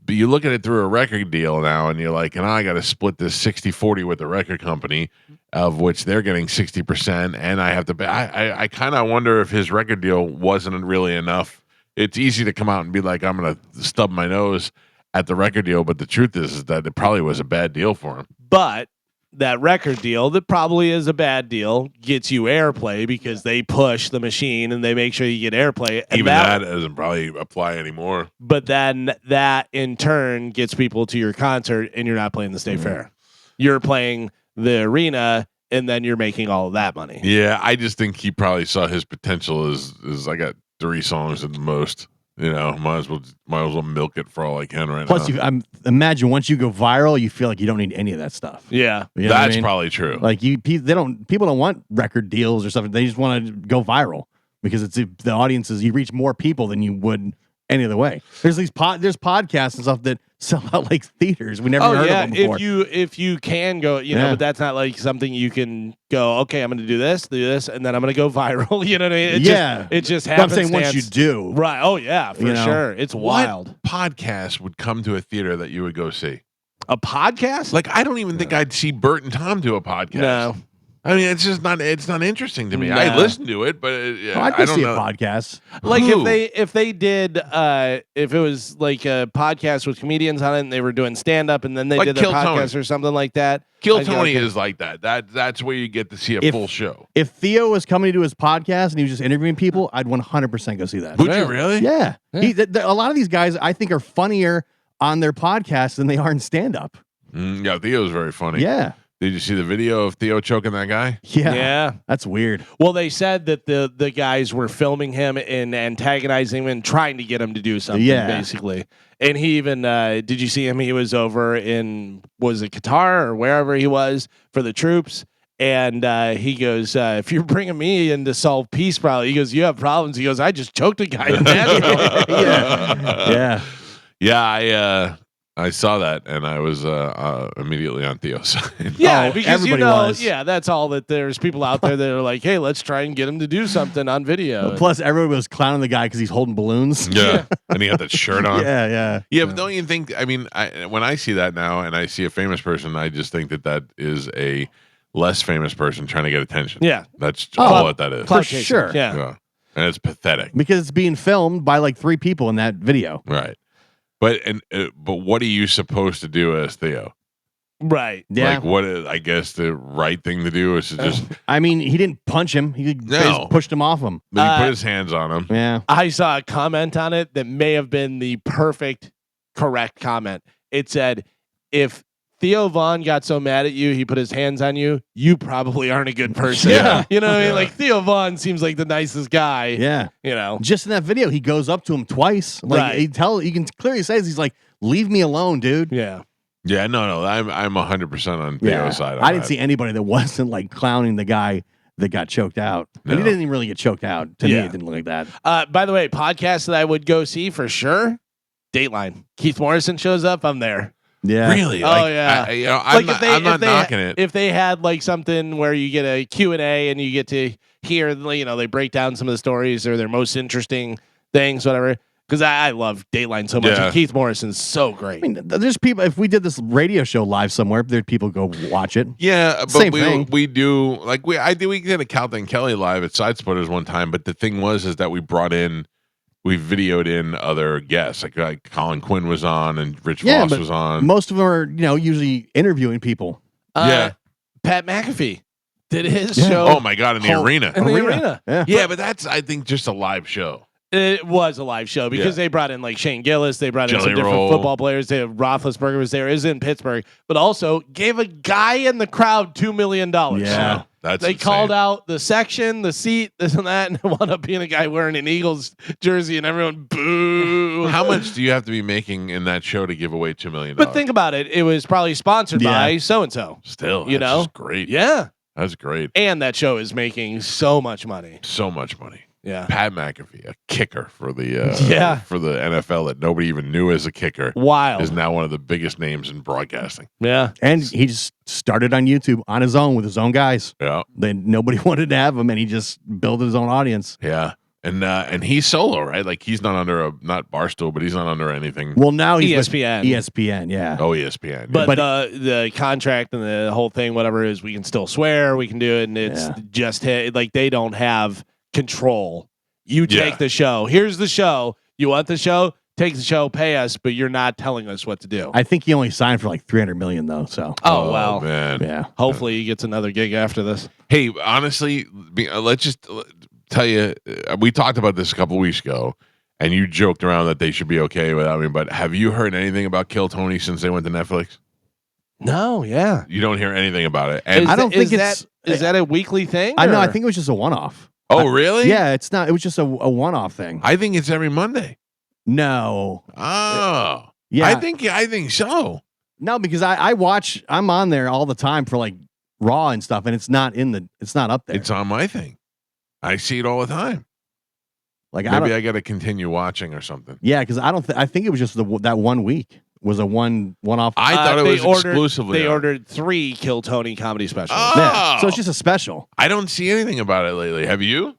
But you look at it through a record deal now, and you're like, I got to split this 60-40 with the record company, of which they're getting 60%, and I have to pay. I kind of wonder if his record deal wasn't really enough. It's easy to come out and be like, I'm going to stub my nose at the record deal, but the truth is that it probably was a bad deal for him. But that record deal, that probably is a bad deal, gets you airplay because they push the machine and they make sure you get airplay. And Even that doesn't probably apply anymore. But then that in turn gets people to your concert, and you're not playing the state fair. You're playing the arena, and then you're making all of that money. Yeah, I just think he probably saw his potential as I got 3 songs at the most. Might as well milk it for all I can right Plus, now. imagine once you go viral, you feel like you don't need any of that stuff. Yeah, You know what I That's mean? probably true. Like people don't want record deals or something. They just want to go viral because it's the audiences. You reach more people than you would any other way. There's there's podcasts and stuff that sell out like theaters. We never heard of them before. if you can go, but that's not like something you can go. Okay, I'm going to do this, and then I'm going to go viral. You know what I mean? It just But happens. I'm saying once you do, right? Oh yeah, for sure. It's wild. What podcast would come to a theater that you would go see? A podcast? Like, I don't even think I'd see Bert and Tom do a podcast. No. I mean, it's just not interesting to me. Nah. I listen to it, but I'd I go don't see know. a podcast. Like Who? if they did if it was like a podcast with comedians on it and they were doing stand up and then they Like did their Kill podcast Tony. or something like that. Kill I'd go, Tony okay. is like that. That's where you get to see a If- full show. If Theo was coming to do his podcast and he was just interviewing people, I'd 100% go see that. Would you really? Yeah. A lot of these guys, I think, are funnier on their podcast than they are in stand up. Yeah, Theo's very funny. Yeah. Did you see the video of Theo choking that guy? Yeah. Yeah. That's weird. Well, they said that the guys were filming him and antagonizing him and trying to get him to do something, basically. And he even did you see him? He was over in was it Qatar or wherever he was for the troops. And he goes, if you're bringing me in to solve peace problems, he goes, you have problems. He goes, I just choked a guy. Yeah. Yeah, I saw that and I was immediately on Theo's side. Yeah, Oh, because everybody was. yeah, that's all that there's people out there that are like, hey, let's try and get him to do something on video. Plus, everybody was clowning the guy because he's holding balloons. Yeah. And he had that shirt on. Yeah. Yeah, but don't you think? I mean, when I see that now, and I see a famous person, I just think that is a less famous person trying to get attention. Yeah. That's all what that is. For sure. Yeah. And it's pathetic, Because it's being filmed by like 3 people in that video. right? But what are you supposed to do as Theo? Right. Yeah. Like, what is? I guess the right thing to do is to just. I mean, he didn't punch him. He No. pushed him off him. But he put his hands on him. Yeah. I saw a comment on it that may have been the correct comment. It said, if Theo Vaughn got so mad at you, he put his hands on you, you probably aren't a good person. Yeah. You know what I mean? Yeah. Like Theo Vaughn seems like the nicest guy. Yeah. You know? Just in that video, he goes up to him twice. Like Right. you can clearly say he's like, leave me alone, dude. Yeah. Yeah, no, I'm 100% on Theo's side. On I didn't that. see anybody that wasn't like clowning the guy that got choked out. And he No. didn't even really get choked out. To me, Yeah. it didn't look like that. By the way, podcast that I would go see for sure, Dateline. Keith Morrison shows up, I'm there. Yeah. Really? Oh, yeah. I'm not knocking it. If they had like something where you get a Q&A and you get to hear, they break down some of the stories or their most interesting things, whatever. Because I love Dateline so much. Yeah. And Keith Morrison's so great. I mean, there's people, if we did this radio show live somewhere, there'd people go watch it. Yeah, but Same thing. we do like we did a Calta and Kelly live at Side Splitters one time, but the thing is that we videoed in other guests, like Colin Quinn was on and Rich Voss but was on. most of them are, usually interviewing people. Yeah. Pat McAfee. Did his Yeah. show? Oh my God, in the arena. In the arena. Yeah. Yeah, but that's I think just a live show. It was a live show because Yeah. they brought in like Shane Gillis, they brought in some Jelly different Roll. football players. They Roethlisberger was there, is in Pittsburgh, but also gave a guy in the crowd $2 million. Yeah. That's They insane. called out the section, the seat, this and that, and it wound up being a guy wearing an Eagles jersey, and everyone boo. How much do you have to be making in that show to give away $2 million? But think about it; it was probably sponsored Yeah. by so and so. Still, you that's know, just great. Yeah, That's great. and that show is making so much money. So much money. Yeah, Pat McAfee, a kicker for the for the NFL that nobody even knew as a kicker, wild. is now one of the biggest names in broadcasting. Yeah, And he just started on YouTube on his own with his own guys. Yeah, Then nobody wanted to have him, and he just built his own audience. yeah, and he's solo, right? Like he's not under not Barstool, but he's not under anything. Well, now he's with ESPN. ESPN, yeah. Oh, ESPN. But, But- the contract and the whole thing, whatever it is, we can still swear, we can do it, and it's Yeah. just like they don't have control. You take Yeah. the show. Here's the show. You want the show? Take the show. Pay us, but you're not telling us what to do. I think he only signed for like 300 million though. So Oh, well. man. yeah, Hopefully, he gets another gig after this. Hey, honestly, let's just tell you, we talked about this a couple weeks ago, and you joked around that they should be okay without me. But have you heard anything about Kill Tony since they went to Netflix? No, yeah. You don't hear anything about it. And I don't think it's- is that a weekly thing? I know. I or- think it was just a one-off. oh, really? Yeah, it's not. It was just a one-off thing. I think it's every Monday. No, Oh, yeah, I think so. no, because I watch. I'm on there all the time for like Raw and stuff, and it's not up there. It's on my thing. I see it all the time. like I Maybe don't. I got to continue watching or something. Yeah, because I don't. I think it was just that 1 week was a one-off. I thought it they was exclusively. They on. ordered 3 Kill Tony comedy specials. Oh, Yeah, so it's just a special. I don't see anything about it lately. Have you?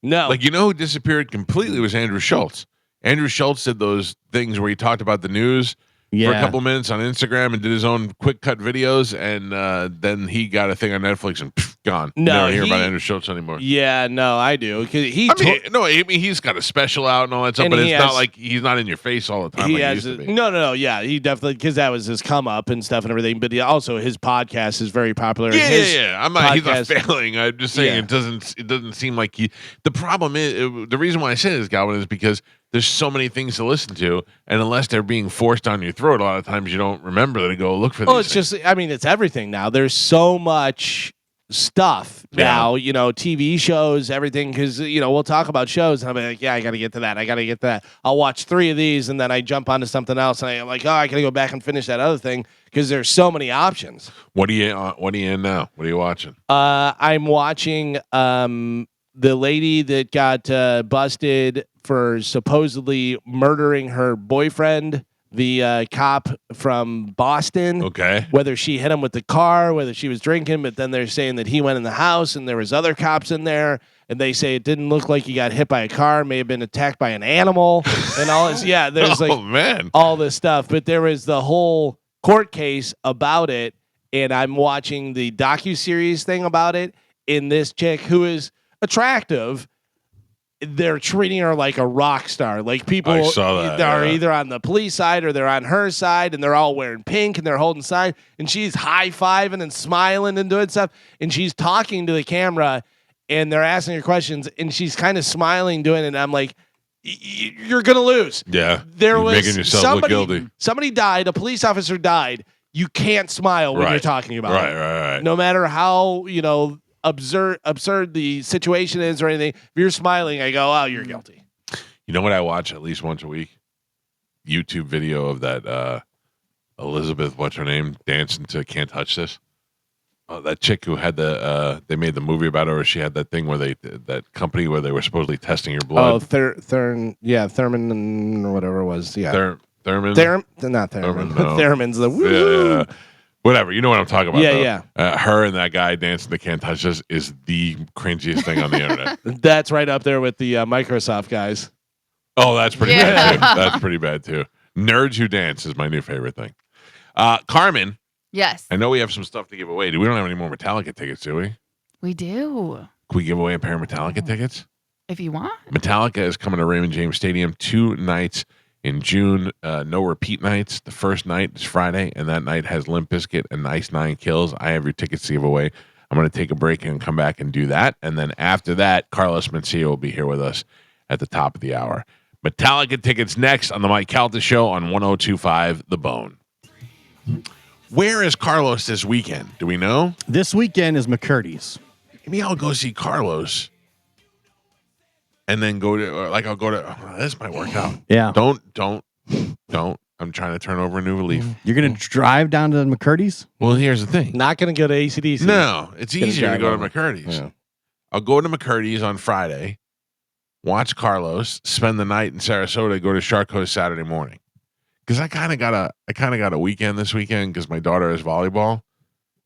No, Like, you know who disappeared completely was Andrew Schultz. Andrew Schultz did those things where he talked about the news for a Yeah, couple minutes on Instagram and did his own quick cut videos, and then he got a thing on Netflix and gone. No, Never hear about he- Andrew Schultz anymore. yeah, no, I do because he. I mean, he's got a special out and all that stuff, And but he it's not has- like he's not in your face all the time He like has he used to be. no, yeah, he definitely because that was his come up and stuff and everything. But also his podcast is very popular. His Yeah. I'm not. He's not podcast- failing. I'm just saying Yeah. it doesn't seem like he. The problem is the reason why I say this, Galvin, is because there's so many things to listen to, and unless they're being forced down your throat, a lot of times you don't remember to go look for Well, these. it's just, I mean, it's everything now. There's so much stuff Yeah. now, TV shows, everything. Because, we'll talk about shows, and I'm like, yeah, I got to get to that. I got to get to that. I'll watch 3 of these, and then I jump onto something else, and I'm like, oh, I got to go back and finish that other thing because there's so many options. What are you in now? What are you watching? I'm watching the lady that got busted for supposedly murdering her boyfriend, the cop from Boston. Okay. Whether she hit him with the car, whether she was drinking, but then they're saying that he went in the house and there was other cops in there, and they say it didn't look like he got hit by a car, may have been attacked by an animal, and all this. Yeah, there's Oh man. all this stuff, but there was the whole court case about it, and I'm watching the docuseries thing about it. In this chick who is attractive, they're treating her like a rock star. Like people I saw that, are yeah. either on the police side or they're on her side, and they're all wearing pink and they're holding sign, and she's high-fiving and smiling and doing stuff, and she's talking to the camera, and they're asking her questions, and she's kind of smiling, doing it, and I'm like, you're gonna lose. Yeah. There You're was making yourself look guilty. Somebody died. A police officer died. You can't smile when you're Right. talking about it. Right. No matter how absurd the situation is or anything. If you're smiling, I go, "Oh, you're guilty." You know what I watch at least once a week? YouTube video of that Elizabeth, what's her name, dancing to "Can't Touch This." Oh, that chick who had they made the movie about her. Where she had that thing where that company where they were supposedly testing your blood. Oh, Thurman or whatever it was. Yeah, Thurman. Not Thurman. Thurman, no. Thurman's the woo. Yeah. Whatever, you know what I'm talking about. Yeah, though. Her and that guy dancing to "Can't Touch This" is the cringiest thing on the internet. That's right up there with the Microsoft guys. Oh, that's pretty bad. Too. That's pretty bad too. Nerds who dance is my new favorite thing. Carmen, Yes, I know we have some stuff to give away. We don't have any more Metallica tickets, do we? we do. Can we give away a pair of Metallica tickets? If you want. Metallica is coming to Raymond James Stadium 2 nights in June. No repeat nights. The first night is Friday, and that night has Limp Bizkit and Ice Nine Kills. I have your tickets to give away. I'm going to take a break and come back and do that. And then after that, Carlos Mencia will be here with us at the top of the hour. Metallica tickets next on the Mike Calta Show on 102.5 The Bone. Where is Carlos this weekend? Do we know? This weekend is McCurdy's. Maybe I'll go see Carlos and then go to, I'll go to, this might work out. Yeah. Don't. I'm trying to turn over a new leaf. You're going to drive down to McCurdy's? Well, here's the thing. Not going to go to ACDC. No, it's Gonna easier to drive go over. to McCurdy's. Yeah. I'll go to McCurdy's on Friday, watch Carlos, spend the night in Sarasota, go to Shark Coast Saturday morning. Because I kind of got a weekend this weekend because my daughter has volleyball,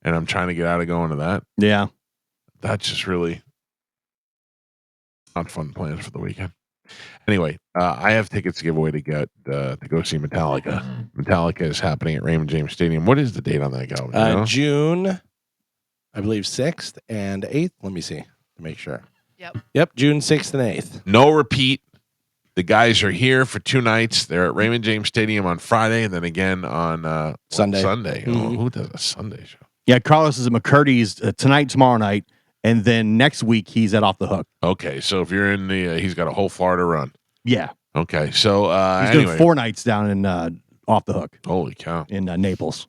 and I'm trying to get out of going to that. Yeah. That's just really not fun plans for the weekend. Anyway, I have tickets to give away to go see Metallica. Metallica is happening at Raymond James Stadium. What is the date on that, Galvin? You know? June, I believe 6th and 8th. Let me see to make sure. Yep. June 6th and 8th. No repeat. The guys are here for 2 nights. They're at Raymond James Stadium on Friday, and then again on Sunday. Sunday. Mhm. Oh, who does a Sunday show? Yeah, Carlos is at McCurdy's tonight, tomorrow night, and then next week he's at Off the Hook. Okay, so if you're in the, he's got a whole Florida run. Yeah. Okay, so He's anyway. doing 4 nights down in Off the Hook. Holy cow. In Naples.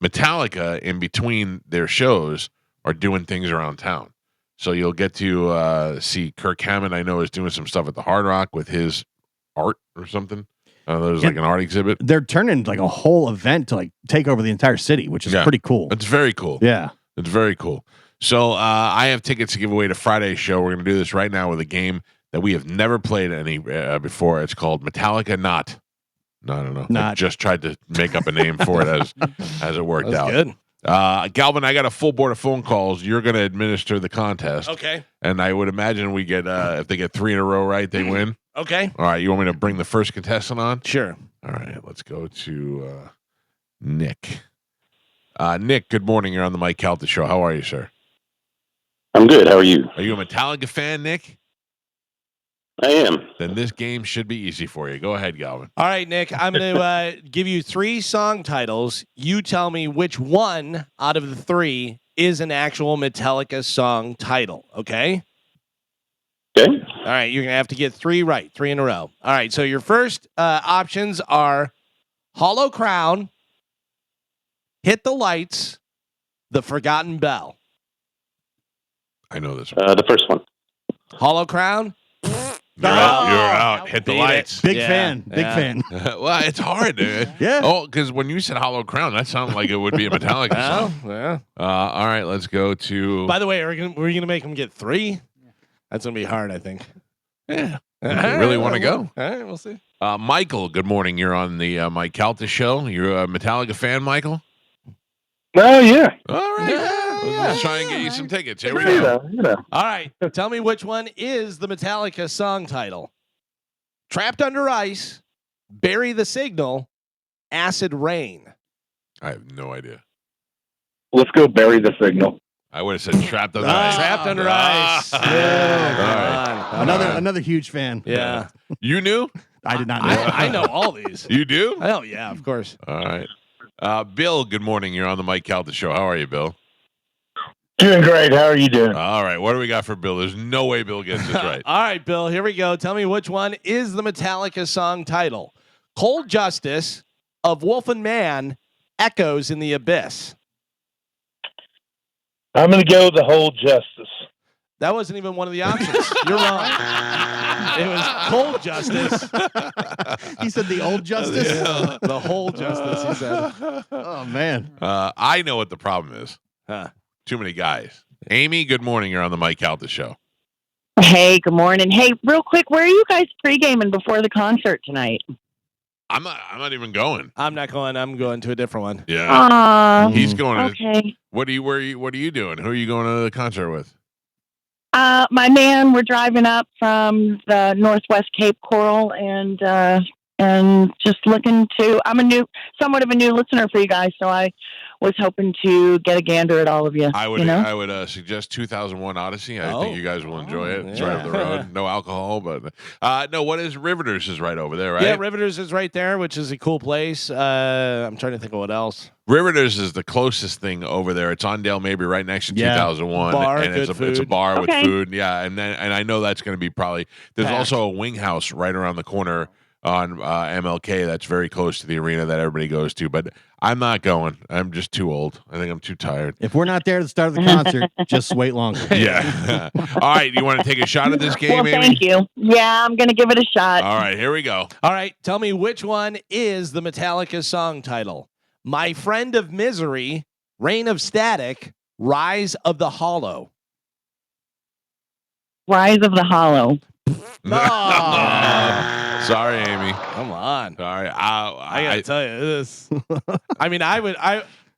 Metallica, in between their shows, are doing things around town. So you'll get to see Kirk Hammett, I know, is doing some stuff at the Hard Rock with his art or something. There's like an art exhibit. They're turning like a whole event to like take over the entire city, which is pretty cool. It's very cool. Yeah. It's very cool. So I have tickets to give away to Friday's show. We're going to do this right now with a game that we have never played any before. It's called Metallica Not. No, I don't know. I just tried to make up a name for it as it worked out. Good. Galvin, I got a full board of phone calls. You're going to administer the contest. Okay. And I would imagine we get, if they get 3 in a row right, they win. Okay. All right. You want me to bring the first contestant on? Sure. All right. Let's go to Nick. Nick, good morning. You're on the Mike Calta Show. How are you, sir? I'm good. How are you? Are you a Metallica fan, Nick? I am. Then this game should be easy for you. Go ahead, Galvin. All right, Nick, I'm going to give you 3 song titles. You tell me which one out of the 3 is an actual Metallica song title, okay? Okay. All right, you're going to have to get 3 right, 3 in a row. All right, so your first options are Hollow Crown, Hit the Lights, The Forgotten Bell. I know this one. The first one. Hollow Crown? You're out. Hit the lights. Big fan. Well, it's hard, dude. Yeah. Oh, because when you said Hollow Crown, that sounded like it would be a Metallica song. Yeah. All right, let's go to. By the way, we're you gonna make them get 3? That's gonna be hard, I think. Yeah. You really want to go? All right, we'll see. Michael, good morning. You're on the Mike Calta Show. You're a Metallica fan, Michael? Oh, yeah. All right. Let's try and get you some tickets. Here we go. All right, tell me which one is the Metallica song title. Trapped Under Ice, Bury the Signal, Acid Rain. I have no idea. Let's go Bury the Signal. I would have said Trapped Under Ice. Trapped Under Ice. Yeah. All right. Another huge fan. Yeah. You knew? I did not know. I know all these. You do? Oh, yeah, of course. All right. Bill, good morning. You're on the Mike Calta Show. How are you, Bill? Doing great. How are you doing? All right. What do we got for Bill? There's no way Bill gets this right. All right, Bill, here we go. Tell me which one is the Metallica song title. Cold Justice, Of Wolf and Man, Echoes in the Abyss. I'm going to go The Whole Justice. That wasn't even one of the options. You're wrong. It was Cold Justice. He said the old justice? Yeah. The Whole Justice, he said. Oh, man. I know what the problem is. Huh. Too many guys. Amy, good morning. You're on the Mike Calta Show. Hey, good morning. Hey, real quick, where are you guys pre-gaming before the concert tonight? I'm not even going. I'm not going. I'm going to a different one. Yeah. He's going. Okay. What are you doing? Who are you going to the concert with? My man, we're driving up from the Northwest Cape Coral, and and just looking to. I'm somewhat of a new listener for you guys, so I was hoping to get a gander at all of you. I would you know? I would suggest 2001 Odyssey. I think you guys will enjoy it. It's right up the road. No alcohol, but no. What is Riveters is right over there, right? Yeah, Riveters is right there, which is a cool place. I'm trying to think of what else. Riveters is the closest thing over there. It's on Dale Mabry, right next to 2001, Bar, and good it's a food. bar Okay. with food. Yeah, and I know that's going to be probably. There's Packed. also a wing house right around the corner on MLK that's very close to the arena that everybody goes to. But I'm not going. I'm just too old. I think I'm too tired. If we're not there at the start of the concert, just wait longer. Yeah. All right. You want to take a shot at this game, Well, Amy? thank you. Yeah, I'm going to give it a shot. All right. Here we go. All right, tell me which one is the Metallica song title? My Friend of Misery, Reign of Static, Rise of the Hollow. Rise of the Hollow. Sorry, Amy. Come on. Sorry. I gotta tell you this. I mean,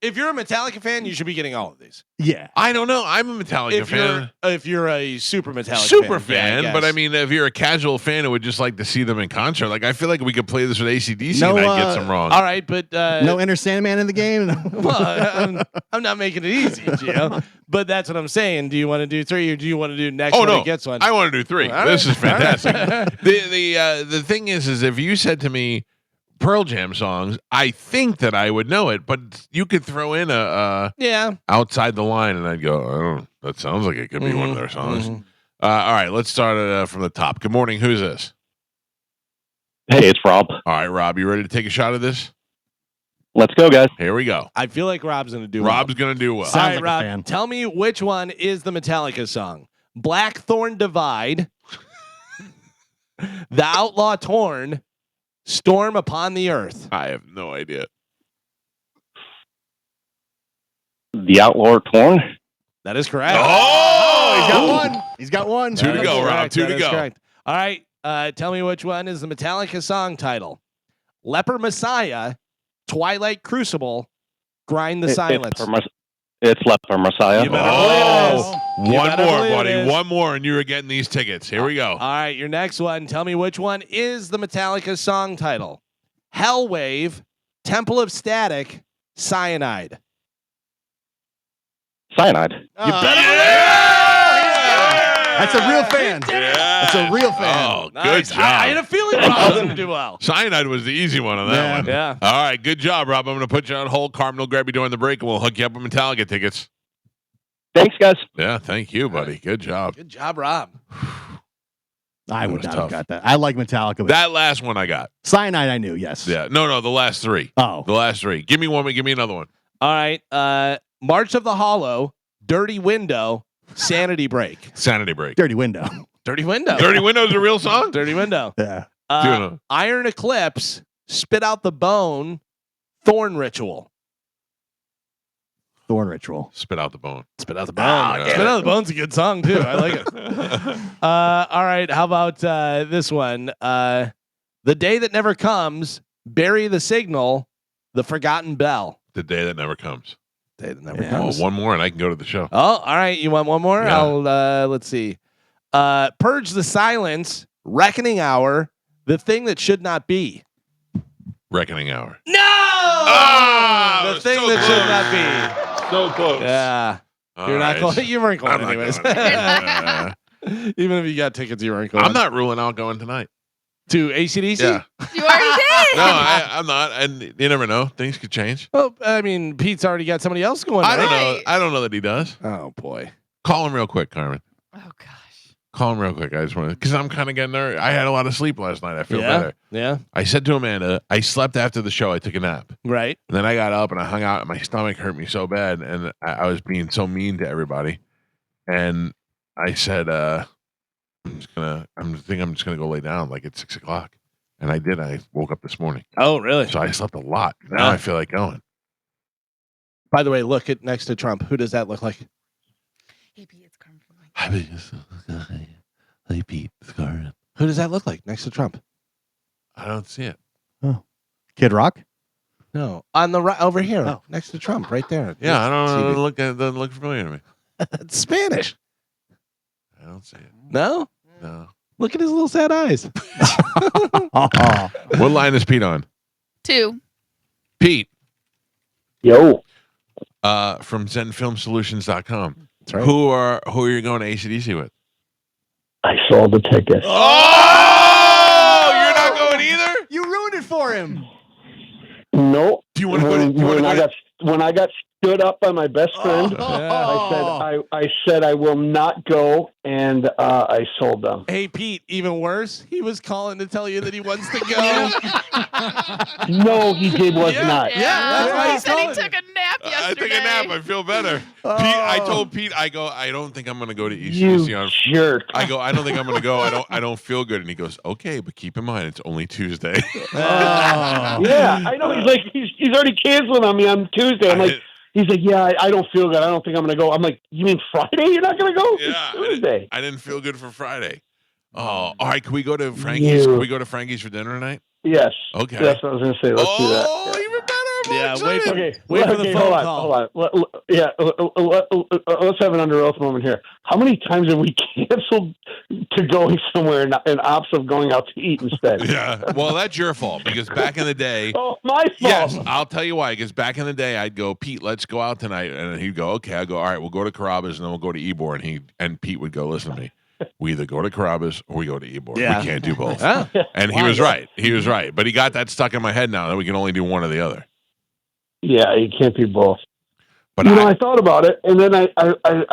if you're a Metallica fan, you should be getting all of these. Yeah. I don't know. I'm a Metallica fan. If you're a super Metallica Super fan, fan, but I mean, if you're a casual fan who would just like to see them in concert, like I feel like we could play this with ACDC No, and I'd get some wrong. all right, but No Enter Sandman in the game. well, I'm not making it easy, Gio. But that's what I'm saying. Do you want to do 3 or do you want to do next one that gets one? I want to do 3. All This right. is fantastic. The thing is if you said to me Pearl Jam songs, I think that I would know it, but you could throw in a Outside the Line, and I'd go, oh, that sounds like it could be one of their songs. All right, let's start from the top. Good morning. Who's this? Hey, it's Rob. All right, Rob, you ready to take a shot at this? Let's go, guys. Here we go. I feel like Rob's going to do Rob's going to do well. All Sounds right, like a Rob, fan. tell me which one is the Metallica song? Blackthorn Divide, The Outlaw Torn, Storm Upon the Earth. I have no idea. The Outlaw Torn. That is correct. Oh, He's got one. He's got one. 2 to That go, is Rob. correct. 2 That to is go. correct. All right, tell me which one is the Metallica song title? Leper Messiah, Twilight Crucible, Grind the Silence. It's Leper Messiah. You better believe it is. You One better more, believe it buddy. is. One more, and you are getting these tickets. Here we go. All right, your next one. Tell me which one is the Metallica song title? Hellwave, Temple of Static, Cyanide. Cyanide. You better That's a real fan. Yeah. That's a real fan. Oh, good Nice. job. I had a feeling Rob was going to do well. Cyanide was the easy one on that Yeah. one. Yeah. All right, good job, Rob. I'm going to put you on hold. Carmen will grab you during the break, and we'll hook you up with Metallica tickets. Thanks, guys. Yeah, thank you, buddy. Good job. Good job, Rob. I That would was not tough. have got that. I like Metallica. But That last one I got. Cyanide, I knew. Yes. Yeah. No, the last 3. Oh. The last 3. Give me one. Give me another one. All right. March of the Hollow, Dirty Window, Sanity Break. Sanity Break. Dirty Window. Dirty Window. Dirty Window's a real song? Dirty Window. Yeah. Iron Eclipse, Spit Out the Bone, Thorn Ritual. Thorn Ritual. Spit Out the Bone. Spit Out the Bone. yeah. Spit Out the Bone's a good song, too. I like it. All right. How about this one? The Day That Never Comes, Bury the Signal, The Forgotten Bell. The Day That Never Comes. Day That Never Oh, Comes. one more, and I can go to the show. Oh, all right. You want one more? Yeah. I'll let's see. Purge the Silence, Reckoning Hour, The Thing That Should Not Be. Reckoning Hour. No! Ah, The Thing That Should Not Be. So close. Yeah. All You're not right. going. You weren't going I'm not anyways. going. Even if you got tickets, you weren't going. I'm not ruling out going tonight. To ACDC? Yeah. You already did. No, I'm not. And you never know. Things could change. Well, I mean, Pete's already got somebody else going. I don't right? know. I don't know that he does. Oh boy. Call him real quick, Carmen. Oh gosh. Call him real quick. I just want to, because I'm kind of getting nervous. I had a lot of sleep last night. I feel Yeah. better. Yeah. I said to Amanda, I slept after the show. I took a nap. Right. And then I got up and I hung out, and my stomach hurt me so bad. And I was being so mean to everybody. And I said, I'm just gonna go lay down like at 6 o'clock. And I did. I woke up this morning. Oh, really? So I slept a lot. Now I feel like going. By the way, look at next to Trump. Who does that look like? Hey, Pete, it's Carmen from Hey, Pete, it's Carmen. Who does that look like next to Trump? I don't see it. Kid Rock? No, on the right over here, Oh. next to Trump, right there. Yeah, I don't know. TV. It doesn't look familiar to me. It's Spanish. I don't see it. No. No. Look at his little sad eyes. What line is Pete on? 2. Pete. Yo. From ZenFilmSolutions.com. That's right. Who are you going to AC/DC with? I sold the ticket. Oh, you're not going either? You ruined it for him. Nope. Do you want to go to When I got stood up by my best friend, I said I will not go, and I sold them. Hey, Pete, even worse, he was calling to tell you that he wants to go. No, he was not. Yeah, that's why He said he took a nap yesterday. I took a nap. I feel better. Pete, I told Pete, I don't think I'm going to go to AC/DC on. Jerk. I don't think I'm going to go. I don't feel good. And he goes, okay, but keep in mind, it's only Tuesday. Yeah, I know. He's like, he's already canceling on me on Tuesday. I'm like, he's like, yeah, I don't feel good. I don't think I'm going to go. I'm like, you mean Friday? You're not going to go? Yeah, it's Tuesday. I didn't feel good for Friday. Oh, all right. Can we go to Frankie's? Can we go to Frankie's for dinner tonight? Yes. Okay. That's what I was going to say. Let's do that. Oh, even better. Yeah, Wait for the phone call. Hold on. Let's have an under oath moment here. How many times have we canceled to going somewhere and opts of going out to eat instead? Yeah. Well, that's your fault because back in the day. Oh, my fault. Yes, I'll tell you why. Because back in the day, I'd go, Pete, let's go out tonight, and he'd go, okay. I go, all right, we'll go to Carrabba's and then we'll go to Ybor, and Pete would go, listen to me. We either go to Carrabba's or we go to Ybor. Yeah. We can't do both. Huh? And he was right. He was right. But he got that stuck in my head now that we can only do one or the other. Yeah, you can't do both. But I thought about it, and then I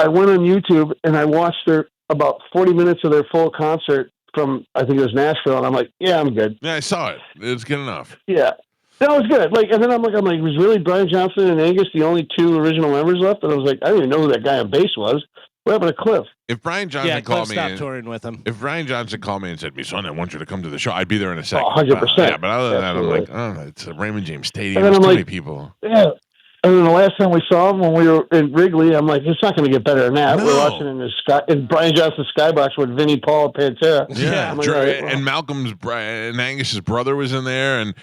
went on YouTube and I watched about 40 minutes of their full concert from, I think it was Nashville, and I'm like, yeah, I'm good. Yeah, I saw it. It's good enough. Yeah. That was good. And then I'm like, was really Brian Johnson and Angus the only 2 original members left? And I was like, I didn't even know who that guy on bass was. What happened to Cliff? If Brian Johnson Yeah, called Cliff me, stopped touring with him. If Brian Johnson called me and said, "Son, I want you to come to the show," I'd be there in a second. 100%. Yeah, but other than Absolutely. that, I'm like, it's a Raymond James Stadium. And then There's I'm too many like, people. Yeah. And then the last time we saw him when we were in Wrigley, I'm like, it's not going to get better than that. No. We're watching in Brian Johnson's skybox with Vinnie Paul Pantera. Yeah, I'm like, all right, well. and Malcolm's and Angus's brother was in there, and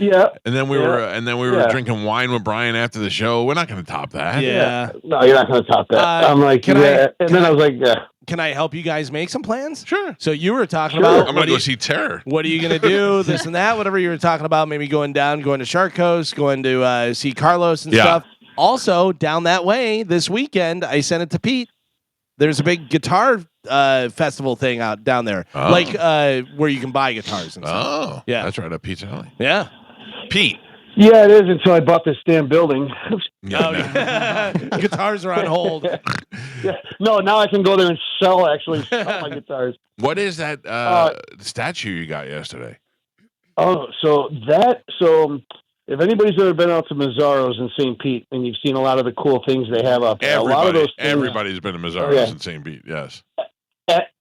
then we were drinking wine with Brian after the show. We're not going to top that. Yeah. No, you're not going to top that. I'm like, I was like, yeah. Can I help you guys make some plans? Sure. So you were talking about I'm going to go see Terror. What are you going to do? This and that, whatever you were talking about. Maybe going to Shark Coast, going to see Carlos and stuff. Also, down that way this weekend, I sent it to Pete. There's a big guitar festival thing out down there, where you can buy guitars and stuff. Oh, yeah, that's right up Pete's alley. Yeah, Pete. Yeah, it is until I bought this damn building. Guitars are on hold. Yeah. No, now I can go there and sell my guitars. What is that statue you got yesterday? So if anybody's ever been out to Mazzaro's in St. Pete and you've seen a lot of the cool things they have out there, a lot of those things, everybody's been to Mazzaro's in St. Pete, yes.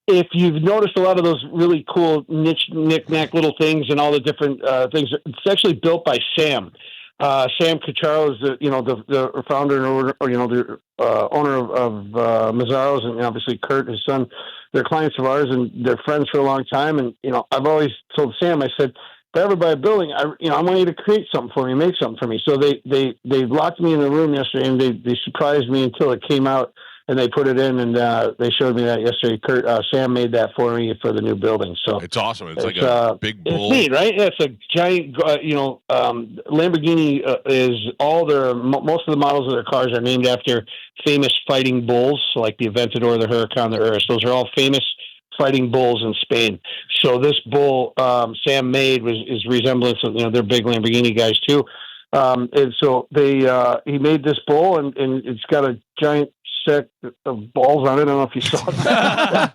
If you've noticed a lot of those really cool niche knick-knack little things and all the different things, it's actually built by Sam. Sam Cacciaro is the founder or the owner of Mazzaro's, and obviously Kurt, his son. They're clients of ours and they're friends for a long time. And I've always told Sam, I said, if I ever buy a building, I want you to create something for me, make something for me. So they locked me in the room yesterday and they surprised me until it came out. And they put it in, and they showed me that yesterday. Sam made that for me for the new building. So it's awesome. It's like a big bull. It's neat, right? Yeah, it's a giant. Lamborghini is most of the models of their cars are named after famous fighting bulls, so like the Aventador, the Huracan, the Urus. Those are all famous fighting bulls in Spain. So this bull Sam made is resemblance of they're big Lamborghini guys too. And so he made this bull, and it's got a giant set of balls on it. I don't know if you saw that.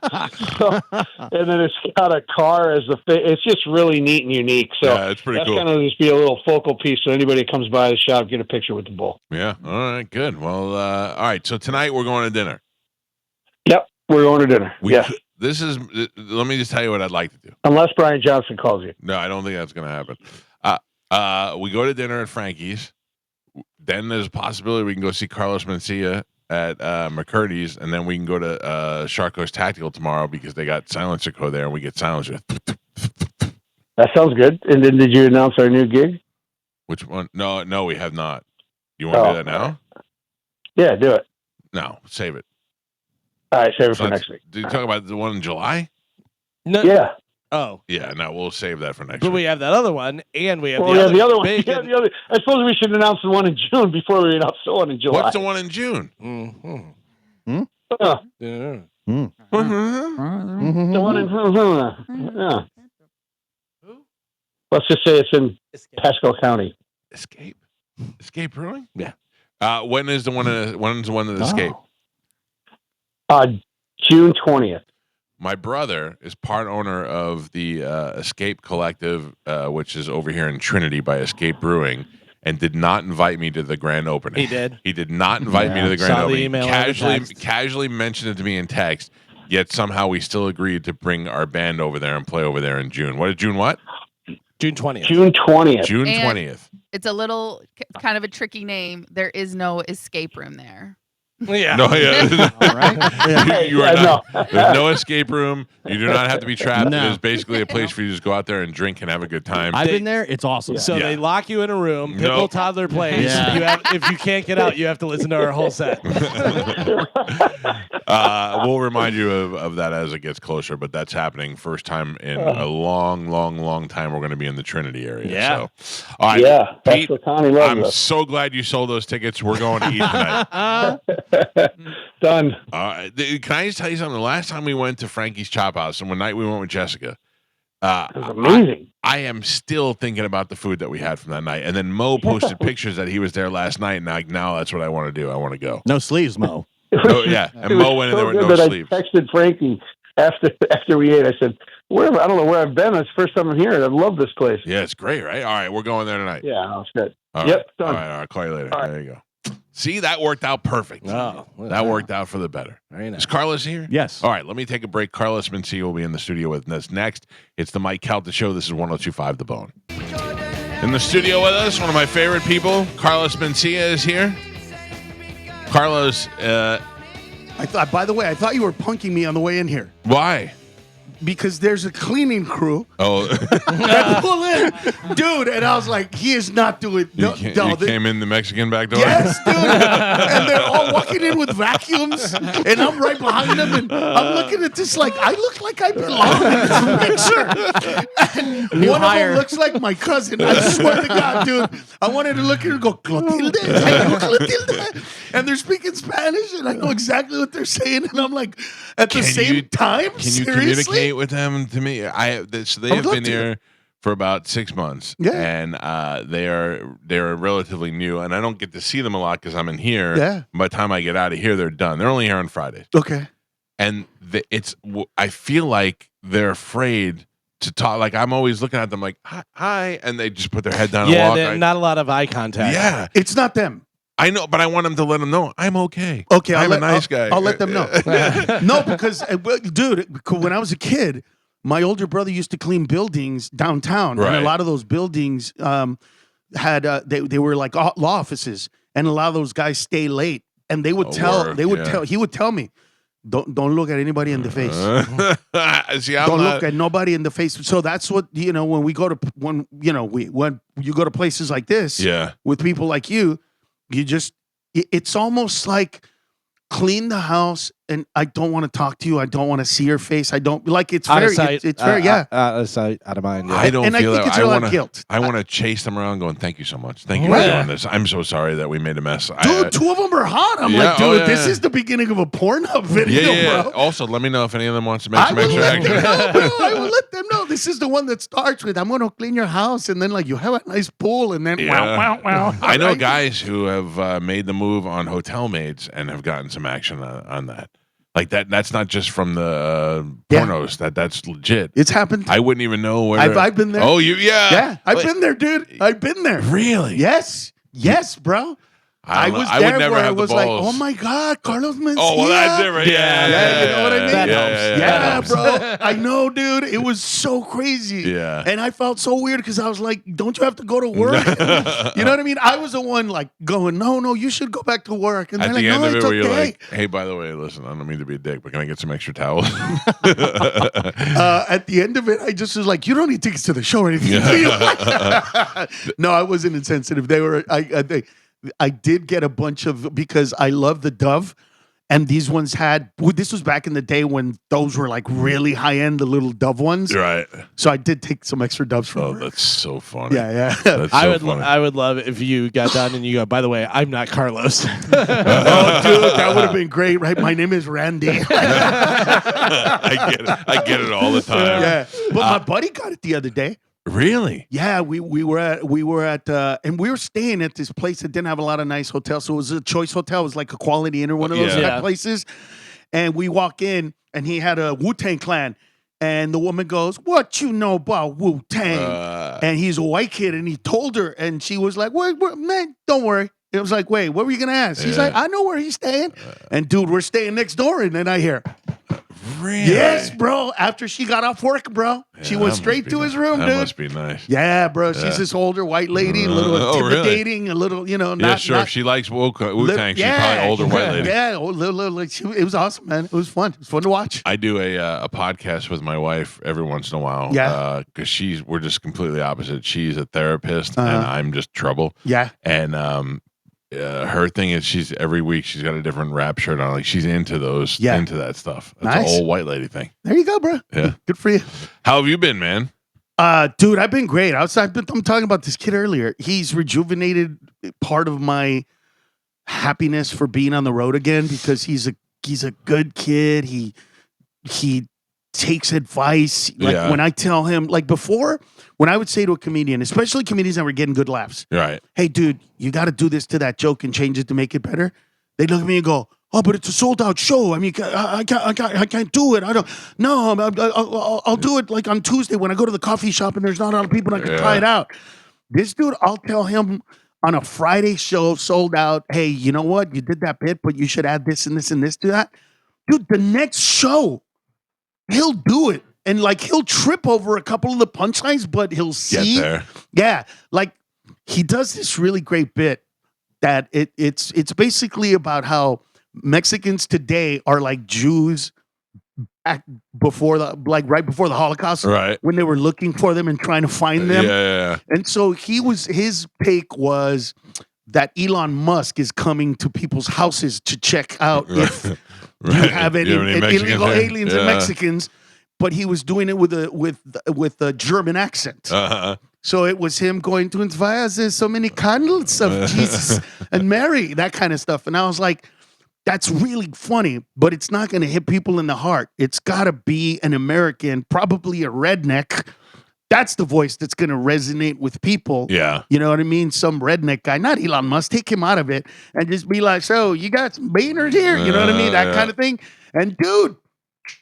And then it's got a car as it's just really neat and unique. So yeah, it's pretty cool. That's kind of just be a little focal piece so anybody that comes by the shop get a picture with the bull. Yeah. All right. Good. Well, all right. So tonight we're going to dinner. Yep. We're going to dinner. Let me just tell you what I'd like to do. Unless Brian Johnson calls you. No, I don't think that's going to happen. We go to dinner at Frankie's. Then there's a possibility we can go see Carlos Mencia at McCurdy's, and then we can go to Shark Coast Tactical tomorrow because they got Silencer Co. there, and we get Silencer. That sounds good. And then did you announce our new gig? Which one? No, we have not. You want to do that now? Yeah, do it. No, save it. All right, save it for next week. Did you talk about the one in July? No, yeah. Oh. Yeah, no, we'll save that for next But week. we have that other one, and we have Well, the yeah, other the other one. big Yeah, the other. I suppose we should announce the one in June before we announce the one in July. What's the one in June? Mm-hmm. Yeah. Mm-hmm. The one in yeah. Let's just say it's in Pasco County. Escape Brewing? Yeah. When's the one that Escape? June 20th. My brother is part owner of the Escape Collective, which is over here in Trinity by Escape Brewing, and did not invite me to the grand opening. He did. He did not invite me to the grand Saw the opening. email and the text. Casually mentioned it to me in text, yet somehow we still agreed to bring our band over there and play over there in June. What? June 20th. June 20th. June And 20th. It's a little kind of a tricky name. There is no escape room there. Yeah. No, yeah. All right. You are Yeah, not, no. There's no escape room. You do not have to be trapped. No. It is basically a place for you to just go out there and drink and have a good time. I've been there. It's awesome. So Yeah. they lock you in a room, pitbull Nope. toddler plays. Yeah. If you can't get out, you have to listen to our whole set. We'll remind you of that as it gets closer, but that's happening first time in a long time. We're going to be in the Trinity area. Yeah. So, all right, Yeah, Pete, Pasco County loves I'm us. so glad you sold those tickets. We're going to eat tonight. Done. Can I just tell you something? The last time we went to Frankie's Chop House, and one night we went with Jessica, It was amazing. I am still thinking about the food that we had from that night. And then Mo posted pictures that he was there last night, and now that's what I want to do. I want to go. No sleeves, Mo. No, yeah, and Mo went in there with no sleeves. I texted Frankie after we ate. I said, I don't know where I've been. It's the first time I'm here. I love this place. Yeah, it's great, right? All right, we're going there tonight. Yeah, that's good. All Yep, right. done. All right, I'll call you later. All right. There you go. See, that worked out perfect. Oh, that worked out for the better. Very nice. Is Carlos here? Yes. All right, let me take a break. Carlos Mencia will be in the studio with us next. It's the Mike Calta Show. This is 102.5 The Bone. In the studio with us, one of my favorite people, Carlos Mencia is here. Carlos, By the way, I thought you were punking me on the way in here why? because there's a cleaning crew Oh, that pull in, dude, and I was like, he is not doing. No, you came in the Mexican back door? Yes, dude. And they're all walking in with vacuums, and I'm right behind them, and I'm looking at this like I look like I belong in this picture. And one of them looks like my cousin. I swear to God, dude. I wanted to look at her and go, Clotilde, Clotilde. And they're speaking Spanish, and I know exactly what they're saying, and I'm like, at the same time, Can you seriously? communicate with them to me? So they have love been to. here for about 6 months. Yeah. And they're relatively new, and I don't get to see them a lot because I'm in here. Yeah. By the time I get out of here, they're done. They're only here on Fridays. Okay. And I feel like they're afraid to talk. Like I'm always looking at them like, hi, and they just put their head down and Yeah, walk. not a lot of eye contact. Yeah. It's not them. I know, but I want them to let them know I'm okay. Okay, I'm a nice guy. I'll let them know. No, because, dude, when I was a kid, my older brother used to clean buildings downtown, and Right. a lot of those buildings had they were like law offices, and a lot of those guys stay late, and they would he would tell me, don't look at anybody in the face. See, Don't look at nobody in the face. So that's what when we go to when you go to places like this, Yeah. with people like you just it's almost like clean the house, and I don't want to talk to you. I don't want to see your face. I don't like it's Out very of sight, it's very out of sight, out of mind. Yeah. I don't and I feel think that. it's a lot of guilt. I want to chase them around, going, "Thank you so much. Thank you for doing this. I'm so sorry that we made a mess." Dude, two of them are hot. I'm Yeah, like, dude, oh, yeah, this yeah. is the beginning of a Pornhub video, yeah. bro. Also, let me know if any of them wants to make I some will extra let them action. know, bro. I will let them know. This is the one that starts with, I'm going to clean your house, and then like you have a nice pool, and then wow. I know Right? guys who have made the move on hotel maids and have gotten some action on that. Like that. That's not just from the pornos. That's legit. It's happened. I wouldn't even know where. I've been there. Oh, yeah. I've been there, dude. I've been there. Really? Yes, bro. I I don't know. was I would there never where I have the was like, balls. oh my God, Carlos Mencia. Oh, well, that's different. Yeah, you know what I mean? That yeah, helps. bro. I know, dude. It was so crazy. Yeah. And I felt so weird because I was like, don't you have to go to work? You know what I mean? I was the one like going, no, you should go back to work. And At they're the like, end no, of it, it's where you're okay. like, "Hey, by the way, listen, I don't mean to be a dick, but can I get some extra towels?" At the end of it, I just was like, you don't need tickets to the show or anything. do you?" No, I wasn't insensitive. They were, I did get a bunch of, because I love the Dove. And these ones this was back in the day when those were like really high end, the little Dove ones. Right. So I did take some extra Doves from her. That's so funny. Yeah. That's so funny. I would love if you got done and you go, by the way, I'm not Carlos. Oh, dude, that would have been great, right? My name is Randy. I get it all the time. Yeah. But my buddy got it the other day. Really? Yeah, we were at and we were staying at this place that didn't have a lot of nice hotels. So it was a choice hotel. It was like a Quality Inn or one of those type places. And we walk in and he had a Wu-Tang Clan. And the woman goes, "What you know about Wu-Tang?" And he's a white kid and he told her and she was like, "What man, don't worry." It was like, "Wait, what were you gonna ask?" He's like, "I know where he's staying." And dude, we're staying next door. And then I hear, really? Yes, bro. After she got off work, bro, she went straight to his room, that dude. That must be nice. Yeah, bro. She's this older white lady, a little intimidating, a little, Not, sure. If she likes Wu-Tang, she's probably older white lady. Yeah, it was awesome, man. It was fun. It was fun to watch. I do a podcast with my wife every once in a while. Yeah. Because we're just completely opposite. She's a therapist and I'm just trouble. Yeah. And her thing is she's every week she's got a different rap shirt on. Like she's into those, into that stuff. That's an old white lady thing. There you go, bro. Yeah. Good for you. How have you been, man? Dude, I've been great. I'm talking about this kid earlier. He's rejuvenated part of my happiness for being on the road again because he's a good kid. He takes advice. Like when I tell him, like before, when I would say to a comedian, especially comedians that were getting good laughs, right? Hey, dude, you got to do this to that joke and change it to make it better. They look at me and go, "Oh, but it's a sold out show. I mean, I can't do it. I don't. No, I'll do it like on Tuesday when I go to the coffee shop and there's not a lot of people and I can try it out." This dude, I'll tell him on a Friday show, sold out. Hey, you know what? You did that bit, but you should add this and this and this to that. Dude, the next show, he'll do it. And like he'll trip over a couple of the punchlines, but he'll see. Get there. Yeah. Like he does this really great bit that it's basically about how Mexicans today are like Jews back right before the Holocaust. Right. When they were looking for them and trying to find them. Yeah. And so his take was that Elon Musk is coming to people's houses to check out if you have any illegal aliens and Mexicans. But he was doing it with a German accent. So it was him going to why is there so many candles of Jesus and Mary, that kind of stuff. And I was like, that's really funny, but it's not going to hit people in the heart. It's got to be an American, probably a redneck. That's the voice that's going to resonate with people. Yeah. You know what I mean? Some redneck guy, not Elon Musk, take him out of it and just be like, so you got some beaners here? You know what I mean? That kind of thing. And dude,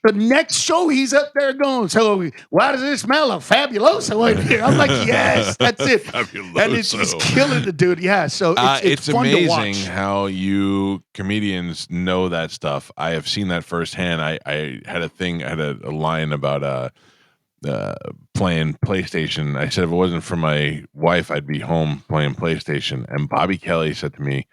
the next show he's up there going, so why does it smell of Fabuloso in here? I'm like, yes, that's it. And it's killing the dude. Yeah, so it's fun amazing to watch. how you comedians know that stuff. I have seen that firsthand. I had a line about playing PlayStation. I said if it wasn't for my wife, I'd be home playing PlayStation. And Bobby Kelly said to me,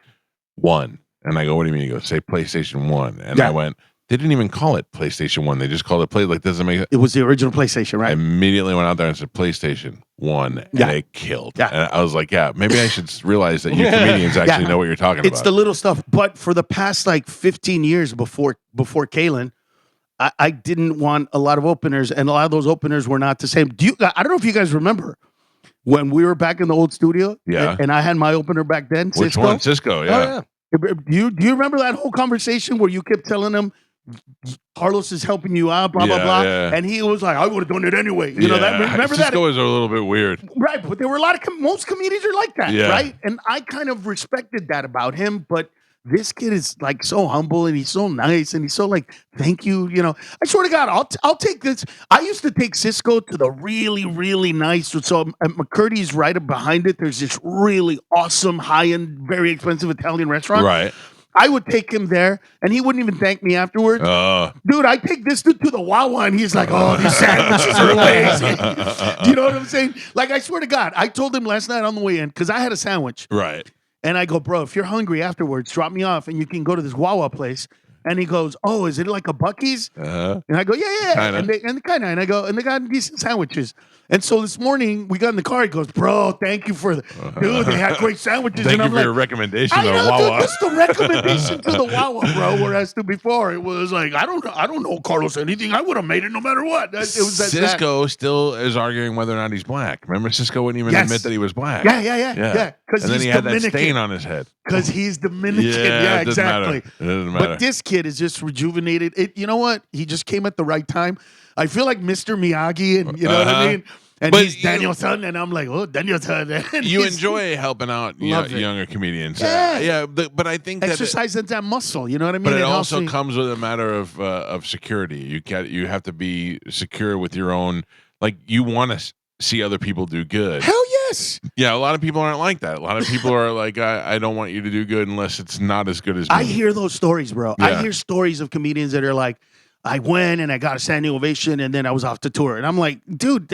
1. And I go, what do you mean? He goes, say PlayStation 1. And I went, they didn't even call it PlayStation 1. They just called it Play. Like, doesn't make it. It was the original PlayStation, right? I immediately went out there and said PlayStation 1, and it killed. Yeah. And I was like, yeah, maybe I should realize that you comedians actually know what you're talking about. It's the little stuff. But for the past like 15 years before Kalen, I didn't want a lot of openers, and a lot of those openers were not the same. I don't know if you guys remember when we were back in the old studio. Yeah. And I had my opener back then. Which Cisco. one? Cisco. Yeah. Oh, yeah. Do you remember that whole conversation where you kept telling him Carlos is helping you out, blah blah blah, and he was like, "I would have done it anyway." You know that? Remember that? Cisco was a little bit weird, right? But there were a lot of most comedians are like that, right? And I kind of respected that about him, but this kid is like so humble and he's so nice and he's so like, thank you. You know, I swear to God, I'll take this. I used to take Cisco to the really, really nice. So at McCurdy's right up behind it, there's this really awesome, high-end, very expensive Italian restaurant. Right. I would take him there and he wouldn't even thank me afterwards. Dude, I take this dude to the Wawa and he's like, oh, these sandwiches are amazing. Do you know what I'm saying? Like, I swear to God, I told him last night on the way in, because I had a sandwich. Right. And I go, bro, if you're hungry afterwards, drop me off and you can go to this Wawa place And he goes, "Oh, is it like a Buc-ee's?" Uh-huh. And I go, "Yeah." Kinda. And I go, and they got decent sandwiches. And so this morning we got in the car. He goes, "Bro, thank you for dude. They had great sandwiches." Thank and you I'm for like, your recommendation I to know, Wawa. dude, just the recommendation to the Wawa, bro. Whereas to before, it was like, I don't know Carlos anything. I would have made it no matter what. It was that. Cisco still is arguing whether or not he's black. Remember, Cisco wouldn't even admit that he was black. Yeah. Because And then he's he had Dominican. that stain on his head. Because he's Dominican. Yeah, it doesn't exactly. matter. It doesn't matter. But this kid is just rejuvenated. You know what? He just came at the right time. I feel like Mr. Miyagi, and you know what I mean? And But he's Daniel-san, and I'm like, oh, Daniel-san. And You he's- enjoy helping out Love it. younger comedians. Yeah. But I think that exercising that muscle. You know what I mean? but it helps also me- comes with a matter of security. You have to be secure with your own. Like you want to see other people do good. Hell yes. Yeah, a lot of people aren't like that. A lot of people are like, I don't want you to do good unless it's not as good as me. I hear those stories, bro. Yeah. I hear stories of comedians that are like, I went and I got a standing ovation and then I was off to tour. And I'm like, dude,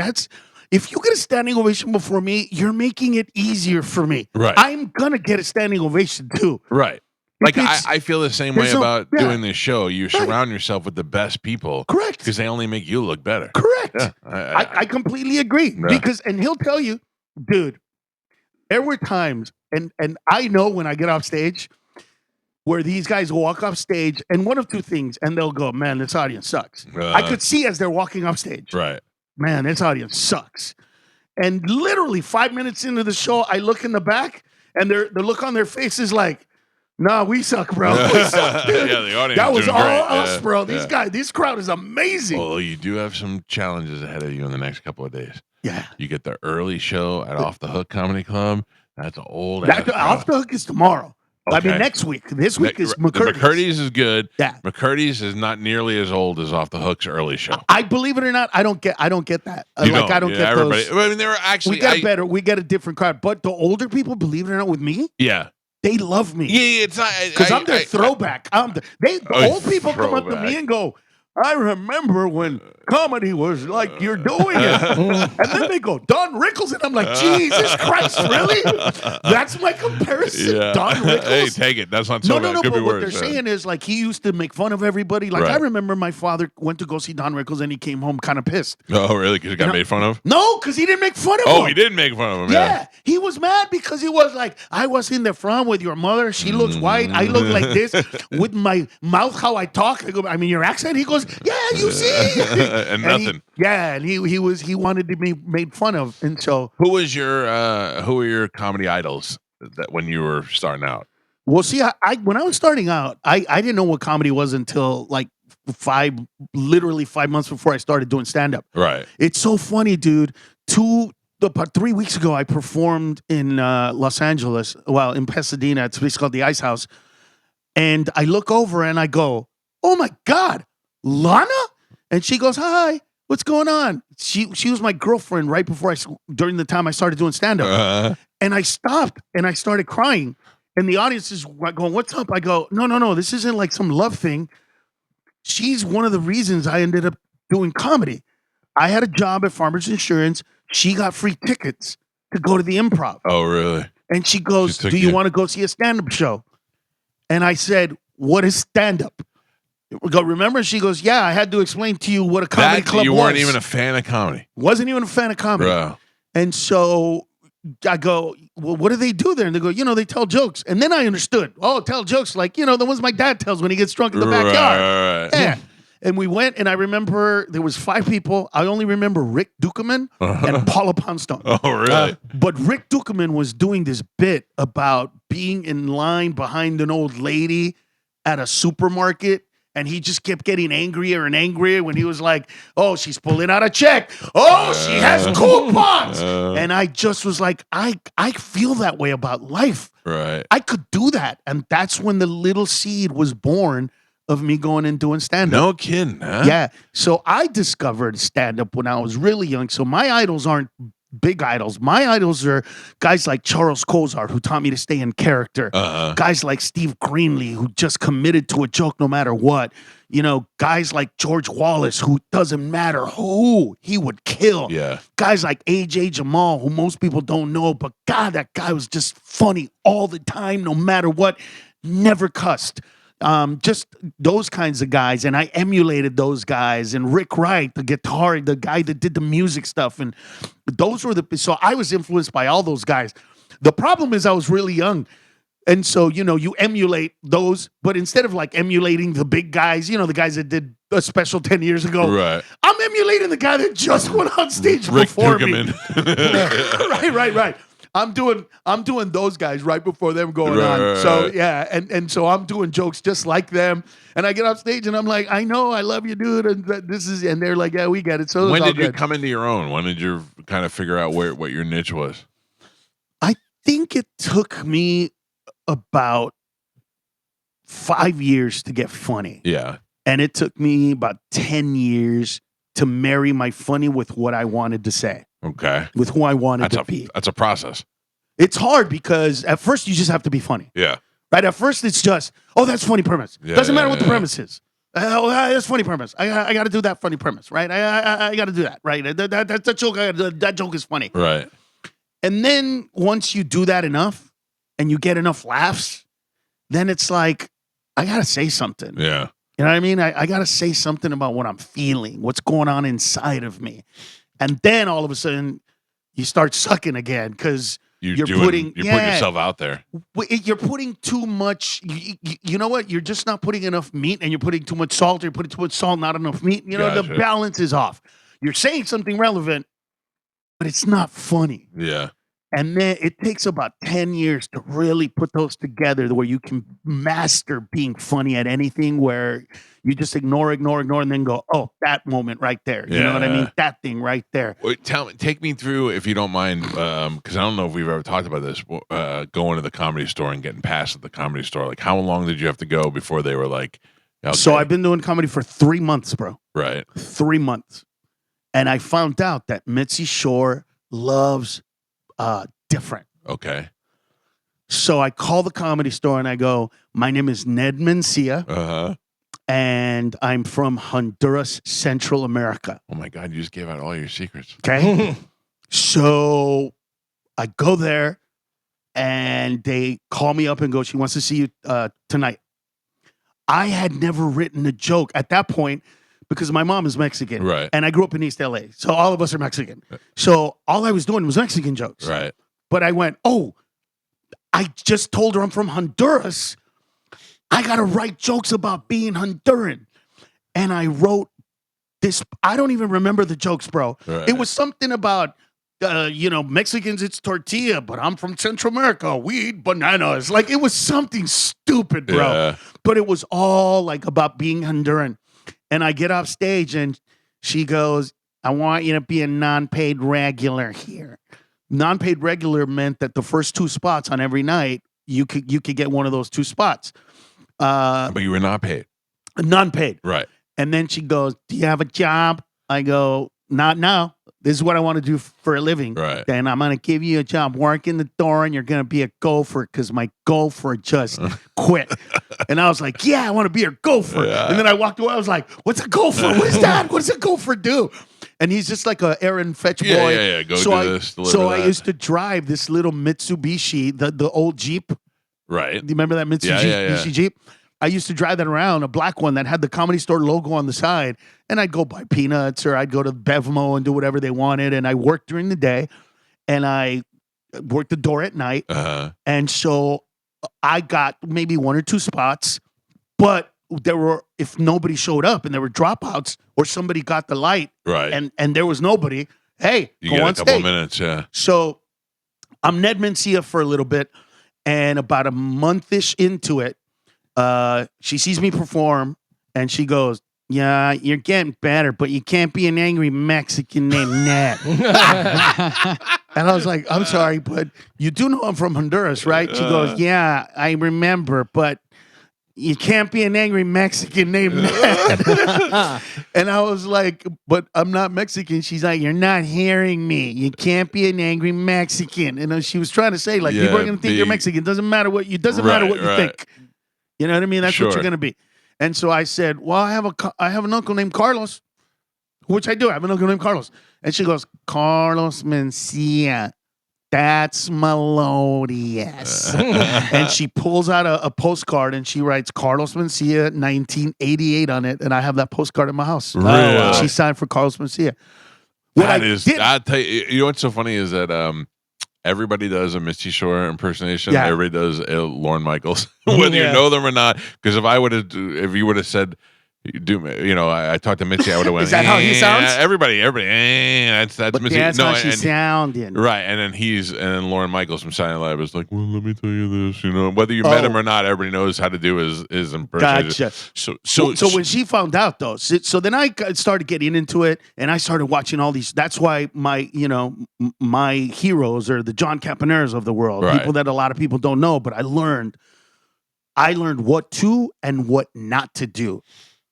if you get a standing ovation before me, you're making it easier for me. Right. I'm going to get a standing ovation too. Right. Like It's- I feel the same way there's no- about yeah. doing this show. You surround yourself with the best people. Correct. Because they only make you look better. Correct. Yeah. I completely agree. Yeah. Because, and he'll tell you, dude, there were times, and I know when I get off stage, where these guys walk off stage and one of two things, and they'll go, man, this audience sucks. I could see as they're walking off stage. Right. Man, this audience sucks. And literally 5 minutes into the show, I look in the back and the look on their face is like, nah, we suck, bro. We suck, dude. Yeah, the audience That is was doing all great. us, Yeah, bro. These yeah. guys, this crowd is amazing. Although you do have some challenges ahead of you in the next couple of days. Yeah. You get the early show at Off the Hook Comedy Club. That's an old That, Off the Hook is tomorrow. I mean, Okay. next week. This week is The McCurdy's. McCurdy's is good. Yeah. McCurdy's is not nearly as old as Off the Hook's early show. I believe it or not, I don't get that. You Like I don't Yeah, get everybody. those. I mean, there were actually We get a different crowd. But the older people, believe it or not, with me, Yeah. they love me. Yeah, it's not Because I'm their throwback. The old people come up to throwback. me and go, I remember when comedy was like you're doing it. And then they go, Don Rickles. And I'm like, Jesus Christ, really? That's my comparison. Yeah. Don Rickles. Hey, take it. That's not so bad. No. Could But be what worse. they're saying is like he used to make fun of everybody. Like I Right. remember my father went to go see Don Rickles and he came home kind of pissed. Oh, really? Because he got You know- made fun of? No, because he didn't make fun of him. Oh, he did make fun of him. Yeah, he was mad because he was like, I was in the front with your mother. She looks white. I look like this with my mouth, how I talk. I go, I mean, your accent. He goes, yeah, you see. And nothing. He wanted to be made fun of, and so Who were your comedy idols that when you were starting out? well, see, I when I was starting out, I didn't know what comedy was until like literally 5 months before I started doing stand up. Right. It's so funny, dude. About 3 weeks ago, I performed in Los Angeles. Well, in Pasadena, it's a place called the Ice House. And I look over and I go, "Oh my God, Lana!" And she goes, "Hi, what's going on?" She was my girlfriend right before during the time I started doing stand up. And I stopped and I started crying. And the audience is going, "What's up?" I go, No. This isn't like some love thing. She's one of the reasons I ended up doing comedy. I had a job at Farmers Insurance. She got free tickets to go to the Improv. Oh, really? And she goes, She took "Do you you. want to go see a stand-up show?" And I said, "What is stand-up?" We go, "Remember?" She goes, "Yeah, I had to explain to you what a comedy club you was." weren't even a fan of comedy. Wasn't even a fan of comedy. Bro. And so I go, "Well, what do they do there?" And they go, "They tell jokes." And then I understood. Oh, tell jokes like, the ones my dad tells when he gets drunk in the backyard. Right. Yeah. And we went, and I remember there was 5 people. I only remember Rick Dukeman and Paula Poundstone. Oh, really? But Rick Dukeman was doing this bit about being in line behind an old lady at a supermarket. And he just kept getting angrier and angrier when he was like, "Oh, she's pulling out a check. Oh, she has coupons." And I just was like, I feel that way about life. Right. I could do that. And that's when the little seed was born of me going and doing stand-up. No kidding, huh? Yeah. So I discovered stand-up when I was really young. So my idols aren't big idols. My idols are guys like Charles Kozar, who taught me to stay in character. Guys like Steve Greenlee, who just committed to a joke no matter what. Guys like George Wallace, who doesn't matter who he would kill. Yeah. Guys like AJ Jamal, who most people don't know, but God, that guy was just funny all the time, no matter what. Never cussed. just those kinds of guys, and I emulated those guys. And Rick Wright, the guitar, the guy that did the music stuff, and those were so I was influenced by all those guys. The problem is I was really young. And so, you emulate those, but instead of like emulating the big guys, the guys that did a special 10 years ago, right. I'm emulating the guy that just went on stage before me. Right. I'm doing those guys right before them going on. So yeah, and so I'm doing jokes just like them. And I get off stage and I'm like, I know, I love you, dude. And and they're like, yeah, we get it. So when did you come into your own? When did you kind of figure out what your niche was? I think it took me about 5 years to get funny. Yeah. And it took me about 10 years to marry my funny with what I wanted to say. Okay. With who I wanted to be. That's a process. It's hard because at first you just have to be funny. Yeah. Right? At first it's just, that's funny premise. Doesn't matter what the premise is. That's funny premise. I got to do that funny premise, right? I got to do that, right? That joke, that joke is funny. Right. And then once you do that enough and you get enough laughs, then it's like, I got to say something. Yeah. You know what I mean? I got to say something about what I'm feeling, what's going on inside of me. And then all of a sudden you start sucking again because you're putting yourself out there. You're putting too much. You know what? You're just not putting enough meat, and you're putting too much salt. Or you're putting too much salt, not enough meat. The balance is off. You're saying something relevant, but it's not funny. Yeah. And then it takes about 10 years to really put those together where you can master being funny at anything, where you just ignore, and then go, oh, that moment right there. You know what I mean? That thing right there. Wait, take me through, if you don't mind, because I don't know if we've ever talked about this, going to the Comedy Store and getting past at the Comedy Store. Like, how long did you have to go before they were like, okay. So I've been doing comedy for 3 months, bro. Right. 3 months. And I found out that Mitzi Shore loves different. Okay. So I call the Comedy Store and I go, my name is Ned Mencia. Uh-huh. And I'm from Honduras, Central America. Oh my God, you just gave out all your secrets. Okay. So I go there and they call me up and go, she wants to see you tonight. I had never written a joke at that point because my mom is Mexican. Right. And I grew up in East LA. So all of us are Mexican. So all I was doing was Mexican jokes. Right. But I went, I just told her I'm from Honduras. I got to write jokes about being Honduran. And I wrote this. I don't even remember the jokes, bro. Right. It was something about, Mexicans, it's tortilla, but I'm from Central America. We eat bananas. Like, it was something stupid, bro. Yeah. But it was all like about being Honduran. And I get off stage and she goes, I want you to be a non-paid regular here. Non-paid regular meant that the first 2 spots on every night, you could get one of those 2 spots. But you were not paid. Non-paid. Right. And then she goes, do you have a job? I go, not now. This is what I want to do for a living. Right. And I'm going to give you a job. Work in the door and you're going to be a gopher because my gopher just quit. And I was like, yeah, I want to be a gopher. Yeah. And then I walked away. I was like, what's a gopher? What is that? What does a gopher do? And he's just like a errand fetch boy. Yeah. Go do this, deliver So that. I used to drive this little Mitsubishi, the old Jeep. Right. Do you remember that Mitsubishi Jeep? I used to drive that around, a black one that had the Comedy Store logo on the side, and I'd go buy peanuts or I'd go to Bevmo and do whatever they wanted, and I worked during the day, and I worked the door at night, and so I got maybe 1 or 2 spots, but there were, if nobody showed up and there were dropouts or somebody got the light, right, and there was nobody, hey, you go got on a couple stage. of minutes, yeah. So I'm Ned Mencia for a little bit, and about a month-ish into it, she sees me perform and she goes, yeah, you're getting better, but you can't be an angry Mexican named Ned. And I was like, I'm sorry, but you do know I'm from Honduras, right? She goes, yeah, I remember, but you can't be an angry Mexican named Ned. And I was like, but I'm not Mexican. She's like, you're not hearing me. You can't be an angry Mexican. And she was trying to say, like, people are going to think you're Mexican. Doesn't matter what you think. You know what I mean? That's what you're going to be. And so I said, well, I have an uncle named Carlos, which I do. I have an uncle named Carlos. And she goes, Carlos Mencia. that's melodious. And she pulls out a postcard and she writes Carlos Mencia 1988 on it. And I have that postcard in my house. Really? She signed for Carlos Mencia. I'll tell you, you know what's so funny is that everybody does a Misty Shore impersonation. Yeah. Everybody does Lorne Michaels, whether you know them or not. Because if you would have said, I talked to Mitzi, I would have went. Is that how he sounds? Everybody. That's But Mitzi. that's how she sounded. Right, and then Lauren Michaels from Silent Live is like, well, let me tell you this. Whether you met him or not, everybody knows how to do his impersonation. Gotcha. So when she found out though, so then I started getting into it, and I started watching all these. That's why my heroes are the John Campaneras of the world, Right. people that a lot of people don't know. But I learned what to and what not to do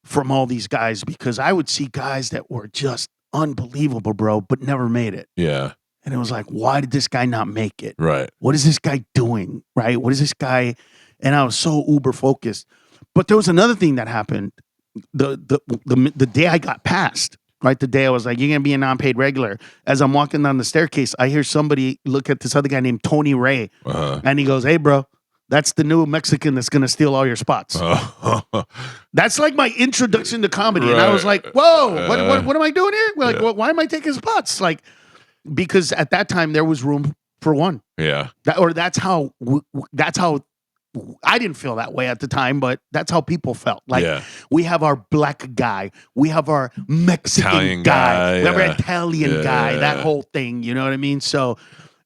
from all these guys, because I would see guys that were just unbelievable, bro, but never made it. Yeah. And it was like, why did this guy not make it? Right. What is this guy doing? Right? What is this guy? And I was so uber focused. But there was another thing that happened the day I got passed. Right, the day I was like, you're gonna be a non-paid regular. As I'm walking down the staircase, I hear somebody look at this other guy named Tony Ray, and he goes, "Hey, bro, that's the new Mexican that's gonna steal all your spots." That's like my introduction to comedy, and I was like, "Whoa, what am I doing here? Like, why am I taking spots?" Like, because at that time there was room for one. Yeah, that's how I didn't feel that way at the time, but that's how people felt. Like, we have our black guy, we have our Mexican Italian guy, we have our yeah. Italian guy, that whole thing, you know what I mean? So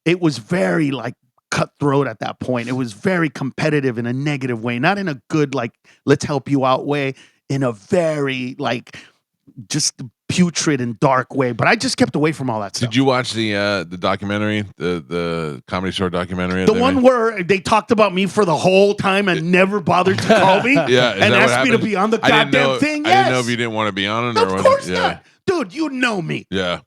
it was very like cutthroat at that point. It was very competitive in a negative way, not in a good, like, let's help you out way, in a very like just putrid and dark way. But I just kept away from all that stuff. Did you watch the documentary, the Comedy Store documentary? The one where they talked about me for the whole time and never bothered to call me Yeah, and asked me to be on the goddamn thing? I didn't know if you didn't want to be on it or Of course not. Dude, you know me. Yeah.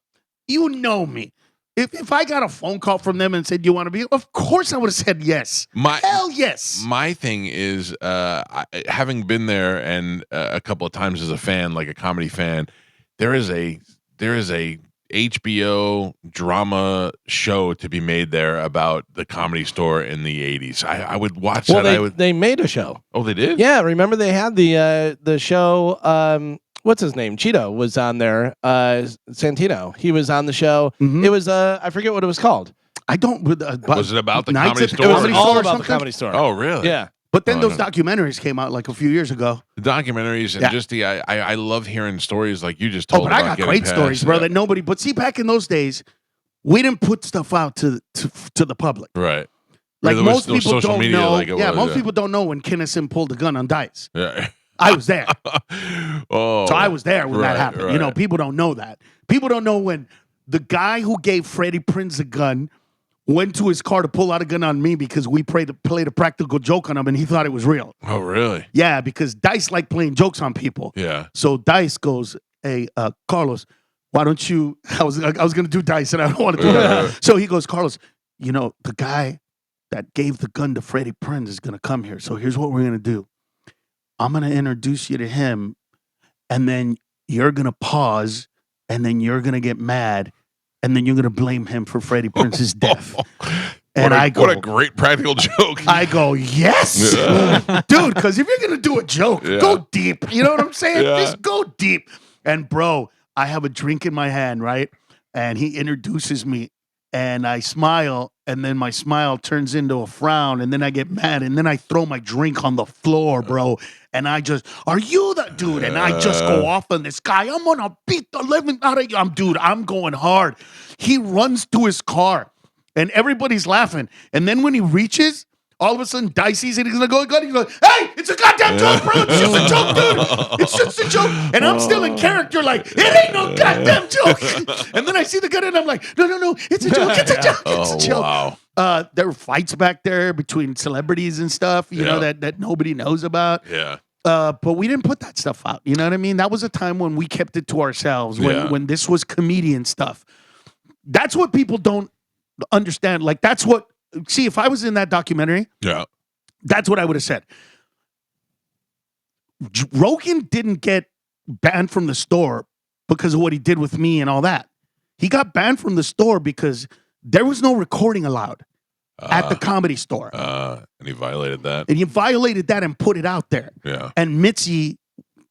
You know me. If I got a phone call from them and said, you want to be, of course I would have said yes. Hell yes. My thing is, having been there and a couple of times as a fan, like a comedy fan, there is a HBO drama show to be made there about the Comedy Store in the 80s. I would watch that. They made a show. Oh, they did? Yeah, remember they had the show. What's his name? Cheeto was on there. Santino. He was on the show. Mm-hmm. It was I forget what it was called. I don't. Was it about the Nights Comedy at the Store? It was Comedy all Store or about the something? Comedy Store. Oh, really? Yeah. But then Oh, those no. documentaries came out like a few years ago. The documentaries and Yeah. just I love hearing stories like you just told. Oh, but I about got getting great past stories, bro, it. that nobody, but see, back in those days, we didn't put stuff out to the public. Right. Like There was most no people social don't media know. like it was, most people don't know when Kinnison pulled the gun on Dice. Yeah. I was there. Oh. So I was there when that happened. You know, right. people don't know that. People don't know when the guy who gave Freddie Prinze the gun went to his car to pull out a gun on me because we played a practical joke on him and he thought it was real. Oh, really? Yeah, because Dice liked playing jokes on people. Yeah. So Dice goes, "Hey, Carlos, why don't you?" I was gonna do Dice and I don't want to do that. So he goes, "Carlos, the guy that gave the gun to Freddie Prinze is gonna come here. So here's what we're gonna do. I'm gonna introduce you to him, and then you're gonna pause, and then you're gonna get mad, and then you're gonna blame him for Freddie Prinze's death." And I go, what a great practical joke. I go, yes, dude, because if you're going to do a joke, go deep. You know what I'm saying? Yeah. Just go deep. And bro, I have a drink in my hand, right? And he introduces me and I smile and then my smile turns into a frown and then I get mad and then I throw my drink on the floor, bro. And I just, "Are you the dude?" And I just go off on this guy. "I'm going to beat the living out of you." I'm going hard. He runs to his car. And everybody's laughing. And then when he reaches, all of a sudden, Dice sees it. He's going to go, he goes, "Hey, it's a goddamn joke, bro. It's just a joke, dude. It's just a joke." And I'm still in character like, "It ain't no goddamn joke." And then I see the gun and I'm like, no, it's a joke. It's a joke. It's a joke. Wow. There were fights back there between celebrities and stuff, you know, that nobody knows about. Yeah. But we didn't put that stuff out. You know what I mean? That was a time when we kept it to ourselves, when this was comedian stuff. That's what people don't understand. Like, that's what, see, if I was in that documentary, that's what I would have said. Rogan didn't get banned from the store because of what he did with me and all that. He got banned from the store because there was no recording allowed at the Comedy Store. And he violated that. And he violated that and put it out there. Yeah. And Mitzi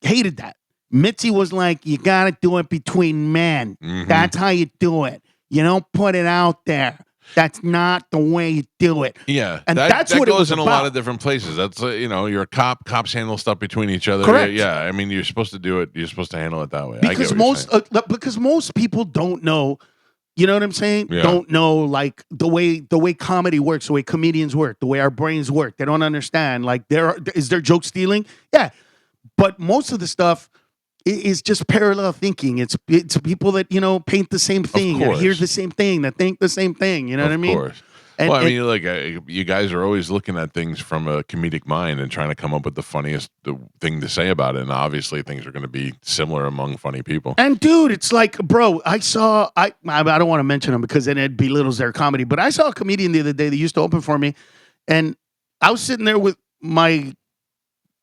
hated that. Mitzi was like, you got to do it between men. Mhm. That's how you do it. You don't put it out there. That's not the way you do it. Yeah, And that, that's that what it goes was in a about. lot of different places. That's you're a cop. Cops handle stuff between each other. Correct. Yeah, I mean, you're supposed to do it. You're supposed to handle it that way. I get Because what you're because most people don't know, you know what I'm saying? Yeah. Don't know like the way comedy works, the way comedians work, the way our brains work. They don't understand. Like is there joke stealing? Yeah. But most of the stuff is just parallel thinking. It's people that, paint the same thing, that hear the same thing, that think the same thing. You know what I mean? Of course. And- Well, I and- mean, like you guys are always looking at things from a comedic mind and trying to come up with the funniest thing to say about it. And obviously, things are going to be similar among funny people. And dude, it's like, bro, I don't want to mention him because then it belittles their comedy, but I saw a comedian the other day that used to open for me, and I was sitting there with my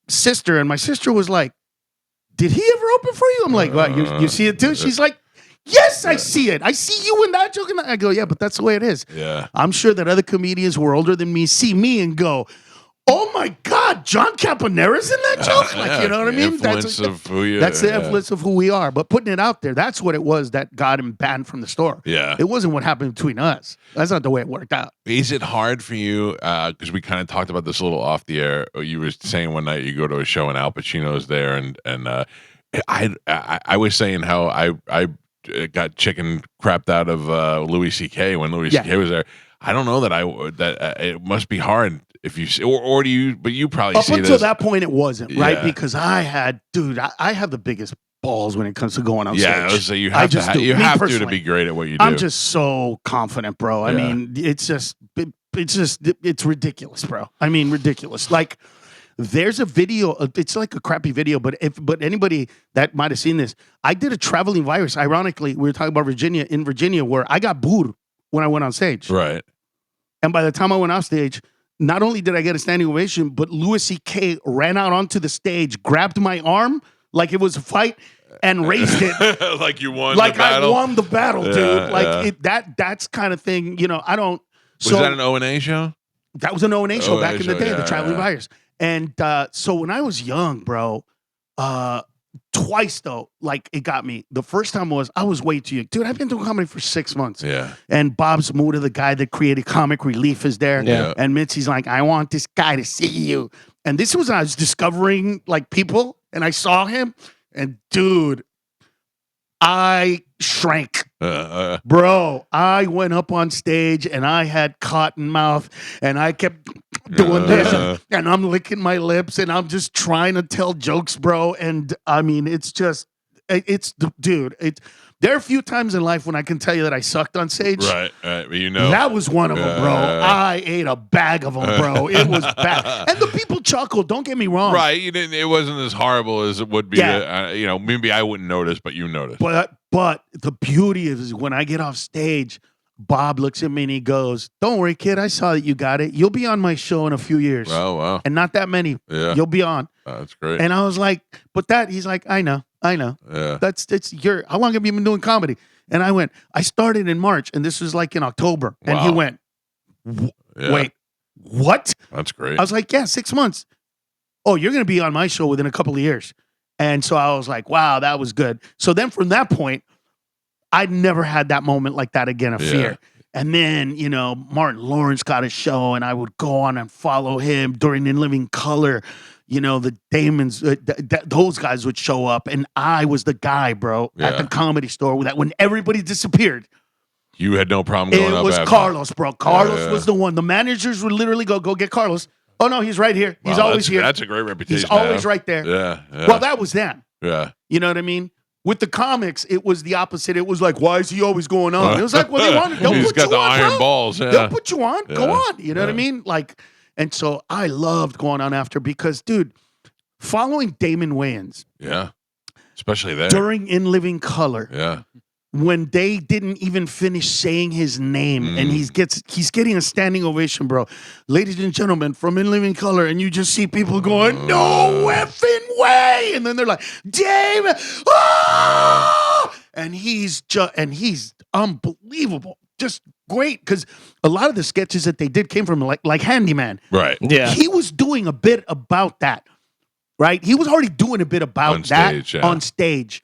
sister, and my sister was like, did he ever open for you? I'm like, what, you see it too? She's like, yes, I see it. I see you in that joke. And I go, yeah, but that's the way it is. Yeah. I'm sure that other comedians who are older than me see me and go, oh my God, John Campanera's in that joke? Like, you know what I mean? Influence of who you That's the yeah. influence of who we are. But putting it out there, that's what it was that got him banned from the store. Yeah. It wasn't what happened between us. That's not the way it worked out. Is it hard for you? Because we kind of talked about this a little off the air. You were saying one night you go to a show and Al Pacino's there, and I was saying how I got chicken crapped out of Louis C.K. when Louis C.K. was there. I don't know that it must be hard if you or do you? But you probably Up see until this. that point, it wasn't, right? Yeah. Because I have the biggest balls when it comes to going on stage. Yeah, I was saying you I have just to do. you Me have to personally. be great at what you do. I'm just so confident, bro. I Yeah. mean, it's ridiculous, bro. I mean, ridiculous. Like, there's a video. It's like a crappy video, but anybody that might have seen this, I did a traveling virus. Ironically, we were talking about Virginia, where I got booed when I went on stage. Right. And by the time I went off stage, not only did I get a standing ovation, but Louis C.K. ran out onto the stage, grabbed my arm like it was a fight, and raised it like you won. like the battle. I won the battle, Yeah, dude. Like yeah. that's kind of thing. I don't. Was that an O&A show? That was an O&A show back O&A in the show, day, yeah, the Traveling yeah. Virus. And so when I was young, bro, twice though, like it got me. The first time I was way too young. Dude, I've been doing comedy for 6 months. Yeah. And Bob Smuda, the guy that created Comic Relief, is there. Yeah. And Mitzi's like, I want this guy to see you. And this was when I was discovering like people, and I saw him, and dude, I shrank. Bro, I went up on stage and I had cotton mouth and I kept doing this and I'm licking my lips and I'm just trying to tell jokes, bro. And I mean, dude, there are a few times in life when I can tell you that I sucked on stage. Right. But you know. That was one of them, bro. I ate a bag of them, bro. It was bad. And the people chuckled. Don't get me wrong. Right. You didn't. It wasn't as horrible as it would be. Yeah. Maybe I wouldn't notice, but you noticed. But the beauty is when I get off stage, Bob looks at me and he goes, don't worry, kid. I saw that you got it. You'll be on my show in a few years. Oh, wow. And not that many. Yeah. You'll be on. That's great. And I was like, he's like, I know. Yeah. How long have you been doing comedy? And I went, I started in March and this was like in October. And he Wow. went, Yeah. wait, what? That's great. I was like, yeah, 6 months. Oh, you're going to be on my show within a couple of years. And so I was like, wow, that was good. So then from that point, I'd never had that moment like that again of fear. And then, Martin Lawrence got a show and I would go on and follow him during In Living Color. The Damons, those guys would show up and I was the guy, bro, at the Comedy Store that when everybody disappeared. You had no problem going up. It was after. Carlos, bro. Carlos was the one. The managers would literally go get Carlos. Oh, no, he's right here. He's Wow, always here. That's a great reputation. He's to always have. right there. Yeah. Well, that was them. Yeah. You know what I mean? With the comics, it was the opposite. It was like, why is he always going on? It was like, well, they want to. He's Put got you the on, iron bro. balls. Yeah. They'll put you on. Go Yeah. on. You know what I mean? Like, and so I loved going on after because, dude, following Damon Wayans. Yeah. Especially there. During In Living Color. Yeah. When they didn't even finish saying his name and he's getting a standing ovation, bro. Ladies and gentlemen, from In Living Color, and you just see people going, no effing way. And then they're like, Damon, and he's unbelievable. Just great because a lot of the sketches that they did came from like Handyman. Right. Yeah. He was doing a bit about that. Right. He was already doing a bit about on stage.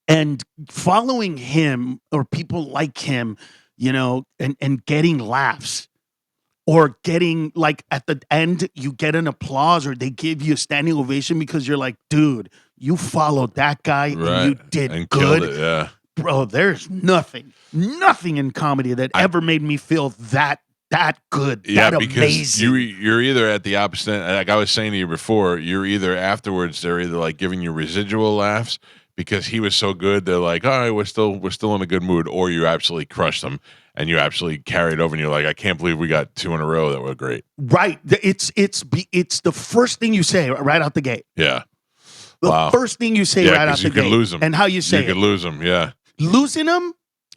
And following him or people like him, you know, and getting laughs or getting like at the end, you get an applause or they give you a standing ovation because you're like, dude, you followed that guy and you did and good. killed it, yeah. Bro, there's nothing in comedy that ever made me feel that good, Yeah, that because amazing. you're either at the opposite. Like I was saying to you before, you're either afterwards. They're either like giving you residual laughs because he was so good. They're like, all right, we're still in a good mood, or you absolutely crushed them and you absolutely carried over, and you're like, I can't believe we got 2 in a row that were great. Right. It's the first thing you say right out the gate. Yeah. The first thing you say right out the gate. You could lose them, and how you say you could lose them. Yeah. Losing them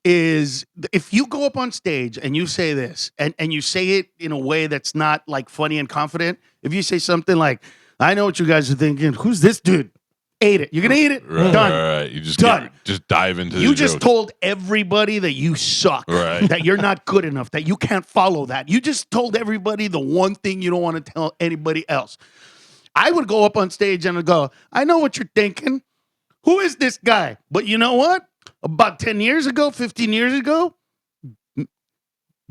is if you go up on stage and you say this and you say it in a way that's not like funny and confident. If you say something like, I know what you guys are thinking. Who's this dude? Ate it. You're going to eat it. Right, Done. right. You just Done. just dive into You the just jokes. told everybody that you suck, Right. that you're not good enough, that you can't follow that. You just told everybody the one thing you don't want to tell anybody else. I would go up on stage and I'd go, I know what you're thinking. Who is this guy? But you know what? About 10 years ago, 15 years ago,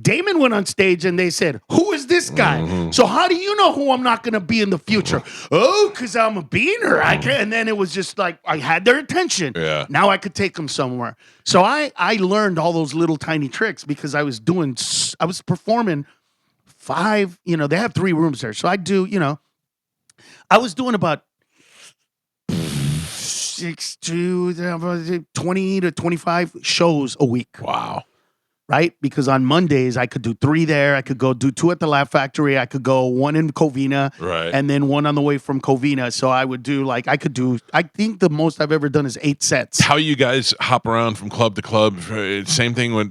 Damon went on stage and they said, who is this guy? Mm-hmm. So how do you know who I'm not going to be in the future? Oh, because I'm a beaner. I can. And then it was just like, I had their attention. Yeah. Now I could take them somewhere. So I learned all those little tiny tricks because I was performing 5, you know, they have 3 rooms there. So I do, you know, I was doing about 20 to 25 shows a week. Wow. Right? Because on Mondays, I could do 3 there. I could go do 2 at the Laugh Factory. I could go 1 in Covina. Right. And then 1 on the way from Covina. So I would do I think the most I've ever done is 8 sets. How you guys hop around from club to club? Same thing when,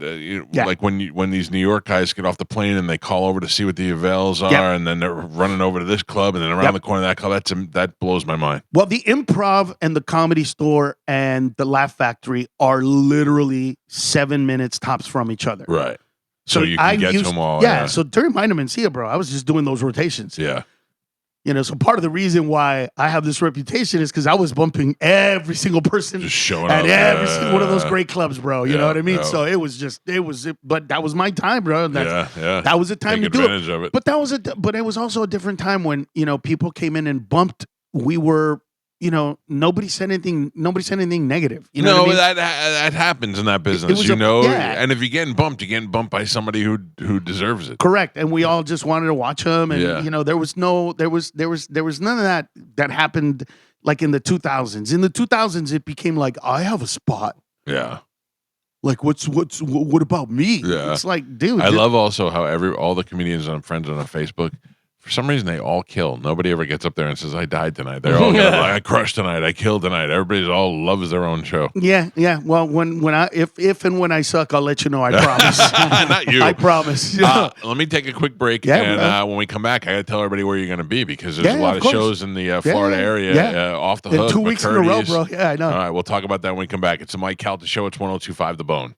like when these New York guys get off the plane and they call over to see what the avails are, and then they're running over to this club and then around the corner of that club. That blows my mind. Well, the Improv and the Comedy Store and the Laugh Factory are literally 7 minutes tops from each other. Right. So you can get to them all. Yeah. So during my Mencia, bro, I was just doing those rotations. Yeah. You know, so part of the reason why I have this reputation is because I was bumping every single person just showing at up every single one of those great clubs, bro. You know what I mean? Yeah. So it was, but that was my time, bro. That was the time Take to do advantage of it. But but it was also a different time when, you know, people came in and bumped. We were, you know, nobody said anything negative. You know what I mean? that happens in that business, was you know. yeah. And if you're getting bumped by somebody who deserves it. Correct. And we all just wanted to watch them. And Yeah. you know, there was none of that happened like in the 2000s. In the 2000s, it became like, I have a spot. Yeah. Like, what about me? Yeah. It's like, dude. I love also how all the comedians I'm friends on Facebook, for some reason they all kill. Nobody ever gets up there and says, I died tonight. They're all like, I crushed tonight. I killed tonight. Everybody's all loves their own show. Yeah. Well, when I suck, I'll let you know. I promise. Not you. I promise. Let me take a quick break. Yeah, and when we come back, I got to tell everybody where you're going to be because there's a lot of course. shows in the Florida area off the hook. 2 weeks in a row, bro. Yeah, I know. All right, we'll talk about that when we come back. It's the Mike Calta Show. It's 102.5 The Bone.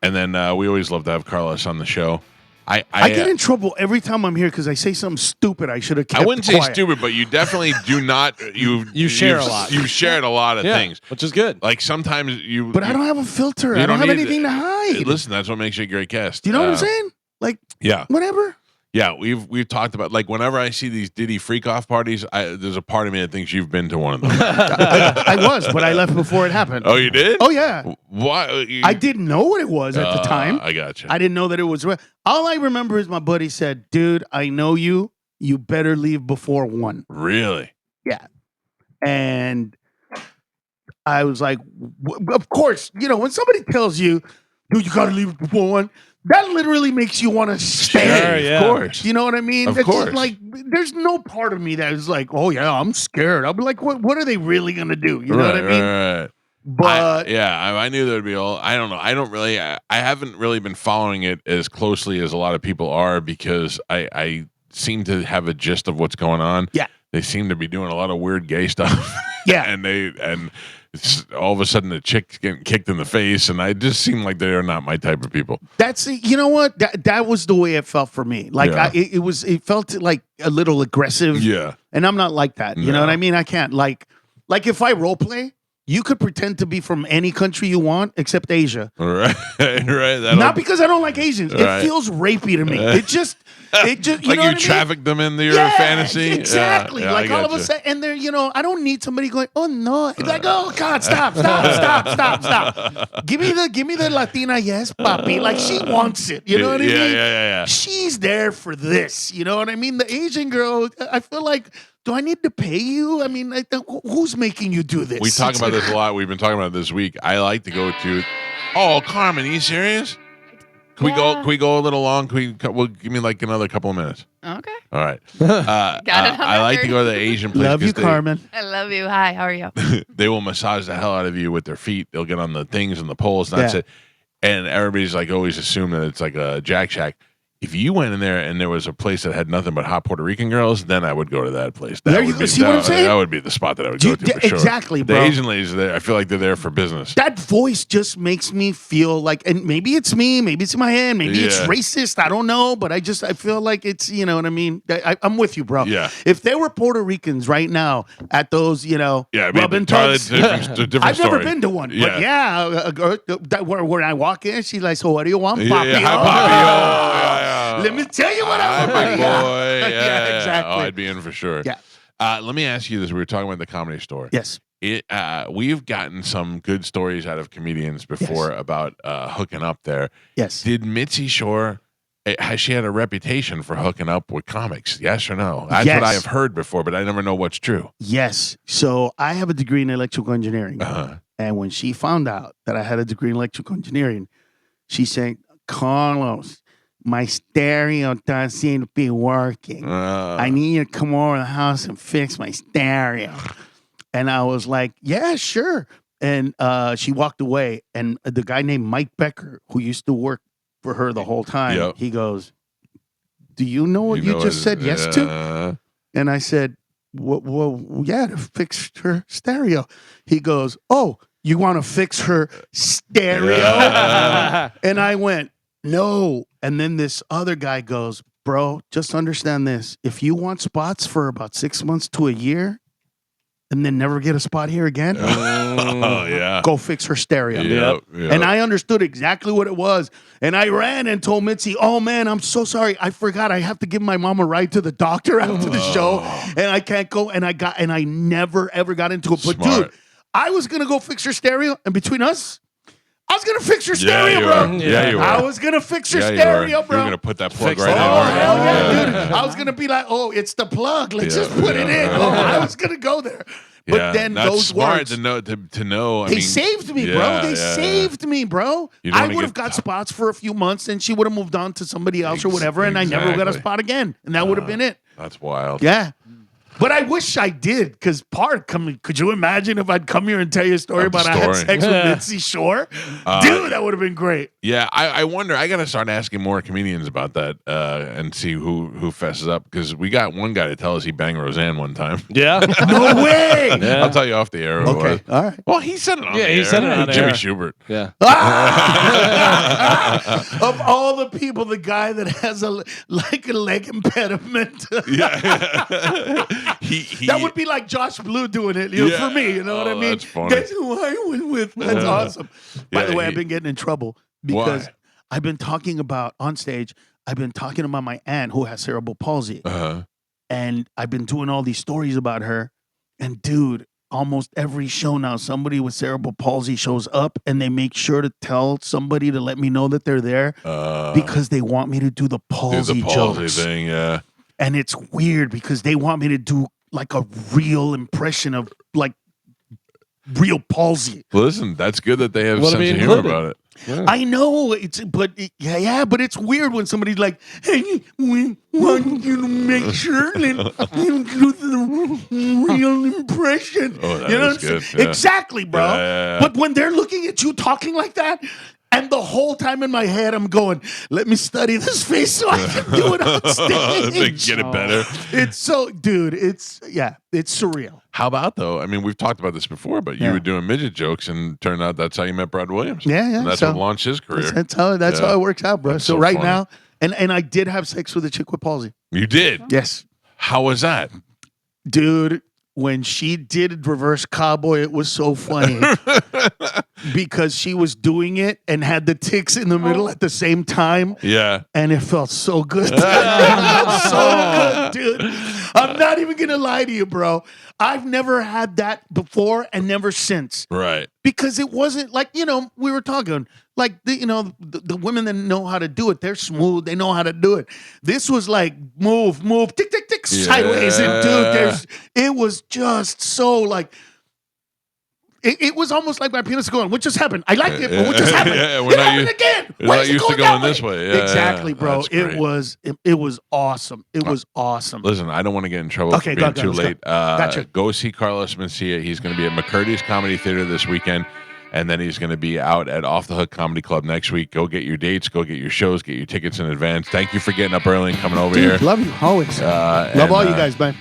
And then we always love to have Carlos on the show. I get in trouble every time I'm here because I say something stupid. I should have kept I wouldn't quiet. say stupid, but you definitely do not. You share a lot. You've shared a lot of things, which is good. Like sometimes you. But I don't have a filter. You I don't have need anything to hide. Listen, that's what makes you a great guest. Do you know what I'm saying? Like, yeah, whatever. Yeah, we've talked about, like, whenever I see these Diddy freak off parties, there's a part of me that thinks you've been to one of them. I was, but I left before it happened. Oh, you did? Oh, yeah. Why? I didn't know what it was at the time. I got you. I didn't know that it was. All I remember is my buddy said, dude, I know you. You better leave before 1. Really? Yeah. And I was like, of course, you know, when somebody tells you, dude, you got to leave before 1, that literally makes you want to stay. Sure, yeah. Of course. You know what I mean? Of It's course. just like, there's no part of me that is like, oh, yeah, I'm scared. I'll be like, what are they really going to do? You know what I mean? Right. But I knew there'd be all. I don't know. I haven't really been following it as closely as a lot of people are because I seem to have a gist of what's going on. Yeah. They seem to be doing a lot of weird gay stuff. Yeah. and all of a sudden the chick's getting kicked in the face, and I just seem like they're not my type of people. That's you know what that was the way it felt for me. Like Yeah. it felt like a little aggressive. Yeah. And I'm not like that. You know No. what I mean? I can't like if I role play, you could pretend to be from any country you want except Asia. Right, right. Not because I don't like Asians. Right. It feels rapey to me. It just you like know you what I mean? traffic them into your Yeah, fantasy. exactly. Yeah, like I all of a gotcha. sudden, and they're I don't need somebody going, oh no, it's like, oh God, stop. Give me the Latina, yes, papi. Like she wants it. You know what I mean? Yeah. She's there for this. You know what I mean? The Asian girl, I feel like, do I need to pay you? I mean, who's making you do this? We talk about this a lot. We've been talking about it this week. I like to go to. Oh, Carmen, are you serious? Can we go? Can we go a little long? Well, give me like another couple of minutes. Okay. All right. Got it on I like to record. go to the Asian place. Love you, 'cause Carmen. I love you. Hi, how are you? They will massage the hell out of you with their feet. They'll get on the things and the poles. And that's Yeah. it. And everybody's like always assume that it's like a Jack Shack. If you went in there and there was a place that had nothing but hot Puerto Rican girls, then I would go to that place. That There you would go. be, See what I'm saying? That would be the spot that I would go to for sure. Exactly, The bro. Asian ladies are there. I feel like they're there for business. That voice just makes me feel like, and maybe it's me, maybe it's in my head, maybe it's Yeah. racist. I don't know, but I feel like it's, you know what I mean? I'm with you, bro. Yeah. If there were Puerto Ricans right now at those, Yeah, I mean, rubbing entirely tugs, different I've never story. been to one, Yeah. but yeah, a girl, when I walk in, she's like, so what do you want, Yeah, papi? hi, papi. Yeah. Let me tell you what Hi, I big want. boy. Yeah, exactly. Oh, I'd be in for sure. Yeah. Let me ask you this. We were talking about the Comedy Store. Yes. We've gotten some good stories out of comedians before about hooking up there. Yes. Did Mitzi Shore, has she had a reputation for hooking up with comics? Yes or no? That's Yes. what I have heard before, but I never know what's true. Yes. So I have a degree in electrical engineering. Uh-huh. And when she found out that I had a degree in electrical engineering, she said, Carlos, my stereo doesn't seem to be working. I need you to come over to the house and fix my stereo. And I was like, yeah, sure. And she walked away. And the guy named Mike Becker, who used to work for her the whole time, Yep. he goes, do you know what you just said yes to? And I said, well, yeah, to fix her stereo. He goes, oh, you want to fix her stereo? And I went, no. And then this other guy goes, bro, just understand this. If you want spots for about 6 months to a year and then never get a spot here again, Oh, yeah. go fix her stereo. Yep, yep. And I understood exactly what it was. And I ran and told Mitzi, oh man, I'm so sorry. I forgot I have to give my mom a ride to the doctor after the show. And I can't go. And I never ever got into it. But Smart. dude, I was gonna go fix her stereo. And between us, I was gonna fix her Yeah, stereo, you bro. were. Yeah, you were. I was gonna fix her Yeah, you stereo, were. bro. You were gonna put that plug Fix right it. in. Oh, weren't you? hell yeah, dude. I was gonna be like, oh, it's the plug. Let's Yeah, just put it in. yeah. Oh, I was gonna go there. But Yeah, then that's those smart words, to know. I they mean, saved me, bro. yeah, They yeah, saved me, bro. You don't I wanna would have get- got spots for a few months, and she would have moved on to somebody else or whatever, and I never got a Exactly. spot again, and that would have been it. That's wild. Yeah. But I wish I did, because could you imagine if I'd come here and tell you a story Of the about I had story. sex with Mitzi Shore? Dude, that would have been great. Yeah, I wonder. I got to start asking more comedians about that and see who fesses up, because we got one guy to tell us he banged Roseanne one time. Yeah. No way. I'll tell you off the air. Who it was. All right. Well, he said it on the he air. said it on Jimmy air. Schubert. Yeah. Of all the people, the guy that has a leg impediment. Yeah. he That would be like Josh Blue doing it Yeah. for me. You know what I Oh, mean? that's funny. That's who I went with. That's awesome. By Yeah, the way, I've he- been getting in trouble because Why? I've been talking about on stage. I've been talking about my aunt who has cerebral palsy, Uh-huh. and I've been doing all these stories about her. And dude, almost every show now, somebody with cerebral palsy shows up, and they make sure to tell somebody to let me know that they're there because they want me to do the Do palsy, the palsy jokes. thing, yeah. And it's weird because they want me to do like a real impression of like real palsy. Listen, that's good that they have Wanna sense be of humor included. about it. I know but it's weird when somebody's like, "Hey, we want you to make sure that you do the real impression." Oh, that you know is what I'm saying? good, yeah. Exactly, bro. Yeah, yeah, yeah. But when they're looking at you talking like that, and the whole time in my head, I'm going, let me study this face so I can do it on stage. Get it better. It's so, dude, it's surreal. How about, though? I mean, we've talked about this before, but you were doing midget jokes, and turned out that's how you met Brad Williams. Yeah, yeah. And that's what launched his career. That's how it works out, bro. That's So so right funny. now, and I did have sex with a chick with palsy. You did? Yes. How was that? Dude, when she did reverse cowboy, it was so funny because she was doing it and had the ticks in the middle at the same time. Yeah. And it felt so good. It felt so good, dude. I'm not even going to lie to you, bro. I've never had that before and never since. Right. Because it wasn't like, we were talking like, the women that know how to do it, they're smooth. They know how to do it. This was like move, tick, tick, tick, sideways. And dude, it was just so like, it was almost like my penis going, what just happened? I liked it, but what just happened? We're It not happened again. We're Why not is it used to going going that this way. Yeah, exactly, bro. That's great. It was awesome. It was awesome. Listen, I don't want to get in trouble Okay, for being go, too let's go. late. Gotcha. Go see Carlos Mencia. He's going to be at McCurdy's Comedy Theater this weekend, and then he's going to be out at Off the Hook Comedy Club next week. Go get your dates. Go get your shows. Get your tickets in advance. Thank you for getting up early and coming over Dude, here. love you always. Love all you guys, man.